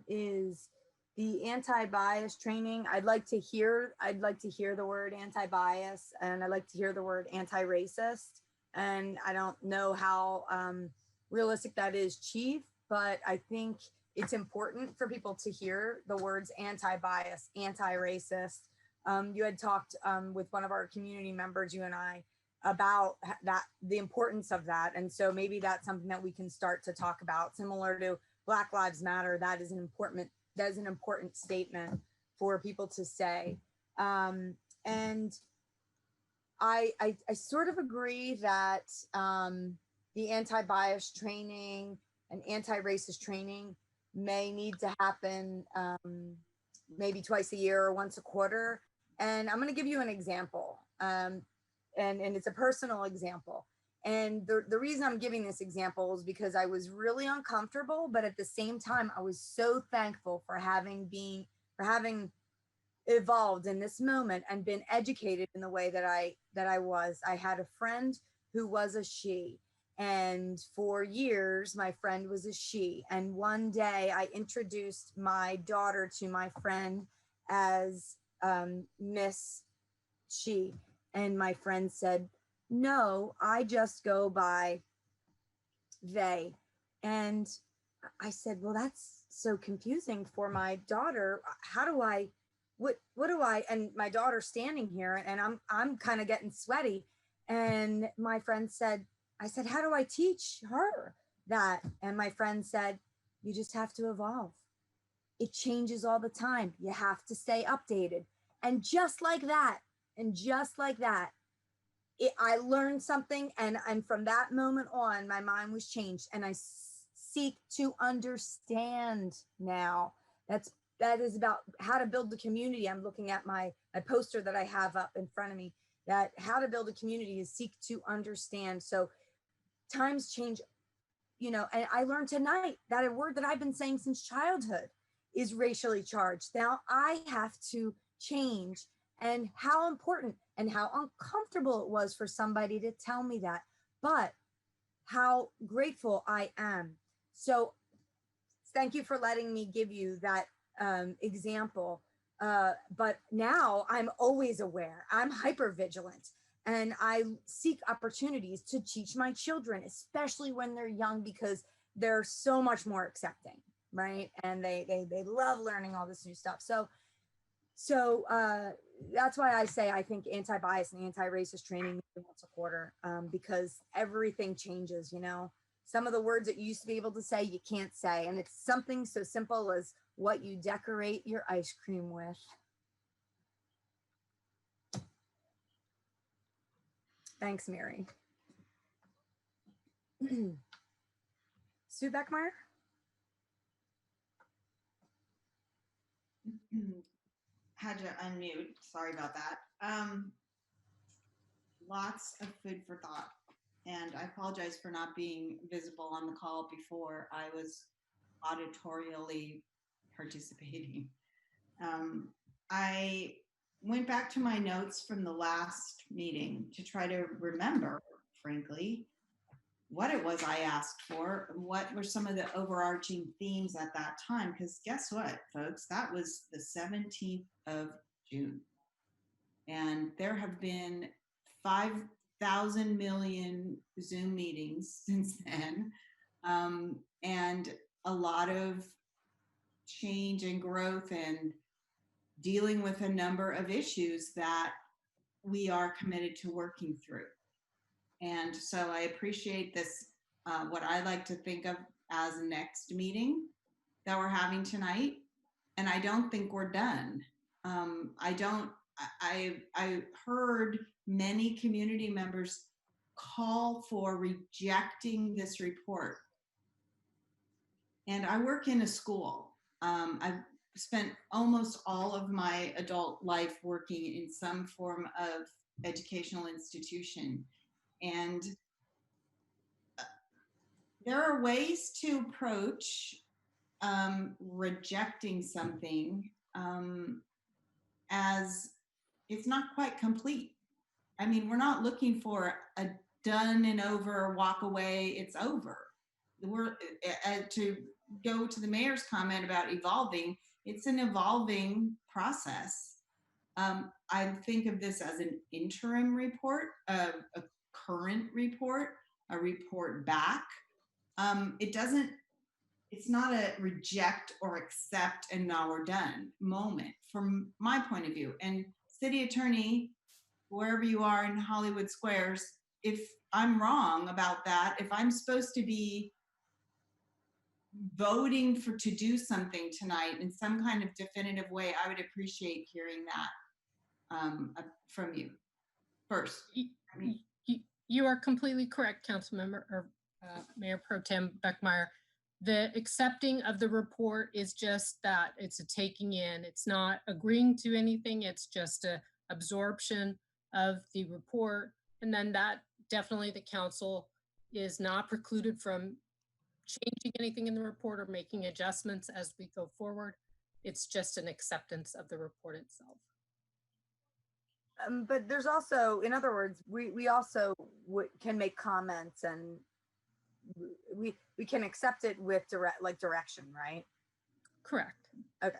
is the anti-bias training. I'd like to hear the word anti-bias, and I'd like to hear the word anti-racist. And I don't know how realistic that is, Chief, but I think it's important for people to hear the words anti-bias, anti-racist. You had talked with one of our community members, you and I, about that, the importance of that. And so maybe that's something that we can start to talk about, similar to Black Lives Matter. That is an important statement for people to say. And I sort of agree that the anti-bias training and anti-racist training may need to happen maybe twice a year or once a quarter. And I'm going to give you an example. And it's a personal example. And the reason I'm giving this example is because I was really uncomfortable, but at the same time, I was so thankful for having evolved in this moment and been educated in the way that I was. I had a friend who was a she, and for years, my friend was a she. And one day I introduced my daughter to my friend as Miss She. And my friend said, "No, I just go by they." And I said, "Well, that's so confusing for my daughter. How do I, what do I?" And my daughter's standing here, and I'm kind of getting sweaty. And my friend said, I said, "How do I teach her that?" And my friend said, "You just have to evolve. It changes all the time. You have to stay updated." And just like that, I learned something, and from that moment on, my mind was changed, and I seek to understand now. That is about how to build the community. I'm looking at my poster that I have up in front of me, that how to build a community is seek to understand. So times change, you know, and I learned tonight that a word that I've been saying since childhood is racially charged. Now I have to change, and how important and how uncomfortable it was for somebody to tell me that, but how grateful I am. So thank you for letting me give you that example. But now I'm always aware, I'm hyper vigilant, and I seek opportunities to teach my children, especially when they're young, because they're so much more accepting, right? And they love learning all this new stuff. So that's why I say I think anti-bias and anti-racist training once a quarter, because everything changes, you know. Some of the words that you used to be able to say, you can't say. And it's something so simple as what you decorate your ice cream with. Thanks, Mary. Sue Beckmeyer? Had to unmute. Sorry about that. Lots of food for thought. And I apologize for not being visible on the call before. I was auditorially participating. I went back to my notes from the last meeting to try to remember, frankly, what it was I asked for, what were some of the overarching themes at that time, because guess what, folks, that was the 17th of June. And there have been 5,000 million Zoom meetings since then, and a lot of change and growth and dealing with a number of issues that we are committed to working through. And so I appreciate this, what I like to think of as a next meeting that we're having tonight. And I don't think we're done. I heard many community members call for rejecting this report. And I work in a school. I've spent almost all of my adult life working in some form of educational institution. And there are ways to approach rejecting something as it's not quite complete. I mean, we're not looking for a done and over, walk away, it's over. We're to go to the mayor's comment about evolving, it's an evolving process. I think of this as an interim report, a current report, a report back. It's not a reject or accept and now we're done moment from my point of view. And city attorney, wherever you are in Hollywood Squares, if I'm wrong about that, if I'm supposed to be voting to do something tonight in some kind of definitive way, I would appreciate hearing that from you first. You are completely correct, Councilmember or Mayor Pro Tem Beckmeyer. The accepting of the report is just that. It's a taking in. It's not agreeing to anything. It's just a absorption of the report. And then that definitely the council is not precluded from changing anything in the report or making adjustments as we go forward. It's just an acceptance of the report itself. But there's also, in other words, we also can make comments, and we can accept it with direction, right? Correct. Okay.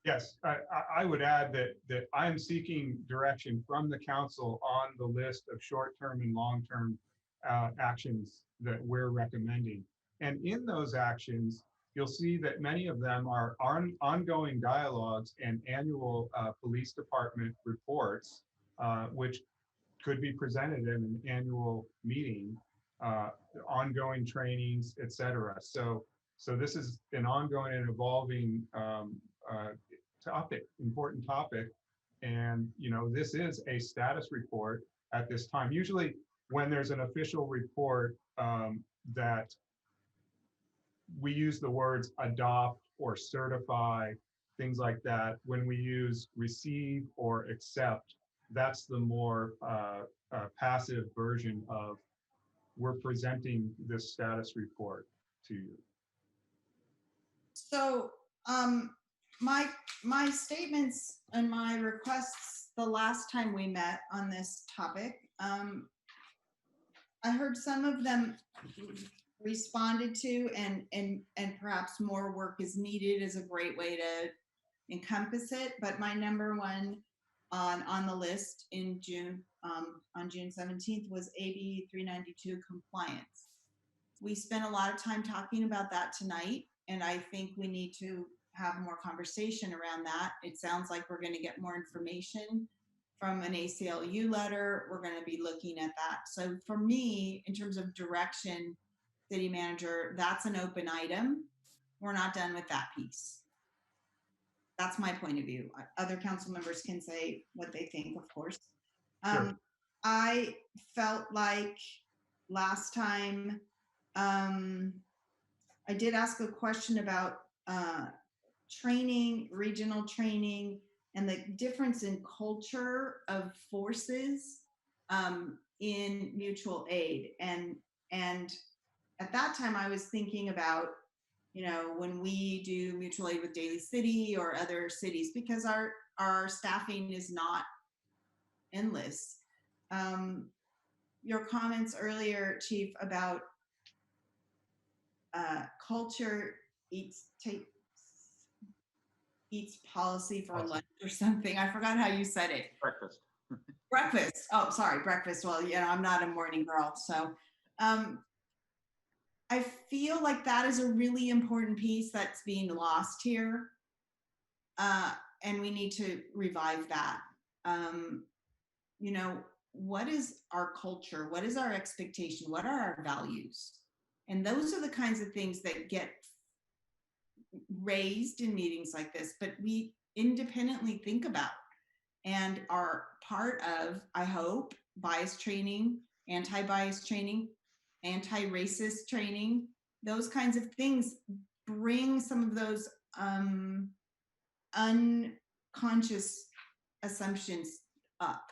Yes, I would add that I'm seeking direction from the council on the list of short-term and long-term actions that we're recommending. And in those actions, you'll see that many of them are ongoing dialogues and annual police department reports, which could be presented in an annual meeting, ongoing trainings, etc. So this is an ongoing and evolving topic, important topic. And, you know, this is a status report at this time. Usually when there's an official report that we use the words adopt or certify, things like that. When we use receive or accept, that's the more passive version of we're presenting this status report to you. So my statements and my requests the last time we met on this topic, I heard some of them responded to, and perhaps more work is needed is a great way to encompass it. But my number one on the list in June, on June 17th, was AB 392 compliance. We spent a lot of time talking about that tonight, and I think we need to have more conversation around that. It sounds like we're going to get more information from an ACLU letter. We're going to be looking at that. So for me, in terms of direction, city manager, that's an open item. We're not done with that piece. That's my point of view. Other council members can say what they think, of course. Sure. I felt like last time, I did ask a question about training, regional training, and the difference in culture of forces in mutual aid. And at that time, I was thinking about, you know, when we do mutual aid with Daly City or other cities, because our staffing is not endless. Your comments earlier, Chief, about culture eats policy for lunch or something. I forgot how you said it. Breakfast. Breakfast. Oh, sorry, breakfast. Well, you know, I'm not a morning girl. So I feel like that is a really important piece that's being lost here. And we need to revive that. You know, what is our culture? What is our expectation? What are our values? And those are the kinds of things that get raised in meetings like this, but we independently think about and are part of, I hope, bias training, anti-bias training, anti-racist training. Those kinds of things bring some of those unconscious assumptions up.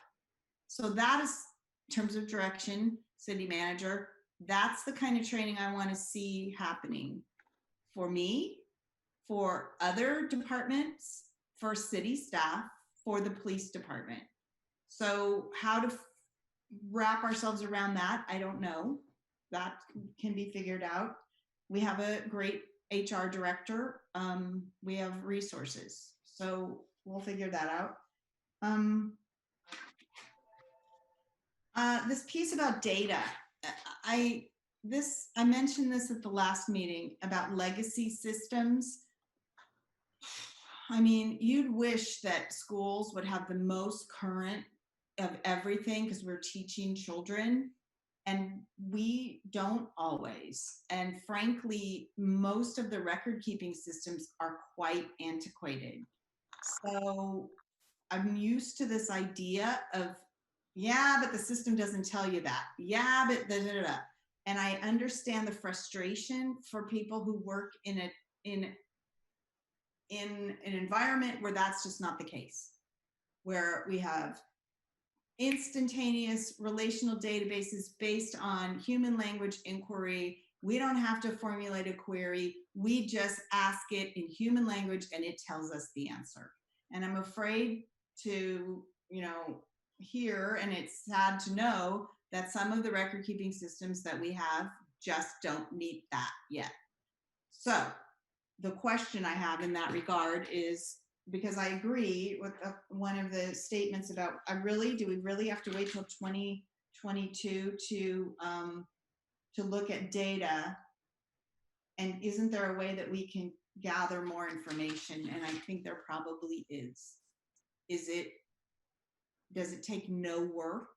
So that is, in terms of direction, city manager, that's the kind of training I want to see happening for me, for other departments, for city staff, for the police department. So how to wrap ourselves around that, I don't know. That can be figured out. We have a great HR director. We have resources. So we'll figure that out. This piece about data, I mentioned this at the last meeting about legacy systems. I mean, you'd wish that schools would have the most current of everything because we're teaching children, and we don't always. And frankly, most of the record keeping systems are quite antiquated. So I'm used to this idea of, yeah, but the system doesn't tell you that. Yeah, but da, da, da, da. And I understand the frustration for people who work in an environment where that's just not the case, where we have instantaneous relational databases based on human language inquiry. We don't have to formulate a query. We just ask it in human language and it tells us the answer. And I'm afraid to, you know, hear, and it's sad to know that some of the record keeping systems that we have just don't meet that yet. So the question I have in that regard is, because I agree with one of the statements about, do we really have to wait till 2022 to look at data? And isn't there a way that we can gather more information? And I think there probably is. Does it take no work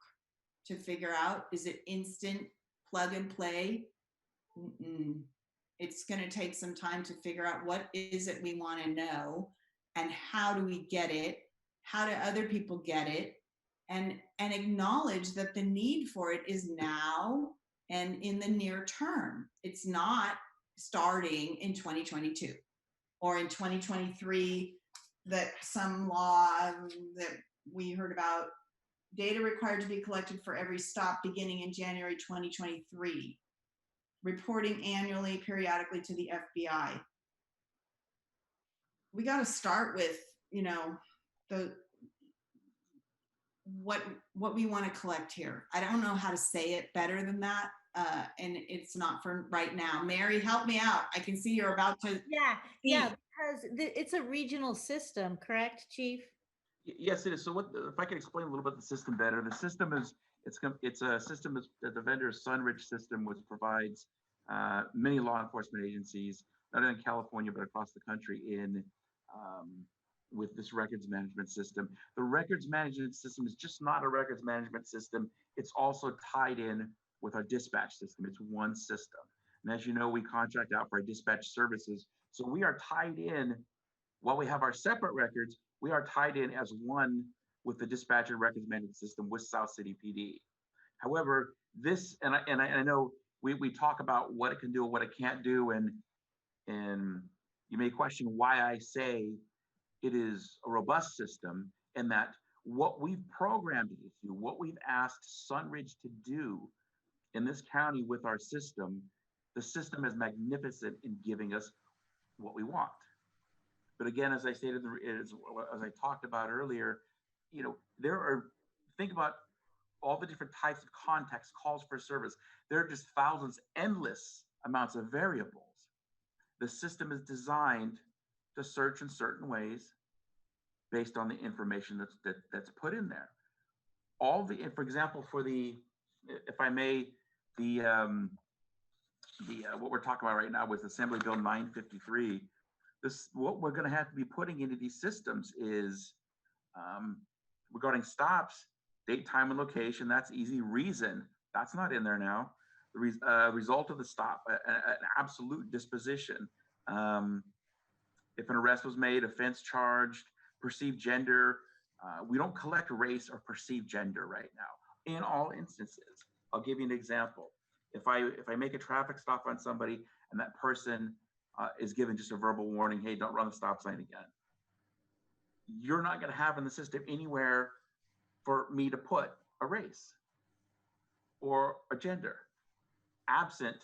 to figure out? Is it instant plug and play? It's going to take some time to figure out what is it we want to know and how do we get it? How do other people get it? and acknowledge that the need for it is now and in the near term. It's not starting in 2022 or in 2023 that some law that we heard about, data required to be collected for every stop beginning in January 2023, reporting annually, periodically to the FBI. We got to start with, you know, the what we want to collect here. I don't know how to say it better than that. And it's not for right now. Mary, help me out. I can see you're about to. Yeah, because it's a regional system, correct, Chief? Yes, it is. So if I can explain a little bit the system better, the system is, it's a system that the vendor's Sunridge system, which provides many law enforcement agencies, not only in California, but across the country with this records management system. The records management system is just not a records management system. It's also tied in with our dispatch system. It's one system. And as you know, we contract out for our dispatch services. So we are tied in, while we have our separate records, we are tied in as one with the dispatcher records management system with South City PD. However, this, and I know we talk about what it can do and what it can't do, and you may question why I say it is a robust system, and that what we've programmed it to, what we've asked Sunridge to do in this county with our system, the system is magnificent in giving us what we want. But again, as I stated, as I talked about earlier, you know, think about all the different types of contexts, calls for service. There are just thousands, endless amounts of variables. The system is designed to search in certain ways based on the information that's put in there. For example, if I may, what we're talking about right now with Assembly Bill 953. What we're going to have to be putting into these systems is regarding stops, date, time, and location. That's easy. Reason, that's not in there now. The result of the stop, an absolute disposition. If an arrest was made, offense charged, perceived gender. We don't collect race or perceived gender right now in all instances. I'll give you an example. If I make a traffic stop on somebody and that person is given just a verbal warning, hey, don't run the stop sign again, you're not going to have in the system anywhere for me to put a race or a gender, absent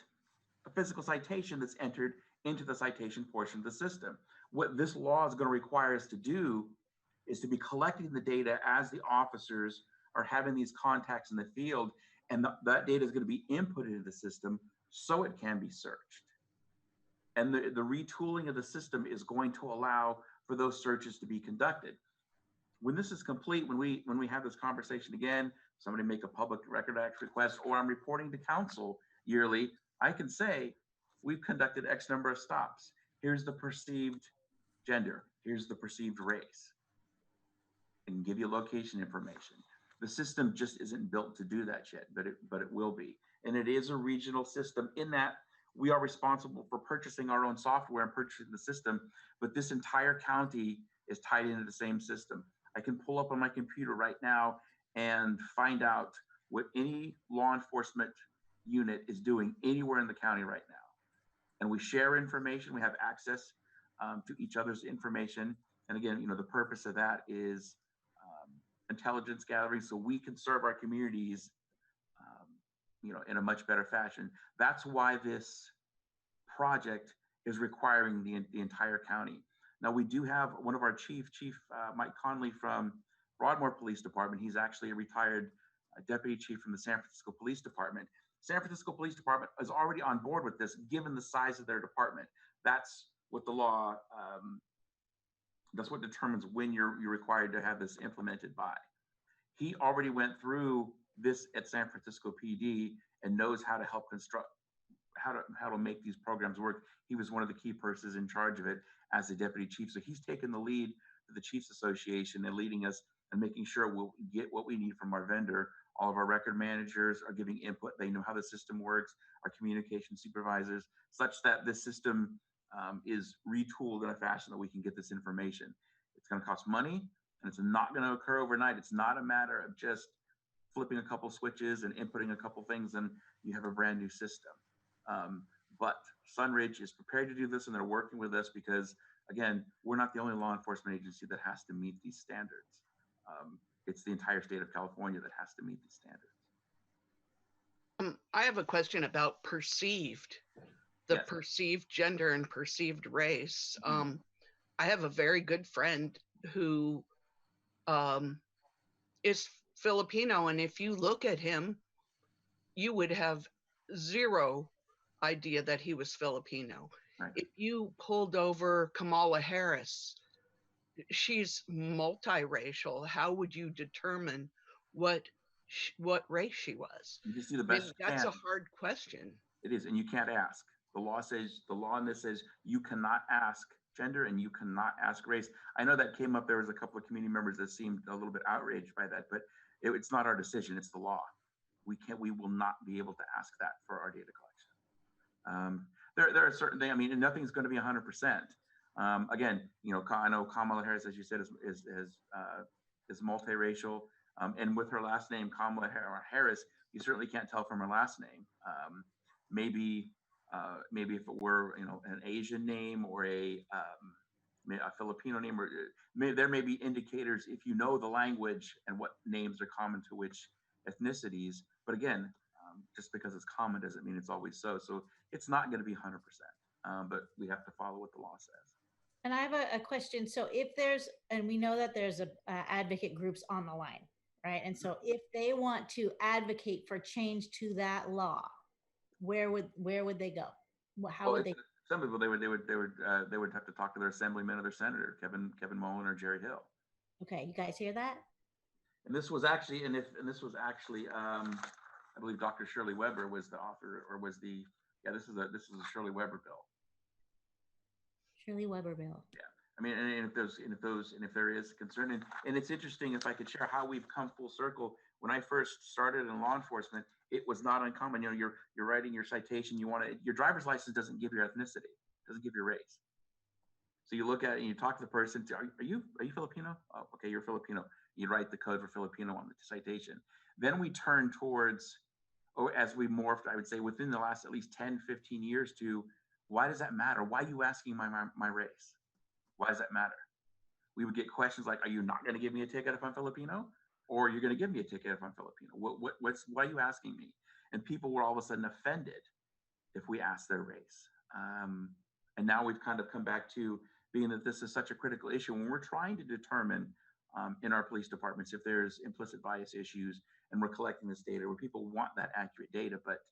a physical citation that's entered into the citation portion of the system. What this law is going to require us to do is to be collecting the data as the officers are having these contacts in the field, and that data is going to be inputted into the system so it can be searched. And the retooling of the system is going to allow for those searches to be conducted. When this is complete, when we have this conversation again, somebody make a public record act request, or I'm reporting to council yearly, I can say, we've conducted X number of stops. Here's the perceived gender. Here's the perceived race. And give you location information. The system just isn't built to do that yet, but it will be. And it is a regional system in that we are responsible for purchasing our own software and purchasing the system, but this entire county is tied into the same system. I can pull up on my computer right now and find out what any law enforcement unit is doing anywhere in the county right now. And we share information, we have access to each other's information. And again, you know, the purpose of that is intelligence gathering so we can serve our communities you know, in a much better fashion. That's why this project is requiring the entire county. Now, we do have one of our Chief Mike Conley from Broadmoor Police Department. He's actually a retired deputy chief from the San Francisco Police Department. San Francisco Police Department is already on board with this, given the size of their department. That's what the law, that's what determines when you're required to have this implemented by. He already went through this at San Francisco PD and knows how to help construct, how to make these programs work. He was one of the key persons in charge of it as the deputy chief. So he's taken the lead for the Chiefs Association and leading us and making sure we'll get what we need from our vendor. All of our record managers are giving input. They know how the system works, our communication supervisors, such that this system is retooled in a fashion that we can get this information. It's going to cost money. And it's not going to occur overnight. It's not a matter of just flipping a couple switches and inputting a couple things and you have a brand new system. But Sunridge is prepared to do this, and they're working with us because, again, we're not the only law enforcement agency that has to meet these standards. It's the entire state of California that has to meet these standards. I have a question about perceived, the Yes. perceived gender and perceived race. I have a very good friend who is Filipino, and if you look at him, you would have zero idea that he was Filipino. Right. If you pulled over Kamala Harris, she's multiracial. How would you determine what race she was? You just do the I mean, best you that's can. a hard question. It is, and you can't ask. The law in this says you cannot ask gender and you cannot ask race. I know that came up. There was a couple of community members that seemed a little bit outraged by that, but it's not our decision. It's the law. We will not be able to ask that for our data collection. There are certain things. I mean, nothing's going to be 100%. Again, I know Kamala Harris, as you said, is multiracial, and with her last name Kamala Harris, you certainly can't tell from her last name. Maybe if it were an Asian name or a Filipino name, or there may be indicators if you know the language and what names are common to which ethnicities. But again, just because it's common doesn't mean it's always so. So it's not going to be 100%, but we have to follow what the law says. And I have a question. So if there's, and we know that there's advocate groups on the line, right? And so if they want to advocate for change to that law, where would they go? How would they? Some people they would have to talk to their assemblyman or their senator, Kevin Mullen or Jerry Hill. Okay, you guys hear that? And this was actually, I believe Dr. Shirley Weber was the author, or was the, this is a Shirley Weber bill. Shirley Weber bill. Yeah, I mean, and if there is concern, and it's interesting, if I could share how we've come full circle. When I first started in law enforcement, it was not uncommon. You're writing your citation. Your driver's license doesn't give your ethnicity, doesn't give your race. So you look at it and you talk to the person. Are you Filipino? Oh, okay, you're Filipino. You write the code for Filipino on the citation. Then we turn towards, as we morphed, I would say within the last at least 10, 15 years, to why does that matter? Why are you asking my race? Why does that matter? We would get questions like, are you not going to give me a ticket if I'm Filipino? Or you're going to give me a ticket if I'm Filipino? Why are you asking me? And people were all of a sudden offended if we asked their race. And now we've kind of come back to being that this is such a critical issue when we're trying to determine in our police departments if there's implicit bias issues, and we're collecting this data where people want that accurate data. But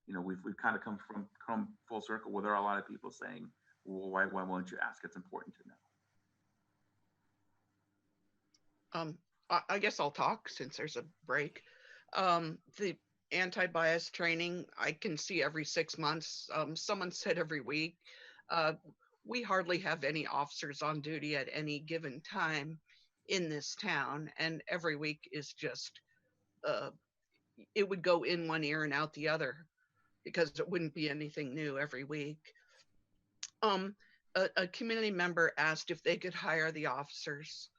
we've kind of come full circle where there are a lot of people saying, well, why won't you ask? It's important to know. I guess I'll talk since there's a break. The anti-bias training, I can see every 6 months. Someone said every week. We hardly have any officers on duty at any given time in this town, and every week is just, it would go in one ear and out the other because it wouldn't be anything new every week. A community member asked if they could hire the officers.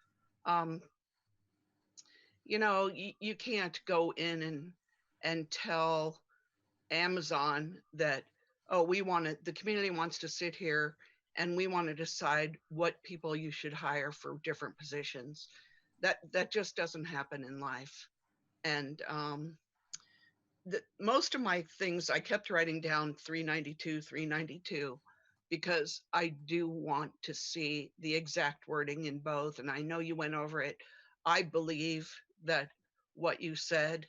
You can't go in and tell Amazon that, oh, the community wants to sit here and we want to decide what people you should hire for different positions. That just doesn't happen in life. And most of my things, I kept writing down 392, because I do want to see the exact wording in both. And I know you went over it. I believe that what you said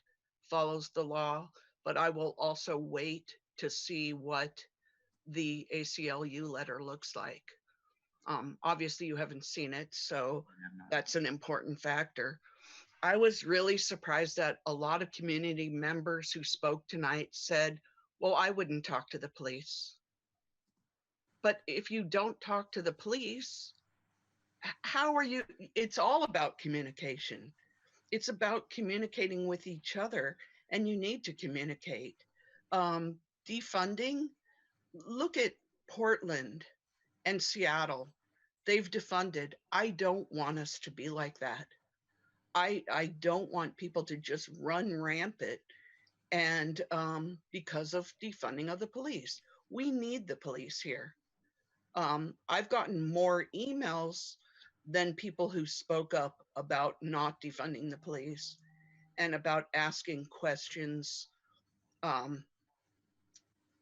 follows the law, but I will also wait to see what the ACLU letter looks like. Obviously you haven't seen it, so that's an important factor. I was really surprised that a lot of community members who spoke tonight said, well, I wouldn't talk to the police. But if you don't talk to the police, how are you? It's all about communication. It's about communicating with each other, and you need to communicate. Defunding, look at Portland and Seattle. they've defunded. I don't want us to be like that. I don't want people to just run rampant and because of defunding of the police. We need the police here. I've gotten more emails than people who spoke up about not defunding the police and about asking questions, um,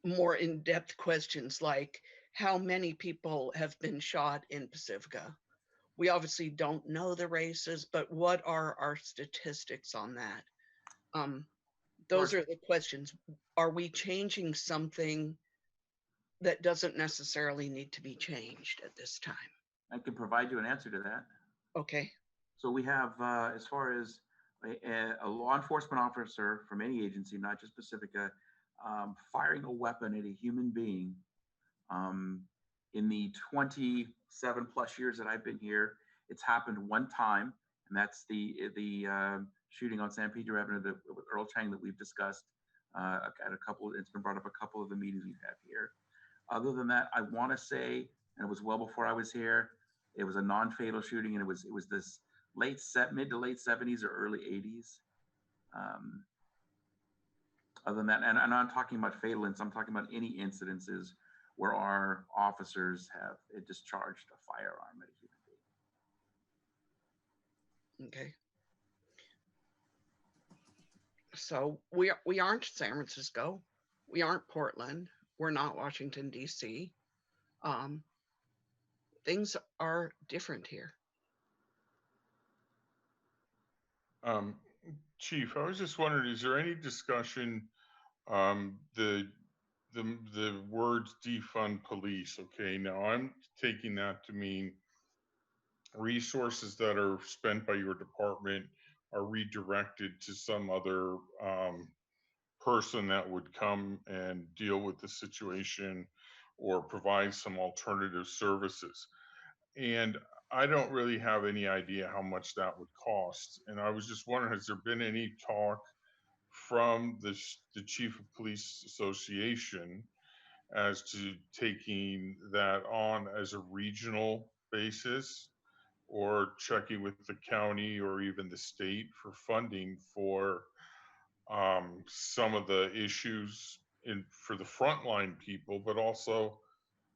more in-depth questions like how many people have been shot in Pacifica. We obviously don't know the races, but what are our statistics on that? Those are the questions. Are we changing something that doesn't necessarily need to be changed at this time? I can provide you an answer to that. Okay. So we have, as far as a law enforcement officer from any agency, not just Pacifica, firing a weapon at a human being, in the 27 plus years that I've been here, it's happened one time, and that's the shooting on San Pedro Avenue with Earl Chang that we've discussed at a couple. It's been brought up a couple of the meetings we've had here. Other than that, I want to say, and it was well before I was here, it was a non-fatal shooting, and it was this mid to late 70s or early 80s. Other than that, and I'm not talking about fatal incidents, I'm talking about any incidences where our officers have discharged a firearm at a human being. Okay. So we aren't San Francisco, we aren't Portland, we're not Washington, D.C. Things are different here. Chief, I was just wondering, is there any discussion, the words defund police? Okay, now I'm taking that to mean resources that are spent by your department are redirected to some other person that would come and deal with the situation or provide some alternative services. And I don't really have any idea how much that would cost. And I was just wondering, has there been any talk from the Chief of Police Association as to taking that on as a regional basis, or checking with the county or even the state for funding for some of the issues for the frontline people, but also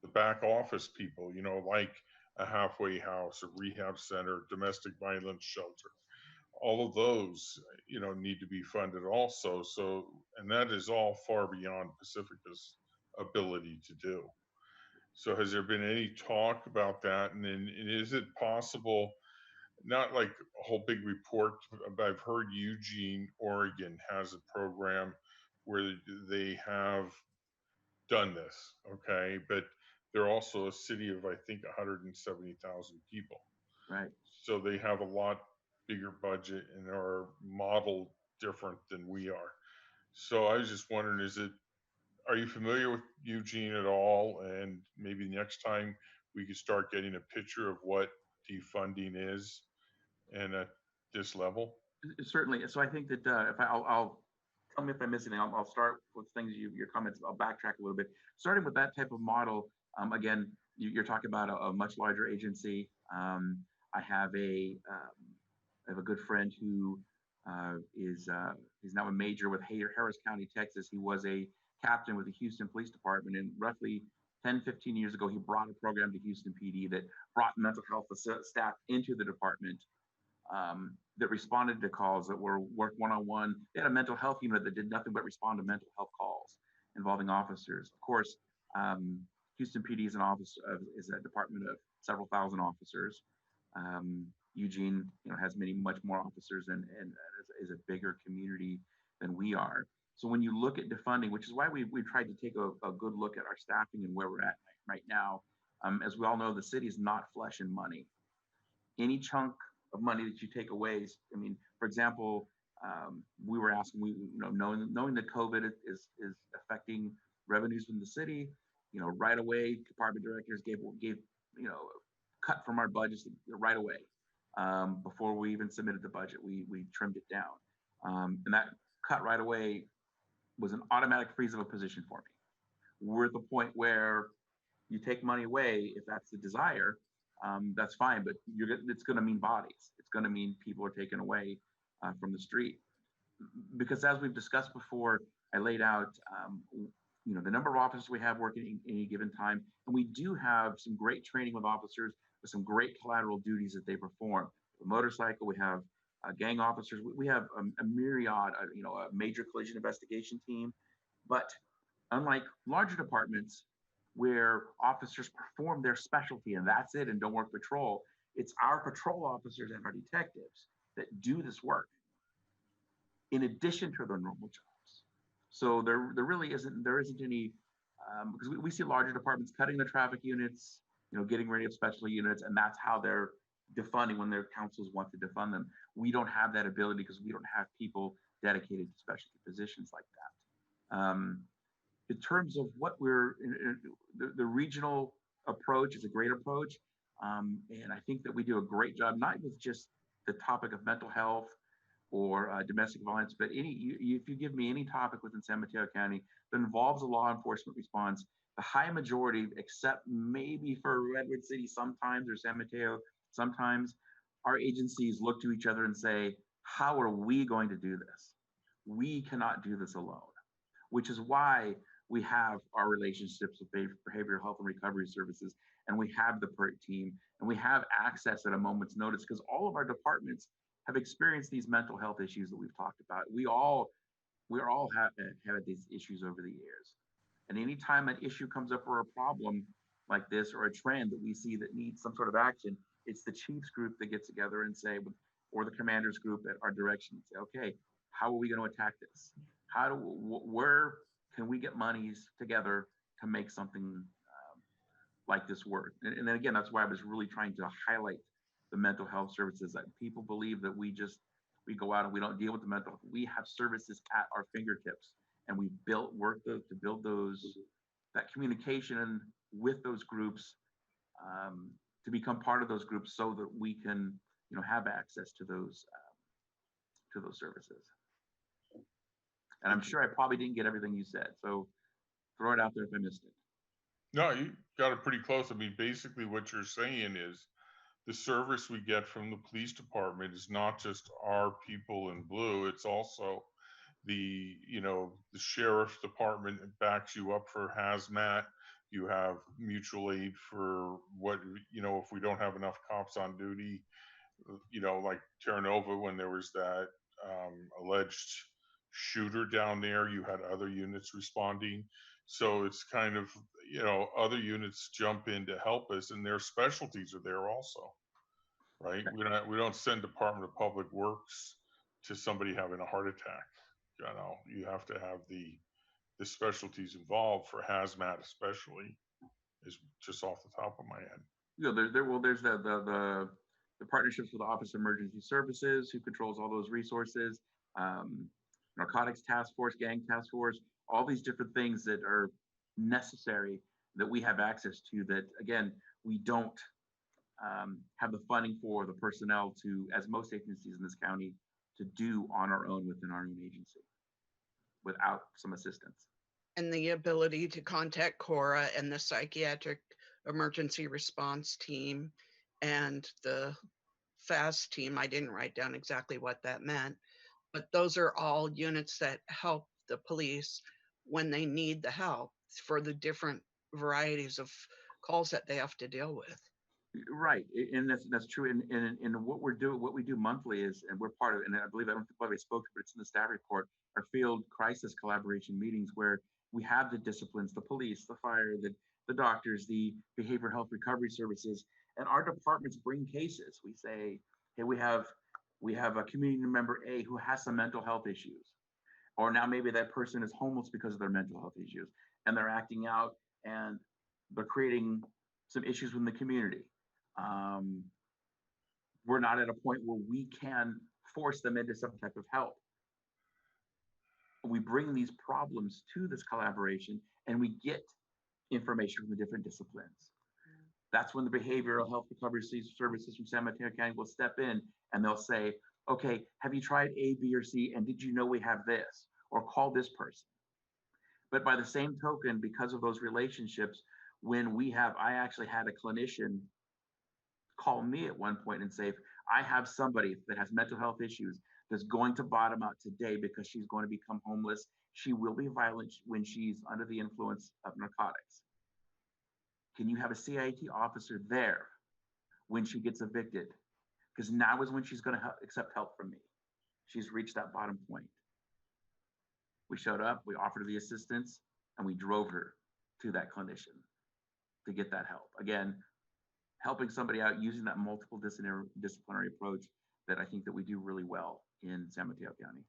the back office people, like a halfway house, a rehab center, domestic violence shelter. All of those, need to be funded also. So, and that is all far beyond Pacifica's ability to do. So has there been any talk about that? And then is it possible, not like a whole big report, but I've heard Eugene, Oregon has a program where they have done this, okay? But they're also a city of, I think, 170,000 people. Right. So they have a lot bigger budget and are modeled different than we are. So I was just wondering, are you familiar with Eugene at all? And maybe next time we could start getting a picture of what defunding is and at this level? Certainly. So I think that I'll tell me if I miss anything. I'll start with things your comments. I'll backtrack a little bit. Starting with that type of model. Again, you're talking about a much larger agency. I have a good friend who is now a major with Harris County, Texas. He was a captain with the Houston Police Department, and roughly 10, 15 years ago, he brought a program to Houston PD that brought mental health staff into the department, that responded to calls, that were worked one-on-one. They had a mental health unit that did nothing but respond to mental health calls involving officers. Of course, Houston PD is is a department of several thousand officers. Eugene, has much more officers and is a bigger community than we are. So when you look at defunding, which is why we tried to take a good look at our staffing and where we're at right now. As we all know, the city is not flush in money. Any chunk of money that you take away, for example, we were asking, knowing that COVID is affecting revenues from the city, right away, department directors gave cut from our budgets right away. Before we even submitted the budget, we trimmed it down. And that cut right away was an automatic freeze of a position for me. We're at the point where you take money away, if that's the desire, that's fine, but it's going to mean bodies. It's going to mean people are taken away from the street. Because as we've discussed before, I laid out, the number of officers we have working at any given time, and we do have some great training with officers with some great collateral duties that they perform. The motorcycle, we have gang officers, we have a myriad, a major collision investigation team. But unlike larger departments where officers perform their specialty and that's it and don't work patrol, it's our patrol officers and our detectives that do this work in addition to their normal jobs. So there really isn't any, because we see larger departments cutting the traffic units, getting rid of special units, and that's how they're defunding when their councils want to defund them. We don't have that ability because we don't have people dedicated to specialty positions like that. In terms of what the regional approach is a great approach. And I think that we do a great job, not with just the topic of mental health or domestic violence, but if you give me any topic within San Mateo County that involves a law enforcement response, the high majority, except maybe for Redwood City sometimes or San Mateo sometimes, our agencies look to each other and say, how are we going to do this? We cannot do this alone, which is why we have our relationships with behavioral health and recovery services, and we have the PERT team, and we have access at a moment's notice because all of our departments have experienced these mental health issues that we've talked about. We all have had these issues over the years. And anytime an issue comes up or a problem like this or a trend that we see that needs some sort of action, it's the chiefs group that gets together and say, or the commanders group at our direction, and say, okay, how are we going to attack this? Where can we get monies together to make something like this work? And then again, that's why I was really trying to highlight the mental health services. That people believe that we go out and we don't deal with the mental health. We have services at our fingertips, and we work to build that communication with those groups, to become part of those groups so that we can have access to those services. And I'm sure I probably didn't get everything you said, so throw it out there if I missed it. No, you got it pretty close. I mean, basically what you're saying is the service we get from the police department is not just our people in blue, it's also the sheriff's department backs you up for hazmat. You have mutual aid for what, if we don't have enough cops on duty, like Terra Nova, when there was that alleged shooter down there, you had other units responding. So it's kind of, other units jump in to help us, and their specialties are there also, right? We don't send Department of Public Works to somebody having a heart attack. You have to have the specialties involved for hazmat, especially, is just off the top of my head. There's the partnerships with the Office of Emergency Services, who controls all those resources, narcotics task force, gang task force, all these different things that are necessary that we have access to, that again, we don't have the funding for, the personnel to, as most agencies in this county, to do on our own within our own agency without some assistance. And the ability to contact Cora and the psychiatric emergency response team and the FAST team. I didn't write down exactly what that meant, but those are all units that help the police when they need the help for the different varieties of calls that they have to deal with. Right, and that's true. And what we do monthly is, and we're part of it, and I don't think I spoke to, but it's in the staff report, our field crisis collaboration meetings, where we have the disciplines, the police, the fire, the doctors, the behavioral health recovery services, and our departments bring cases. We say, hey, we have a community member A who has some mental health issues, or now maybe that person is homeless because of their mental health issues, and they're acting out and they're creating some issues within the community. We're not at a point where we can force them into some type of help. We bring these problems to this collaboration, and we get information from the different disciplines. That's when the behavioral health recovery services from San Mateo County will step in, and they'll say, okay, have you tried A, B, or C, and did you know we have this? Or call this person. But by the same token, because of those relationships, when I actually had a clinician call me at one point and say, if I have somebody that has mental health issues that's going to bottom out today because she's going to become homeless, she will be violent when she's under the influence of narcotics. Can you have a CIT officer there when she gets evicted? Because now is when she's going to accept help from me. She's reached that bottom point. We showed up, we offered her the assistance, and we drove her to that clinician to get that help. Again, helping somebody out using that multiple disciplinary approach that I think that we do really well in San Mateo County.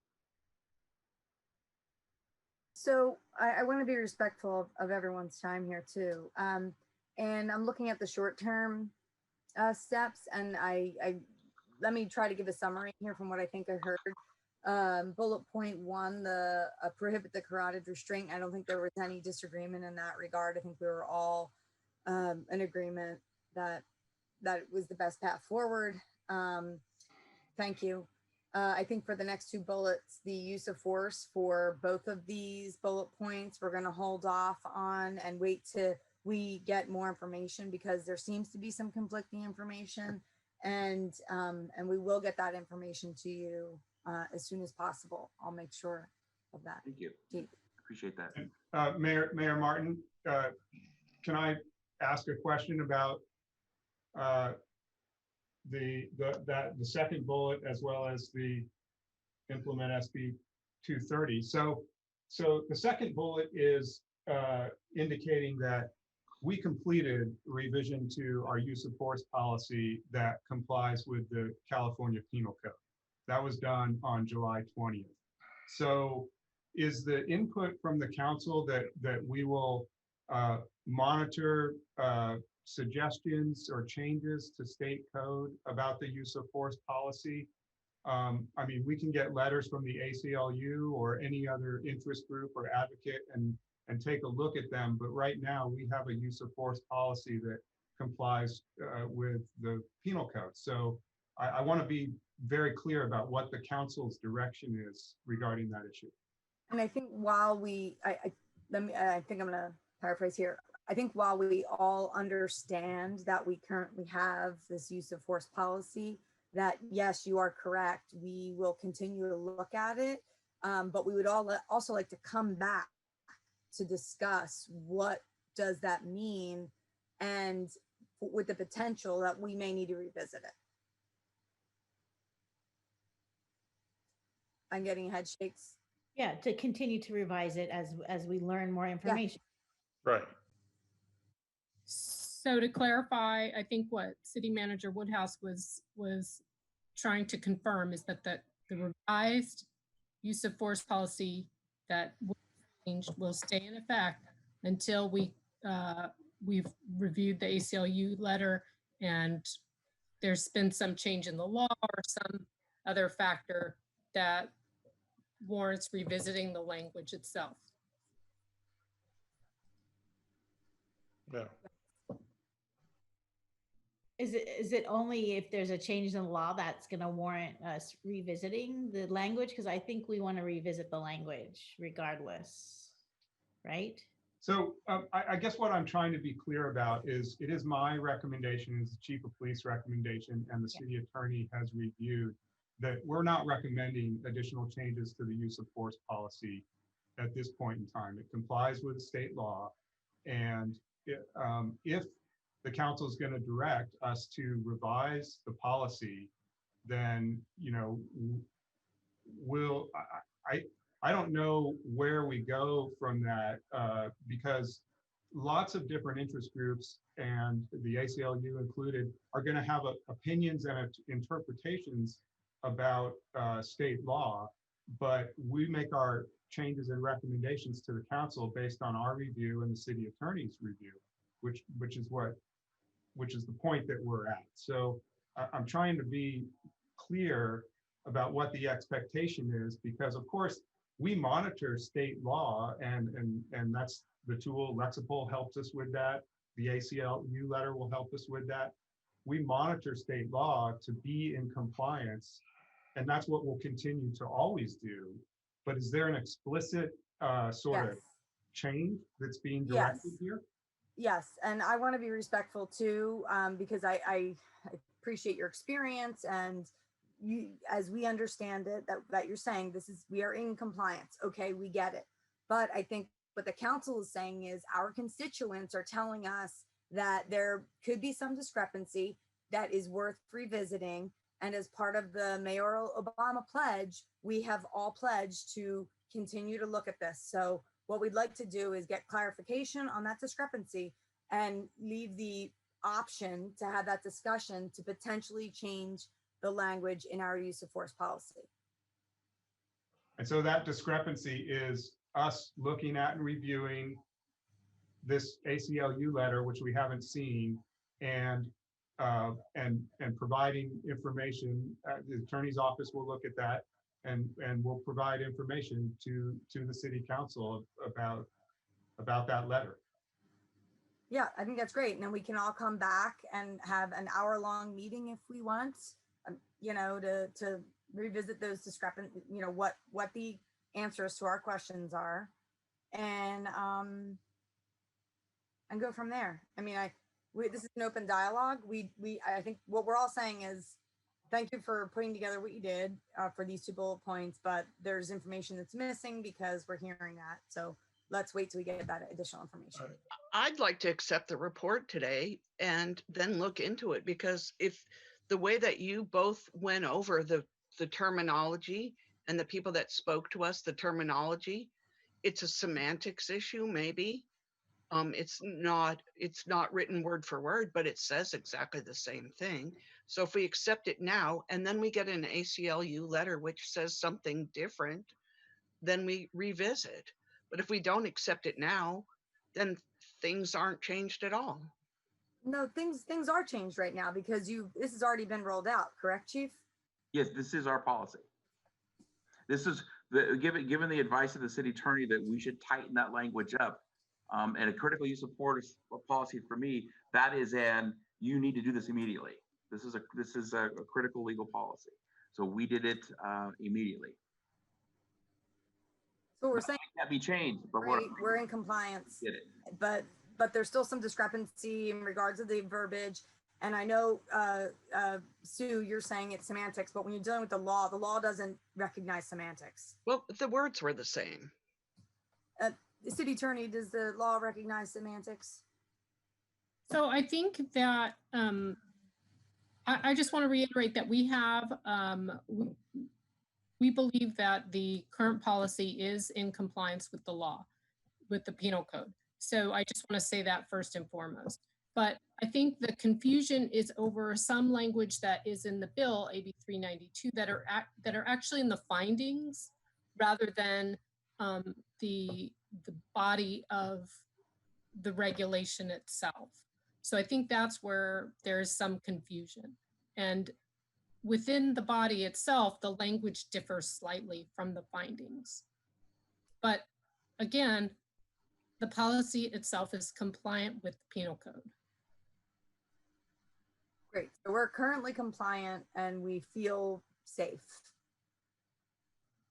So I want to be respectful of everyone's time here too. And I'm looking at the short-term steps, and I let me try to give a summary here from what I think I heard. Bullet point 1, the prohibit the carotid restraint. I don't think there was any disagreement in that regard. I think we were all in agreement that it was the best path forward. Thank you. I think for the next 2 bullets, the use of force for both of these bullet points, we're going to hold off on and wait till we get more information, because there seems to be some conflicting information, and we will get that information to you as soon as possible. I'll make sure of that. Thank you. Appreciate that. Mayor Martin, can I ask a question about the second bullet, as well as the implement SB 230? So the second bullet is indicating that we completed revision to our use of force policy that complies with the California Penal Code. That was done on July 20th. So is the input from the council that we will monitor suggestions or changes to state code about the use of force policy? I mean, we can get letters from the ACLU or any other interest group or advocate and take a look at them. But right now we have a use of force policy that complies with the penal code. So I want to be very clear about what the council's direction is regarding that issue. And I think while I think I'm going to paraphrase here. I think while we all understand that we currently have this use of force policy, that yes, you are correct. We will continue to look at it, but we would also like to come back to discuss what does that mean, and with the potential that we may need to revisit it. I'm getting head shakes. Yeah, to continue to revise it as we learn more information. Yeah. Right. So to clarify, I think what City Manager Woodhouse was trying to confirm is that the revised use of force policy that will stay in effect until we've reviewed the ACLU letter and there's been some change in the law or some other factor that warrants revisiting the language itself. Yeah. Is it only if there's a change in the law that's going to warrant us revisiting the language? Because I think we want to revisit the language regardless, right? So I guess what I'm trying to be clear about is it is my recommendation, as the chief of police recommendation, and the city attorney has reviewed, that we're not recommending additional changes to the use of force policy at this point in time. It complies with state law. And if the council is going to direct us to revise the policy, then, you know, I don't know where we go from that, because lots of different interest groups, and the ACLU included, are going to have opinions and interpretations about state law, but we make our changes and recommendations to the council based on our review and the city attorney's review, which is the point that we're at. So I'm trying to be clear about what the expectation is, because of course we monitor state law, and that's the tool. Lexipol helps us with that. The ACLU letter will help us with that. We monitor state law to be in compliance, and that's what we'll continue to always do. But is there an explicit sort of change that's being directed here? Yes, and I want to be respectful too, because I appreciate your experience and you, as we understand it, that you're saying we are in compliance. Okay, we get it. But I think what the council is saying is our constituents are telling us that there could be some discrepancy that is worth revisiting. And as part of the mayoral Obama pledge, we have all pledged to continue to look at this. So what we'd like to do is get clarification on that discrepancy and leave the option to have that discussion to potentially change the language in our use of force policy. And so that discrepancy is us looking at and reviewing this ACLU letter, which we haven't seen, and providing information. The attorney's office will look at that and will provide information to the city council about that letter. Yeah, I think that's great. And then we can all come back and have an hour-long meeting if we want, you know, to revisit those discrepancies, you know, what the answers to our questions are, and go from there. I mean, this is an open dialogue. I think what we're all saying is thank you for putting together what you did for these 2 bullet points, but there's information that's missing because we're hearing that. So let's wait till we get that additional information. I'd like to accept the report today and then look into it, because if the way that you both went over the terminology and the people that spoke to us, the terminology, it's a semantics issue, maybe. It's not written word for word, but it says exactly the same thing. So if we accept it now and then we get an ACLU letter which says something different, then we revisit. But if we don't accept it now, then things aren't changed at all. No, things are changed right now because this has already been rolled out, correct, Chief? Yes, this is our policy. This is given the advice of the city attorney that we should tighten that language up. And a critical use of force policy for me, that is you need to do this immediately. This is a critical legal policy. So we did it immediately. So we're saying it can't be changed, but we're in compliance. Did it. But there's still some discrepancy in regards to the verbiage. And I know, Sue, you're saying it's semantics, but when you're dealing with the law doesn't recognize semantics. Well, the words were the same. The city attorney, does the law recognize semantics? So I think that I just want to reiterate that we have, we believe that the current policy is in compliance with the law, with the penal code. So I just want to say that first and foremost. But I think the confusion is over some language that is in the bill, AB 392, that are actually in the findings rather than the body of the regulation itself. So I think that's where there's some confusion. And within the body itself, the language differs slightly from the findings. But again, the policy itself is compliant with the penal code. Great. So we're currently compliant and we feel safe,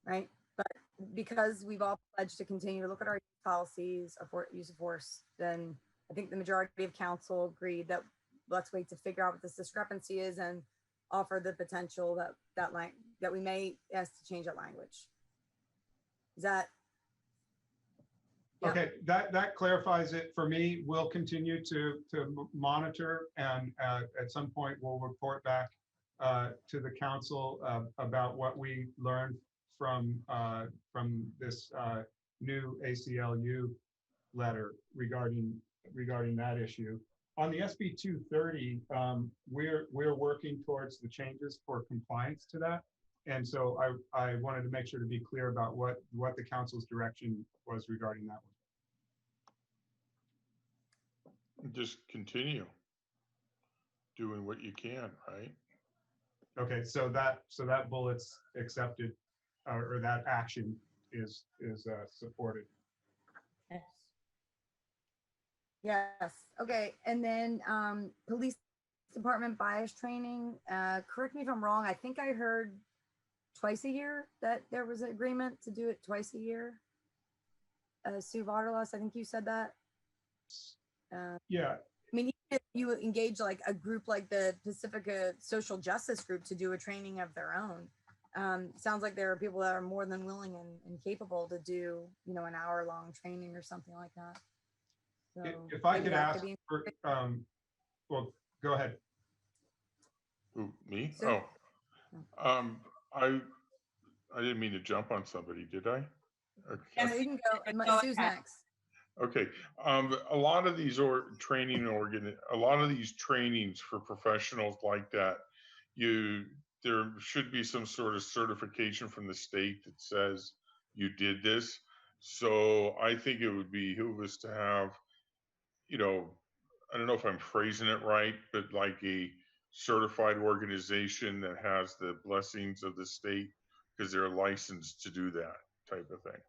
right? But because we've all pledged to continue to look at our policies of use of force, then I think the majority of council agreed that let's wait to figure out what this discrepancy is and offer the potential that we may ask to change that language. Is that? Yeah. Okay, that clarifies it for me. We'll continue to monitor, and at some point we'll report back to the council about what we learned from this new ACLU letter regarding that issue. On the SB 230, we're working towards the changes for compliance to that. And so I wanted to make sure to be clear about what the council's direction was regarding that one. Just continue doing what you can, right? Okay, so that bullet's accepted, or that action is supported. Yes. Okay. And then police department bias training. Correct me if I'm wrong. I think I heard twice a year that there was an agreement to do it twice a year. Sue Vaterlos, I think you said that. Yeah. I mean, even if you engage like a group like the Pacifica Social Justice Group to do a training of their own, sounds like there are people that are more than willing and capable to do, you know, an hour-long training or something like that. So If I maybe could that ask be for, well, go ahead. Ooh, me? Sir? Oh, I didn't mean to jump on somebody, did I? Okay. Yeah, you can go. Sue's next. Okay. A lot of these a lot of these trainings for professionals like that, there should be some sort of certification from the state that says you did this. So I think it would behoove us to have, you know, I don't know if I'm phrasing it right, but like a certified organization that has the blessings of the state because they're licensed to do that type of thing.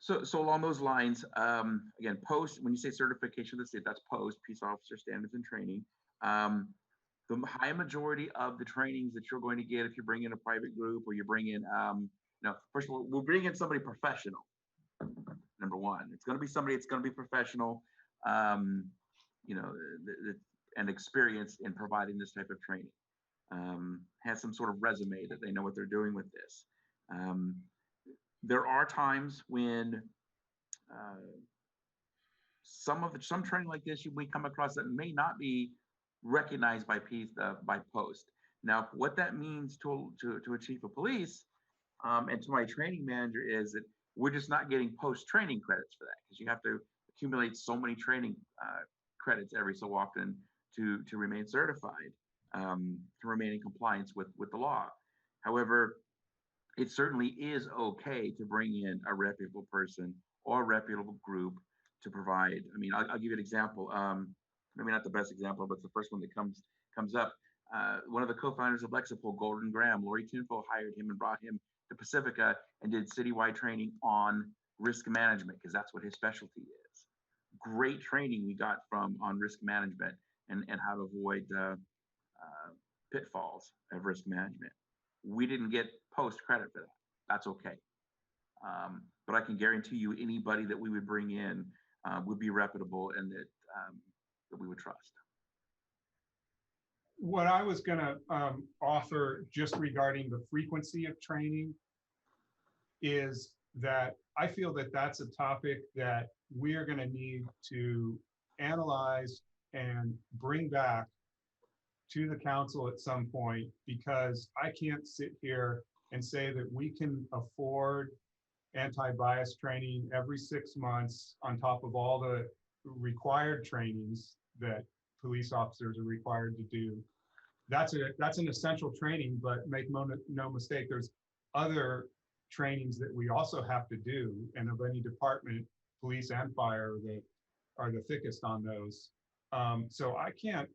So along those lines, again, post, when you say certification of the state, that's post, peace officer standards and training. The high majority of the trainings that you're going to get if you bring in a private group or you bring in, first of all, we'll bring in somebody professional, number one. It's going to be somebody that's going to be professional, and experienced in providing this type of training. Has some sort of resume that they know what they're doing with this. There are times when some training like this we come across that may not be recognized by post. Now, what that means to a chief of police and to my training manager is that we're just not getting post training credits for that because you have to accumulate so many training credits every so often to remain certified, to remain in compliance with the law. However, it certainly is okay to bring in a reputable person or a reputable group to provide. I mean, I'll give you an example. Maybe not the best example, but it's the first one that comes up. One of the co-founders of Lexipol, Golden Graham, Lori Tinfo hired him and brought him to Pacifica and did citywide training on risk management because that's what his specialty is. Great training we got on risk management and how to avoid pitfalls of risk management. We didn't get post credit for that. That's okay. But I can guarantee you anybody that we would bring in would be reputable and that we would trust. What I was going to offer just regarding the frequency of training is that I feel that that's a topic that we are going to need to analyze and bring back to the council at some point, because I can't sit here and say that we can afford anti-bias training every 6 months on top of all the required trainings that police officers are required to do. That's an essential training, but make no mistake, there's other trainings that we also have to do, and of any department, police and fire, that are the thickest on those. So I can't,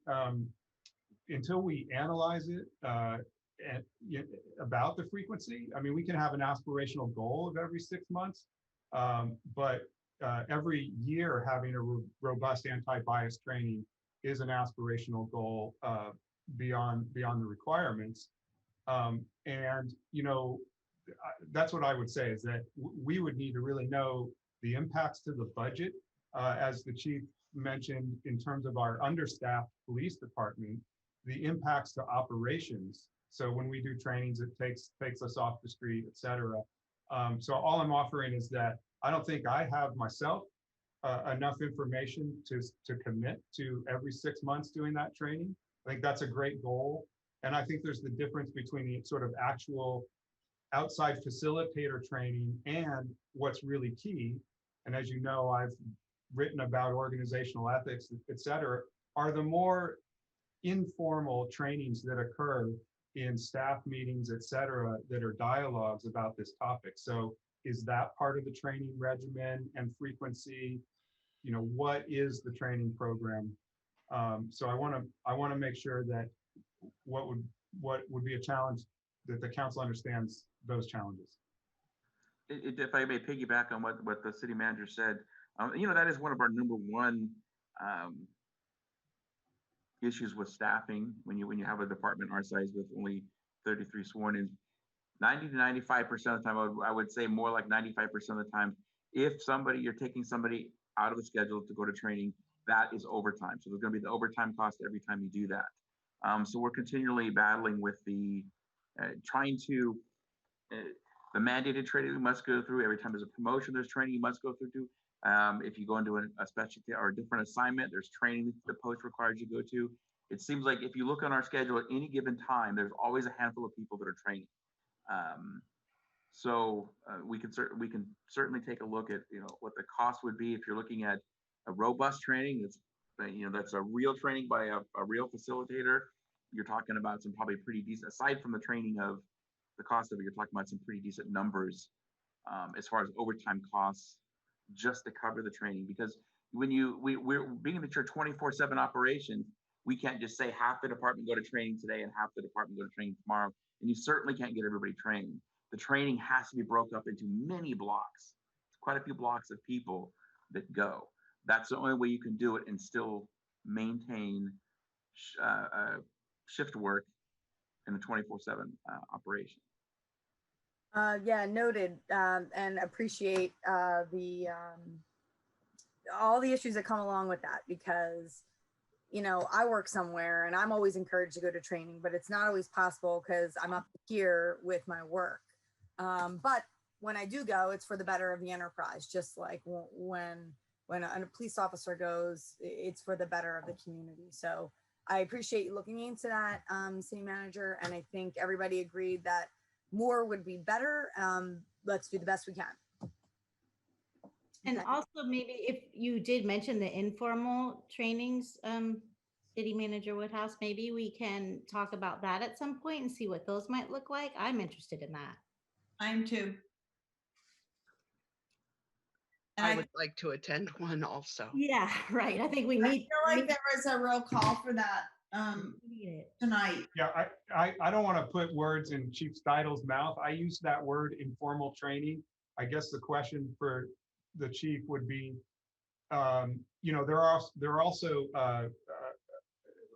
until we analyze it about the frequency. I mean, we can have an aspirational goal of every 6 months, but every year having a robust anti-bias training is an aspirational goal beyond the requirements. And that's what I would say, is that we would need to really know the impacts to the budget, as the chief mentioned, in terms of our understaffed police department, the impacts to operations. So when we do trainings, it takes us off the street, et cetera. So all I'm offering is that I don't think I have myself enough information to commit to every 6 months doing that training. I think that's a great goal. And I think there's the difference between the sort of actual outside facilitator training and what's really key. And as you know, I've written about organizational ethics, et cetera, are the more informal trainings that occur in staff meetings, et cetera, that are dialogues about this topic. So is that part of the training regimen and frequency? What is the training program? So I want to make sure that what would be a challenge, that the council understands those challenges. If I may piggyback on what the city manager said, that is one of our number one issues with staffing. When you have a department our size with only 33 sworn in, 90 to 95% of the time, I would say more like 95% of the time, if you're taking somebody out of the schedule to go to training, that is overtime. So there's going to be the overtime cost every time you do that. So we're continually battling with the trying to the mandated training we must go through. Every time there's a promotion, there's training you must go through. If you go into a specialty or a different assignment, there's training the post requires you go to. It seems like if you look on our schedule at any given time, there's always a handful of people that are training. So we can certainly take a look at what the cost would be if you're looking at a robust training that's a real training by a real facilitator. You're talking about some probably pretty decent, aside from the training of the cost of it, you're talking about some pretty decent numbers as far as overtime costs just to cover the training. Because when we're being that you're 24/7 operation, we can't just say half the department go to training today and half the department go to training tomorrow. And you certainly can't get everybody trained. The training has to be broke up into many blocks. It's quite a few blocks of people that go. That's the only way you can do it and still maintain shift work in the 24/7 operation. Yeah, noted, and appreciate all the issues that come along with that, because I work somewhere and I'm always encouraged to go to training, but it's not always possible because I'm up here with my work. But when I do go, it's for the better of the enterprise. Just like when a police officer goes, it's for the better of the community. So I appreciate you looking into that, city manager. And I think everybody agreed that more would be better. Let's do the best we can. And also maybe if you did mention the informal trainings, City Manager Woodhouse, maybe we can talk about that at some point and see what those might look like. I'm interested in that. I'm too. And I would like to attend one also. Yeah, right. I think we need. I feel like there was a real call for that tonight. Yeah, I don't want to put words in Chief Steidel's mouth. I use that word informal training. I guess the question for the chief would be, there are also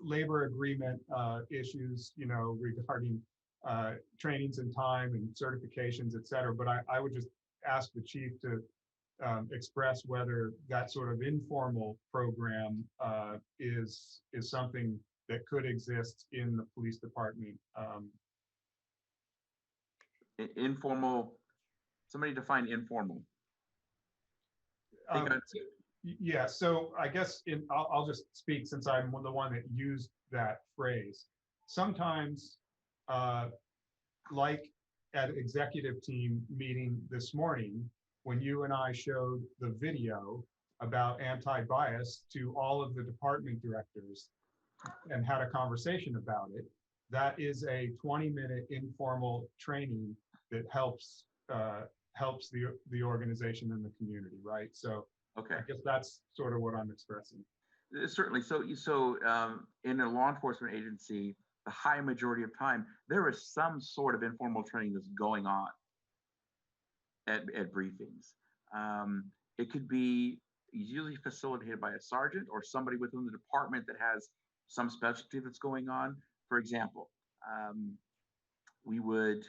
labor agreement issues, regarding trainings and time and certifications, et cetera. But I would just ask the chief to express whether that sort of informal program is something that could exist in the police department. Informal, somebody define informal. Yeah, so I guess I'll just speak since I'm the one that used that phrase. Sometimes, like at executive team meeting this morning, when you and I showed the video about anti-bias to all of the department directors and had a conversation about it, that is a 20-minute informal training that helps the organization and the community, right? So okay, I guess that's sort of what I'm expressing. Certainly. So in a law enforcement agency, the high majority of time, there is some sort of informal training that's going on at briefings. It could be usually facilitated by a sergeant or somebody within the department that has some specialty that's going on. For example, we would,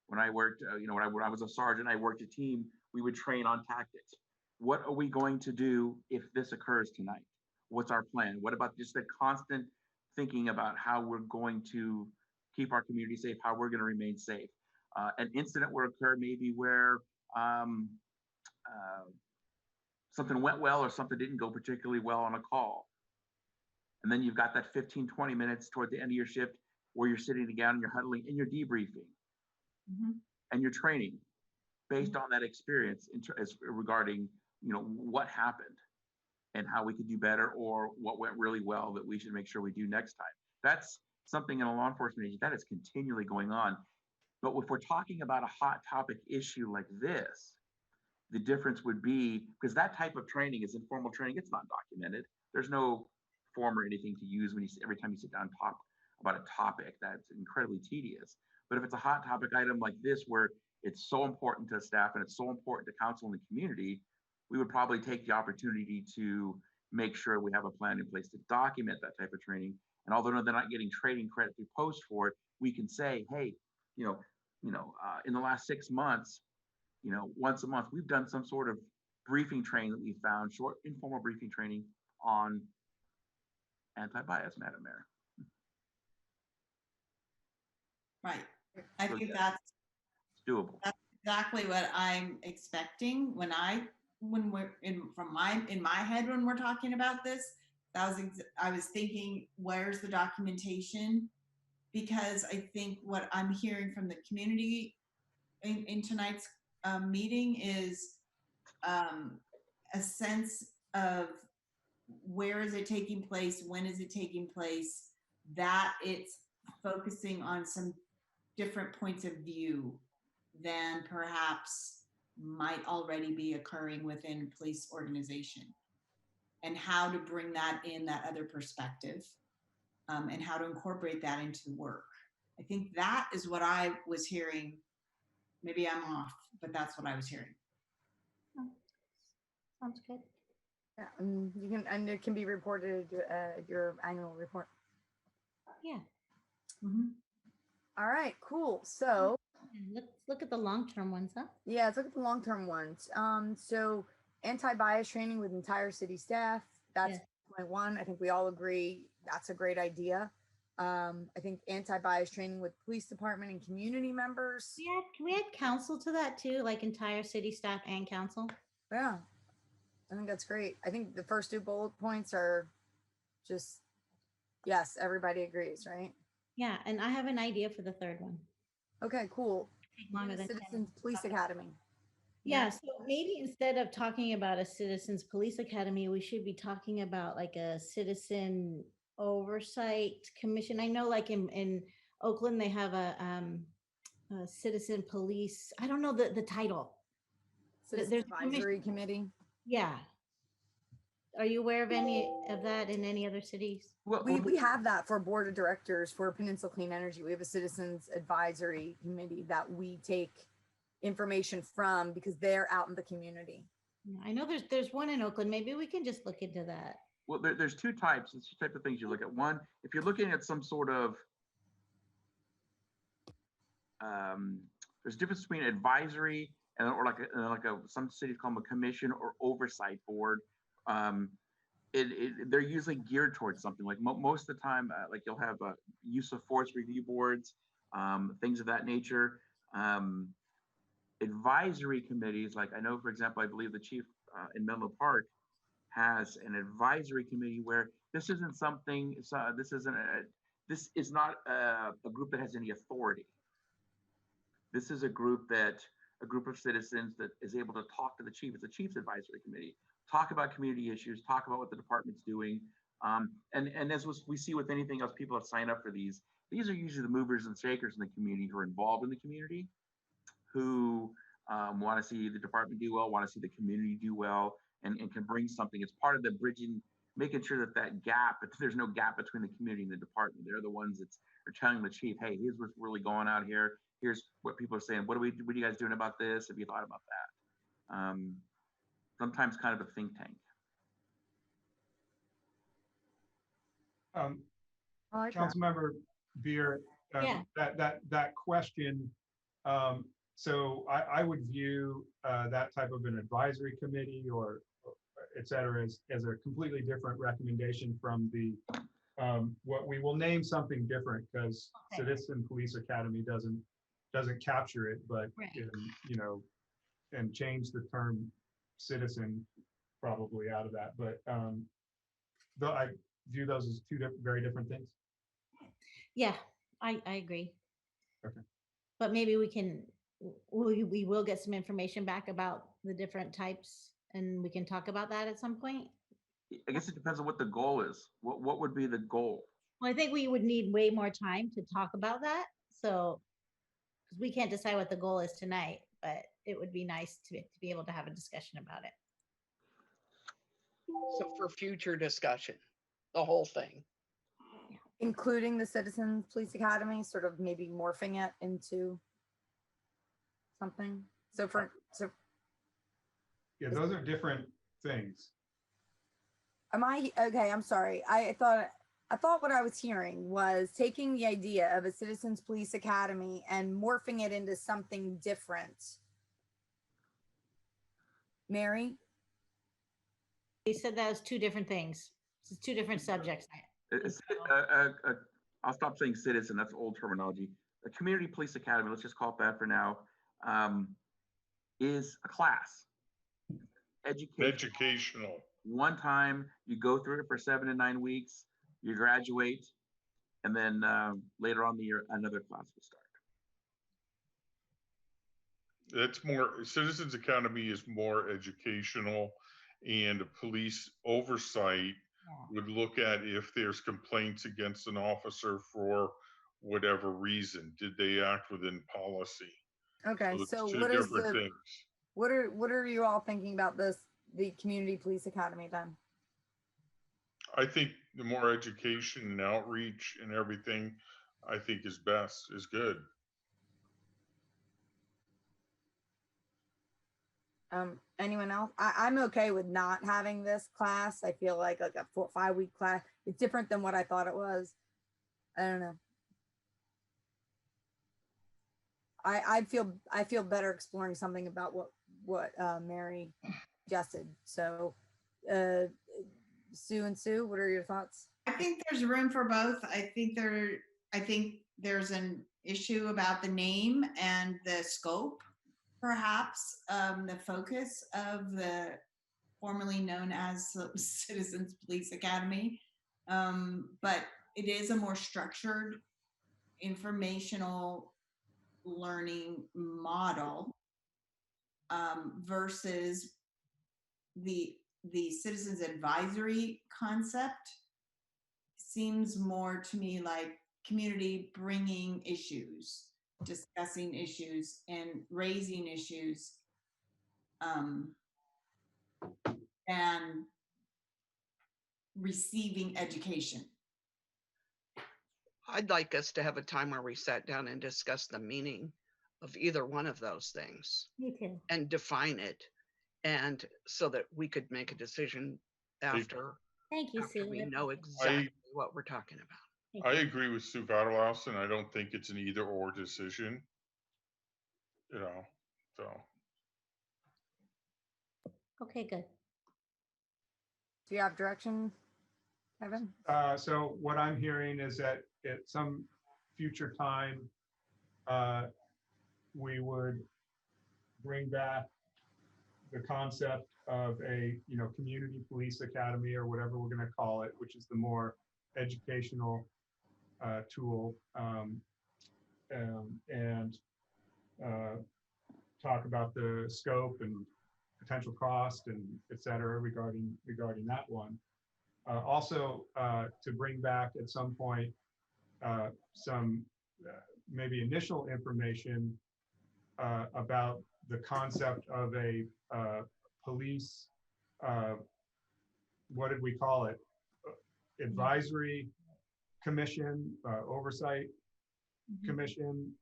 when I worked, when I was a sergeant, I worked a team, we would train on tactics. What are we going to do if this occurs tonight? What's our plan? What about just the constant thinking about how we're going to keep our community safe, how we're going to remain safe? An incident will occur maybe where something went well or something didn't go particularly well on a call. And then you've got that 15, 20 minutes toward the end of your shift where you're sitting down and you're huddling and you're debriefing and you're training based on that experience regarding, what happened and how we could do better or what went really well that we should make sure we do next time. That's something in a law enforcement agency that is continually going on. But if we're talking about a hot topic issue like this, the difference would be, because that type of training is informal training, it's not documented. There's no form or anything to use every time you sit down and talk about a topic. That's incredibly tedious. But if it's a hot topic item like this, where it's so important to staff and it's so important to council and the community, we would probably take the opportunity to make sure we have a plan in place to document that type of training. And although they're not getting training credit through post for it, we can say, hey, in the last 6 months, once a month, we've done some sort of briefing training that we found, short informal briefing training on anti-bias, Madam Mayor. Right. I So think yes, that's doable. That's exactly what I'm expecting when we're in my head when we're talking about this. I was thinking, where's the documentation? Because I think what I'm hearing from the community in tonight's meeting is a sense of where is it taking place, when is it taking place, that it's focusing on some different points of view than perhaps might already be occurring within police organization, and how to bring that in, that other perspective, and how to incorporate that into the work. I think that is what I was hearing. Maybe I'm off, but that's what I was hearing. Sounds good. Yeah, you can, and it can be reported your annual report. Yeah. All right, cool. So let's look at the long-term ones, huh? yeah, let's look at the long-term ones. So anti-bias training with entire city staff. That's point one. I think we all agree that's a great idea. I think anti-bias training with police department and community members. Yeah, can we add council to that too, like entire city staff and council? Yeah, I think that's great. I think the first two bullet points are just, yes, everybody agrees, right? Yeah, and I have an idea for the third one. Okay, cool. Take longer than Citizens Police Academy. Yeah, so maybe instead of talking about a citizens police academy, we should be talking about like a citizen oversight commission. I know like in Oakland, they have a citizen police. I don't know the title. Citizen There's Advisory Committee. Yeah. Are you aware of any of that in any other cities? We have that for board of directors for Peninsula Clean Energy. We have a citizens advisory committee that we take information from because they're out in the community. Yeah, I know there's one in Oakland. Maybe we can just look into that. Well, there's two types. It's two types of things you look at. One, if you're looking at some sort of, there's a difference between advisory and or like some cities call them a commission or oversight board. They're usually geared towards something. Like most of the time, like you'll have use of force review boards, things of that nature. Advisory committees, like I know, for example, I believe the chief in Menlo Park has an advisory committee where this isn't something. This is not a group that has any authority. This is a group of citizens that is able to talk to the chief. It's a chief's advisory committee. Talk about community issues. Talk about what the department's doing. And as we see with anything else, people have signed up for these. These are usually the movers and shakers in the community who are involved in the community, who want to see the department do well, want to see the community do well, and can bring something. It's part of the bridging, making sure that gap, but there's no gap between the community and the department. They're the ones that are telling the chief, hey, here's what's really going on here. Here's what people are saying. What are you guys doing about this? Have you thought about that? Sometimes kind of a think tank. Councilmember Beer, that question. So I would view that type of an advisory committee or et cetera as a completely different recommendation from the what we will name something different, because Citizen Police Academy doesn't capture it, but and change the term citizen probably out of that. But though I view those as two very different things. Yeah, I agree. Okay. But maybe we will get some information back about the different types, and we can talk about that at some point. I guess it depends on what the goal is. What would be the goal? Well, I think we would need way more time to talk about that. So, because we can't decide what the goal is tonight, but it would be nice to be able to have a discussion about it. So for future discussion, the whole thing. Including the Citizens Police Academy, sort of maybe morphing it into something. So yeah, those are different things. Okay, I'm sorry. I thought what I was hearing was taking the idea of a Citizens Police Academy and morphing it into something different. Mary? They said that was two different things. It's two different subjects. I'll stop saying citizen. That's old terminology. A community police academy, let's just call it that for now, is a class. Educational. One time, you go through it for 7 to 9 weeks, you graduate, and then later on in the year, another class will start. It's more, Citizens Academy is more educational, and police oversight would look at if there's complaints against an officer for whatever reason. Did they act within policy? Okay, it's so two what is different the, things. what are you all thinking about this, the Community Police Academy then? I think the more education and outreach and everything, I think is best, is good. Anyone else? I'm okay with not having this class. I feel like a 5-week class. It's different than what I thought it was. I don't know. I feel better exploring something about what Mary suggested. So, Sue and Sue, what are your thoughts? I think there's room for both. I think there's an issue about the name and the scope, perhaps, the focus of the formerly known as Citizens Police Academy. But it is a more structured, informational learning model versus the citizens advisory concept seems more to me like community bringing issues, discussing issues, and raising issues, and receiving education. I'd like us to have a time where we sat down and discussed the meaning of either one of those things. Me too. And define it, and so that we could make a decision after. Thank you, after Sue. we know exactly what we're talking about. I agree with Sue Vatterlaus, and I don't think it's an either or decision. You know, so. Okay, good. Do you have direction, Kevin? So what I'm hearing is that at some future time, we would bring back the concept of a community police academy, or whatever we're going to call it, which is the more educational tool, and talk about the scope and potential cost and et cetera regarding that one. Also, to bring back at some point some maybe initial information about the concept of a police, what did we call it? Advisory commission, oversight commission,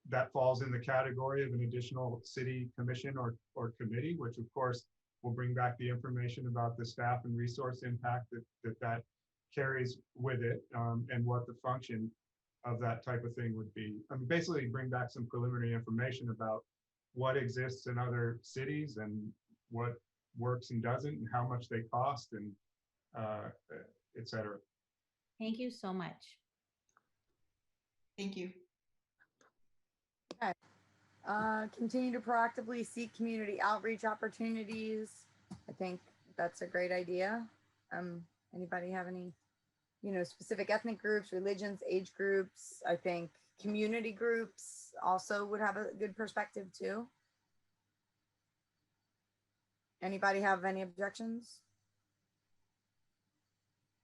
that falls in the category of an additional city commission or committee, which of course will bring back the information about the staff and resource impact that carries with it, and what the function of that type of thing would be. I mean, basically bring back some preliminary information about what exists in other cities and what works and doesn't, and how much they cost, and et cetera. Thank you so much. Thank you. Okay. Continue to proactively seek community outreach opportunities. I think that's a great idea. Anybody have any, specific ethnic groups, religions, age groups? I think community groups also would have a good perspective too. Anybody have any objections?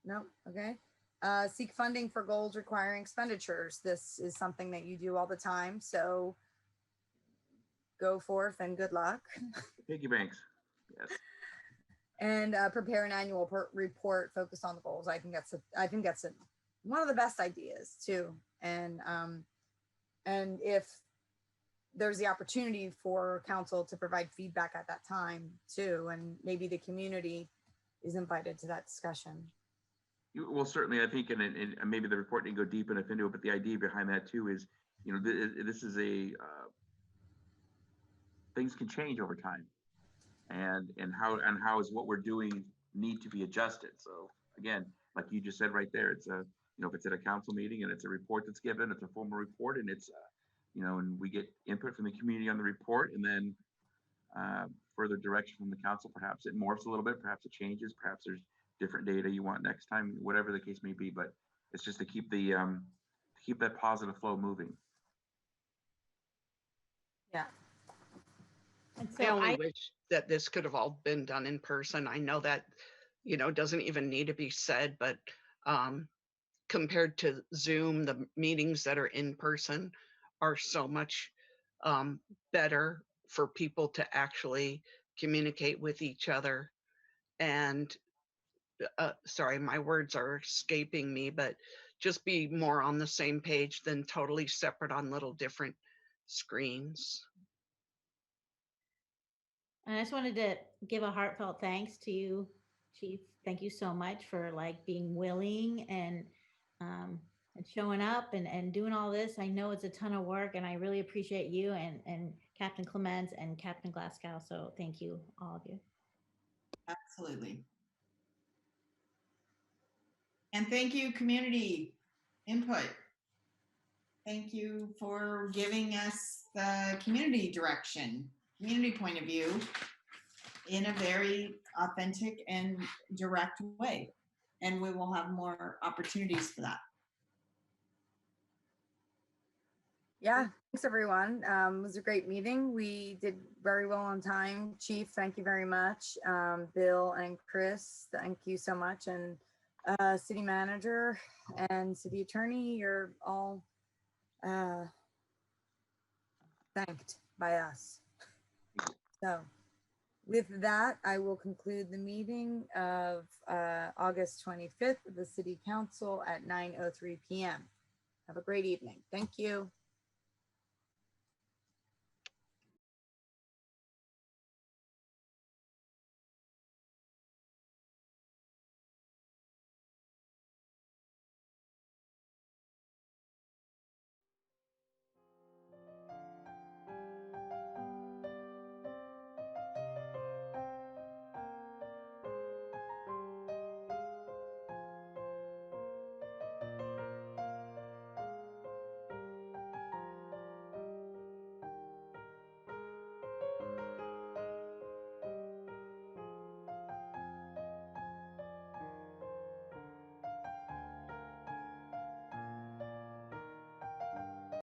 No? Okay. Seek funding for goals requiring expenditures. This is something that you do all the time, so go forth and good luck. Piggy banks. Yes. And prepare an annual report focused on the goals. I think that's one of the best ideas too. And if there's the opportunity for council to provide feedback at that time too, and maybe the community is invited to that discussion. Well, certainly, I think, and maybe the report didn't go deep enough into it, but the idea behind that too is, this is things can change over time, and how is what we're doing need to be adjusted. So again, like you just said right there, it's a, you know, if it's at a council meeting and it's a report that's given, it's a formal report, and it's, you know, and we get input from the community on the report, and then further direction from the council. Perhaps it morphs a little bit, perhaps it changes, perhaps there's different data you want next time, whatever the case may be. But it's just to keep the keep that positive flow moving. Yeah. And so I only wish that this could have all been done in person. I know that, you know, doesn't even need to be said, but compared to Zoom, the meetings that are in person are so much better for people to actually communicate with each other. And sorry, my words are escaping me, but just be more on the same page than totally separate on little different screens. And I just wanted to give a heartfelt thanks to you, Chief. Thank you so much for like being willing and showing up and doing all this. I know it's a ton of work, and I really appreciate you and Captain Clements and Captain Glasgow. So thank you, all of you. Absolutely. And thank you, community input. Thank you for giving us the community direction, community point of view in a very authentic and direct way. And we will have more opportunities for that. Yeah, thanks everyone. It was a great meeting. We did very well on time. Chief, thank you very much. Bill and Chris, thank you so much. And city manager and city attorney, you're all thanked by us. So with that, I will conclude the meeting of August 25th of the City Council at 9:03 p.m. Have a great evening. Thank you.